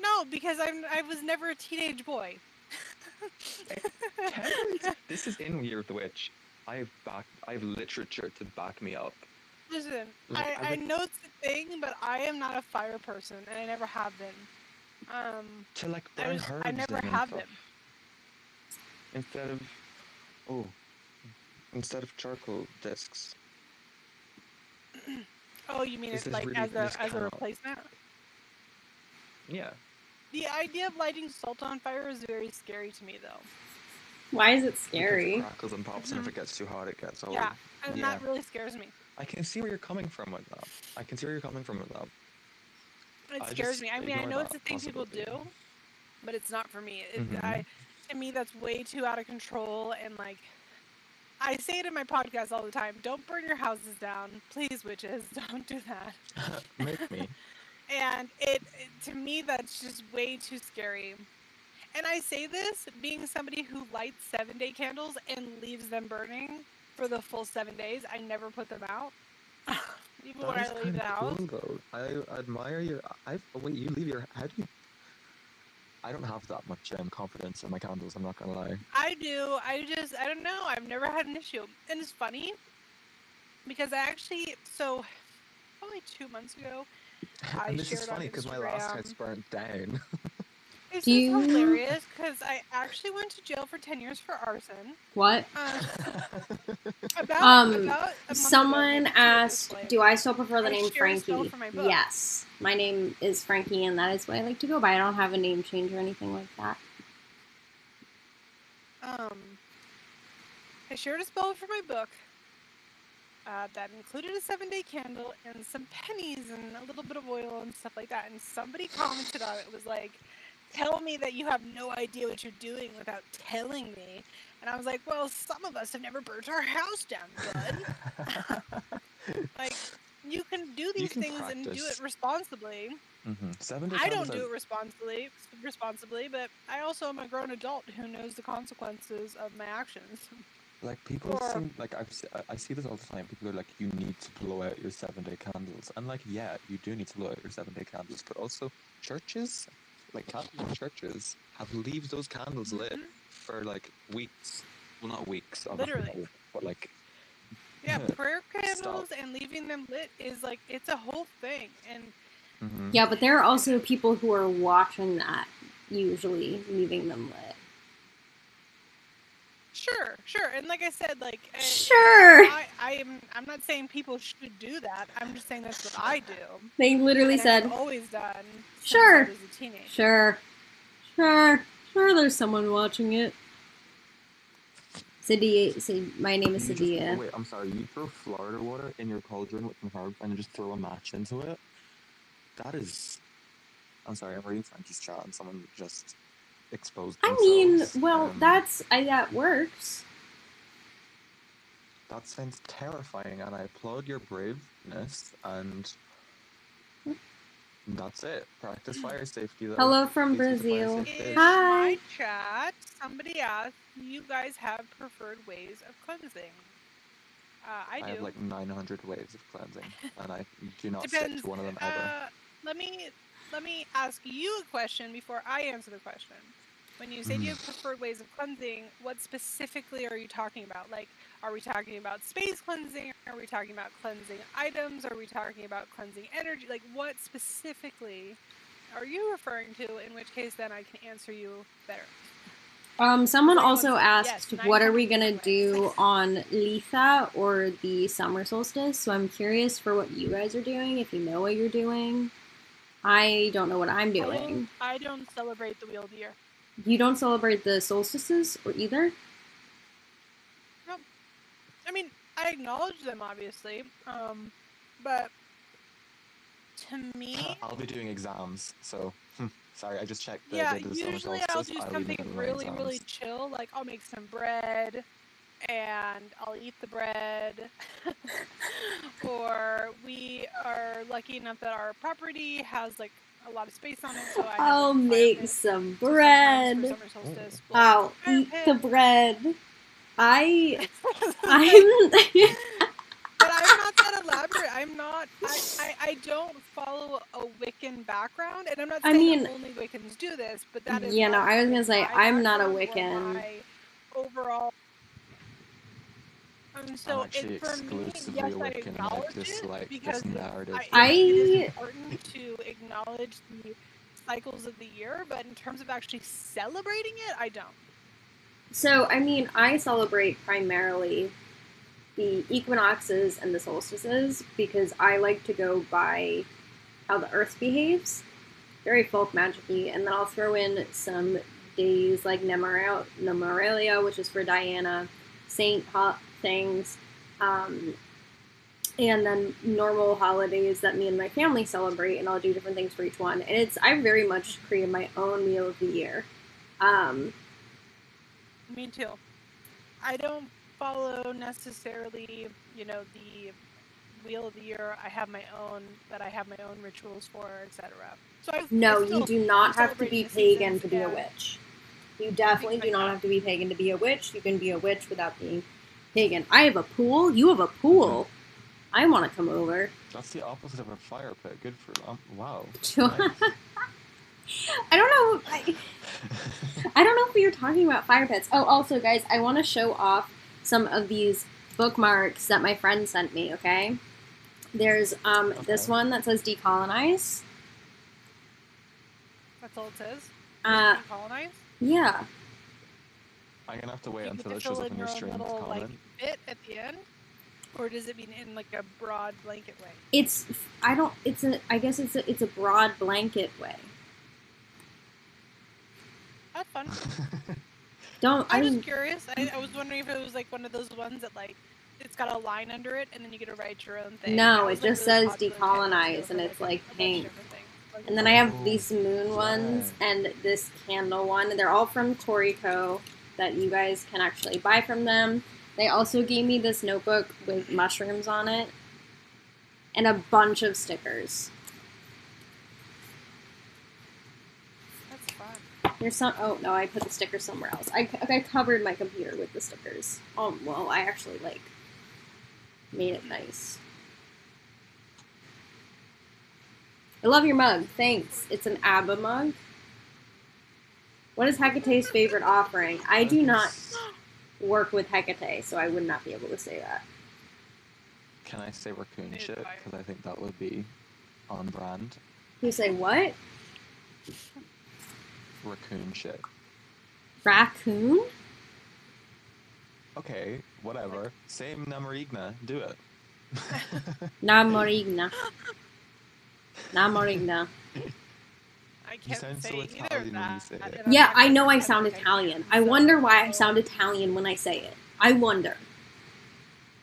No, because I was never a teenage boy. This is in Year of the Witch. I have literature to back me up. Listen, I know it's a thing, but I am not a fire person, and I never have been. To like burn herbs. I never have been. Instead of charcoal discs. Oh, you mean it like really, as a replacement? Yeah. The idea of lighting salt on fire is very scary to me, though. Why is it scary? Because it crackles and pops, and if it gets too hot, it gets old. Yeah, and that really scares me. I can see where you're coming from with that. It scares me. I mean, I know it's a thing people do, but it's not for me. To me, that's way too out of control, and like, I say it in my podcast all the time, don't burn your houses down. Please, witches, don't do that. Make me. And to me, that's just way too scary. And I say this being somebody who lights 7-day candles and leaves them burning for the full 7 days. I never put them out. Even when I leave the house. Cool, though. I admire you. Wait, you leave your... How do you... I don't have that much confidence in my candles, I'm not gonna lie. I do. I don't know. I've never had an issue. And it's funny because I actually, so probably 2 months ago, And I this is shared on funny because my last Instagram. house burnt down. This is hilarious because I actually went to jail for 10 years for arson. What? About someone asked, do I still prefer the name Frankie? Yes. My name is Frankie, and that is what I like to go by. I don't have a name change or anything like that. I shared a spell for my book that included a 7-day candle and some pennies and a little bit of oil and stuff like that. And somebody commented on it. It was like, tell me that you have no idea what you're doing without telling me. And I was like, well, some of us have never burnt our house down, bud. Like, you can do these things practice. And do it responsibly. Mm-hmm. I don't do it responsibly, but I also am a grown adult who knows the consequences of my actions. Like, people seem, like, I see this all the time. People are like, you need to blow out your 7-day candles. And, like, yeah, you do need to blow out your 7-day candles. But also, churches, like, Catholic churches, have leave those candles lit for, like, weeks. Well, not weeks, obviously. Literally. But, like... Yeah, prayer candles and leaving them lit is, like, it's a whole thing. And... Yeah, but there are also people who are watching that, usually, leaving them lit. Sure, and like I said, like sure, I'm not saying people should do that. I'm just saying that's what I do. They literally said, I've always done. Sure, I was a teenager. Sure. There's someone watching it. Sadia, my name is Sadia. Wait, I'm sorry. You throw Florida water in your cauldron with some herbs and you just throw a match into it. That is. I'm sorry. I'm reading Frankie's chat and someone just. Exposed themselves. I mean, well, that works. That sounds terrifying, and I applaud your braveness, and that's it. Practice fire safety, though. Hello from Brazil. In my chat, somebody asked, do you guys have preferred ways of cleansing? I do. I have like 900 ways of cleansing, and I do not stick to one of them ever. Let me ask you a question before I answer the question. When you say you have preferred ways of cleansing, what specifically are you talking about? Like, are we talking about space cleansing? Are we talking about cleansing items? Are we talking about cleansing energy? Like, what specifically are you referring to? In which case, then I can answer you better. Someone also asked, what are we going to do on Litha or the summer solstice? So I'm curious for what you guys are doing, if you know what you're doing. I don't know what I'm doing. I don't celebrate the Wheel of the Year. You don't celebrate the solstices or either? No. I mean, I acknowledge them, obviously. But to me... I'll be doing exams, so... Sorry, I just checked the date of the summer usually solstice. I'll do something really chill. Like, I'll make some bread, and I'll eat the bread. Or we are lucky enough that our property has, like, a lot of space on it, so I'll make some bread. I'll eat the bread. I'm but I'm not that elaborate. I don't follow a Wiccan background, and I'm not saying only Wiccans do this, but that is. Yeah, no, I was gonna say I'm not a Wiccan. My overall. So for me, yes, I acknowledge it because it is important to acknowledge the cycles of the year, but in terms of actually celebrating it, I don't. So, I mean, I celebrate primarily the equinoxes and the solstices because I like to go by how the earth behaves. Very folk magic-y. And then I'll throw in some days like Nemoralia, which is for Diana, Saint things, and then normal holidays that me and my family celebrate, and I'll do different things for each one. And I very much create my own Wheel of the Year. Me too. I don't follow necessarily, the Wheel of the Year. I have my own rituals for, etc. So you do not have to be pagan to be a witch. You definitely do not have to be pagan to be a witch. You can be a witch without being pagan. I have a pool. You have a pool. I want to come over. That's the opposite of a fire pit. Good for them. Wow. I don't know. I don't know if we were talking about fire pits. Oh, also, guys, I want to show off some of these bookmarks that my friend sent me. Okay, there's this one that says decolonize. That's all it says. Decolonize. Yeah. I'm gonna have to wait until it shows up on your stream to comment. Like bit at the end. Or does it mean in like a broad blanket way? I guess it's a broad blanket way. That's fun. I'm just curious. I was wondering if it was like one of those ones that like it's got a line under it and then you get to write your own thing. No, it just says decolonize and it's like pink. And then I have these moon ones and this candle one. They're all from Toriko that you guys can actually buy from them. They also gave me this notebook with mushrooms on it and a bunch of stickers. That's fun. There's some. Oh no, I put the stickers somewhere else. I covered my computer with the stickers. Oh well, I actually like made it nice. I love your mug. Thanks. It's an ABBA mug. What is Hecate's favorite offering? I do not work with Hecate, so I would not be able to say that. Can I say raccoon shit? Because I think that would be on brand. You say what? Raccoon shit. Raccoon? Okay, whatever. Say Namorigna. Do it. Namorigna. Namorigna. I can't sound say so Italian when you say it. Yeah, I know I sound Italian. I wonder why I sound Italian when I say it. I wonder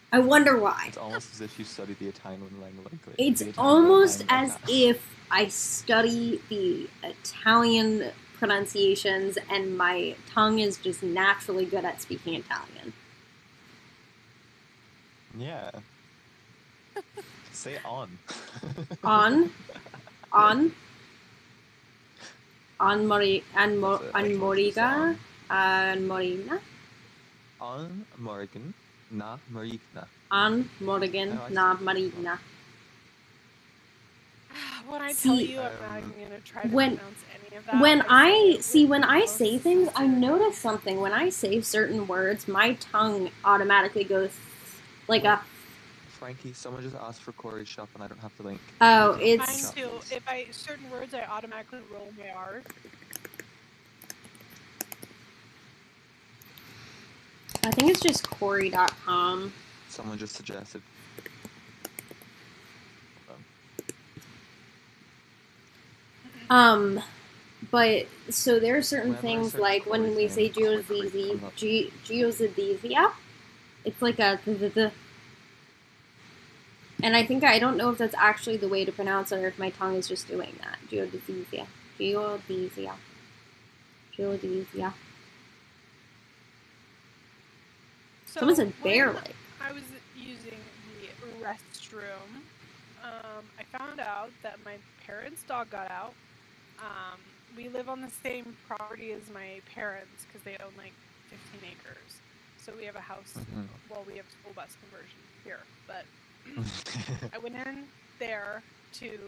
why. It's almost as if you study the Italian language. It's almost as if I study the Italian pronunciations and my tongue is just naturally good at speaking Italian. Yeah. Say on. On. On Moriga. On Morigna. On Morgan. Na Marigna. On Morgan. Na Marigna. When I tell you, I'm not even gonna try to pronounce any of that. When I say things, I notice something. When I say certain words, my tongue automatically goes like a. Frankie, someone just asked for Corey's shop, and I don't have the link. Oh, it's. Mine too. If certain words, I automatically roll my R. I think it's just Corey.com. Someone just suggested. But so there are certain things like when we say geodesisia, it's like a and I don't know if that's actually the way to pronounce it or if my tongue is just doing that. Geodesisia. So someone said bear lake. I was using the restroom. I found out that my parents' dog got out. We live on the same property as my parents because they own like 15 acres. So we have a house. Well, we have a school bus conversion here, but I went in there to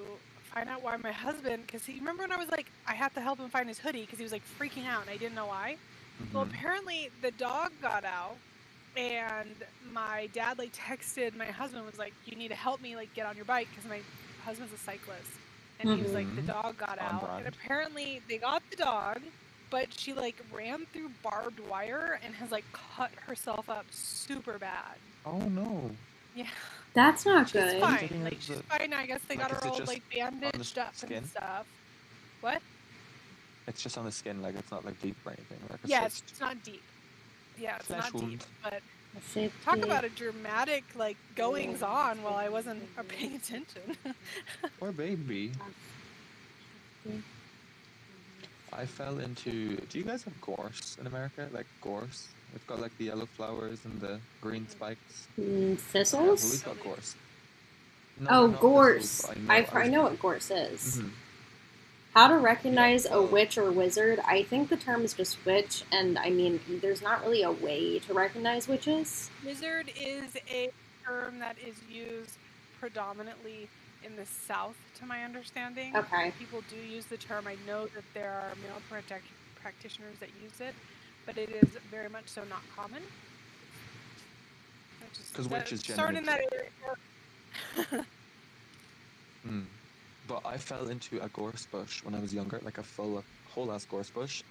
find out why my husband, because you remember when I was like, I have to help him find his hoodie because he was like freaking out and I didn't know why. Well, apparently the dog got out and my dad like texted my husband, was like, you need to help me like get on your bike because my husband's a cyclist. And he was like, the dog got out. And apparently they got the dog, but she like ran through barbed wire and has like cut herself up super bad. Oh no. Yeah. That's not she's good. Fine. Like she's fine. I guess they got her all like bandaged up and stuff. What? It's just on the skin, like it's not like deep or anything. Like, yeah, it's not deep. Yeah, it's not deep. But talk about a dramatic like goings on while I wasn't paying attention. Poor baby. I fell into. Do you guys have gorse in America? Like gorse? It's got like the yellow flowers and the green spikes. Thistles? Yeah, we've got gorse. No, gorse. I know what gorse is. How to recognize a witch or wizard? I think the term is just witch, and I mean, there's not really a way to recognize witches. Wizard is a term that is used predominantly in the South, to my understanding. Okay. People do use the term. I know that there are male practitioners that use it, but it is very much so not common. Because witch is starting in that area. But I fell into a gorse bush when I was younger, like a whole ass gorse bush,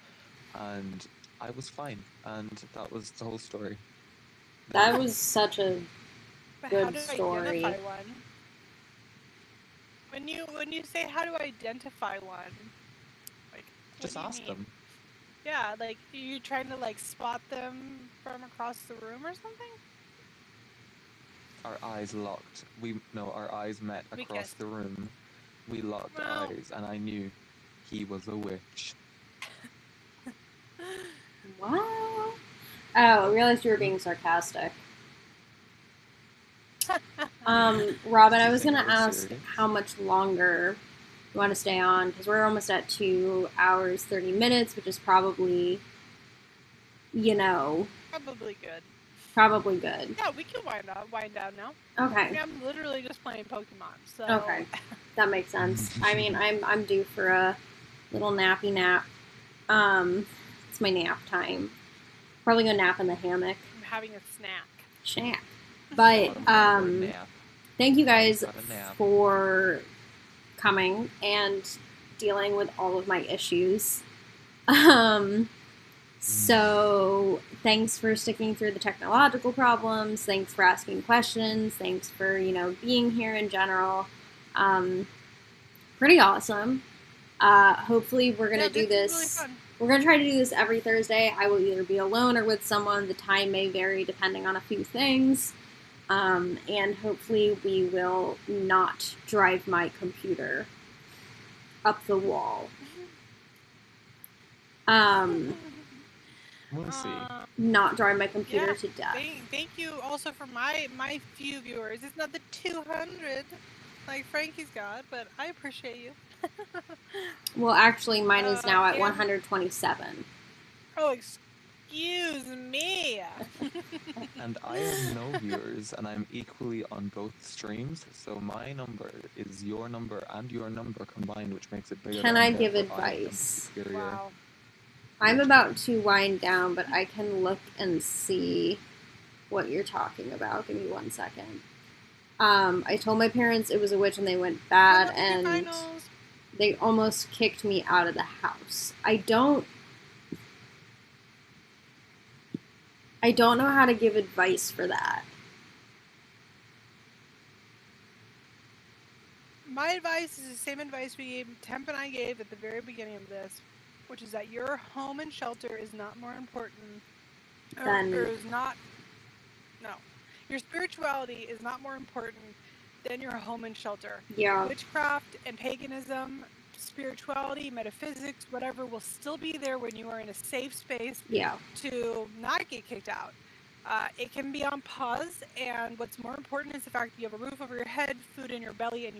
and I was fine, and that was the whole story. That was such a good story. Identify one? When you say how to identify one, like just ask them. Yeah, like are you trying to like spot them from across the room or something? Our eyes locked. Our eyes met across the room. We locked eyes, and I knew he was a witch. What? Oh, I realized you were being sarcastic. Robyn, I was gonna ask how much longer you want to stay on, because we're almost at 2 hours 30 minutes, which is probably, probably good. Probably good. Yeah, we can wind down now. Okay. I mean, I'm literally just playing Pokemon, so. Okay, that makes sense. I mean, I'm due for a little nappy nap. It's my nap time. Probably gonna nap in the hammock. I'm having a snack. But thank you guys for coming and dealing with all of my issues. So thanks for sticking through the technological problems. Thanks for asking questions. Thanks for, being here in general. Pretty awesome. Hopefully we're going to do this. Really fun. We're going to try to do this every Thursday. I will either be alone or with someone. The time may vary depending on a few things. And hopefully we will not drive my computer up the wall. We'll see. Not drive my computer to death. Thank you also for my few viewers. It's not the 200 like Frankie's got, but I appreciate you. Well, actually, mine is now at 127. Oh, excuse me. And I have no viewers, and I'm equally on both streams, so my number is your number and your number combined, which makes it bigger. Can I give advice? Wow. I'm about to wind down, but I can look and see what you're talking about. Give me 1 second. I told my parents it was a witch and they went bad, and they almost kicked me out of the house. I don't know how to give advice for that. My advice is the same advice Temp and I gave at the very beginning of this, which is that your home and shelter is not more important, your spirituality is not more important than your home and shelter. Yeah. Witchcraft and paganism, spirituality, metaphysics, whatever, will still be there when you are in a safe space to not get kicked out. It can be on pause, and what's more important is the fact that you have a roof over your head, food in your belly, and you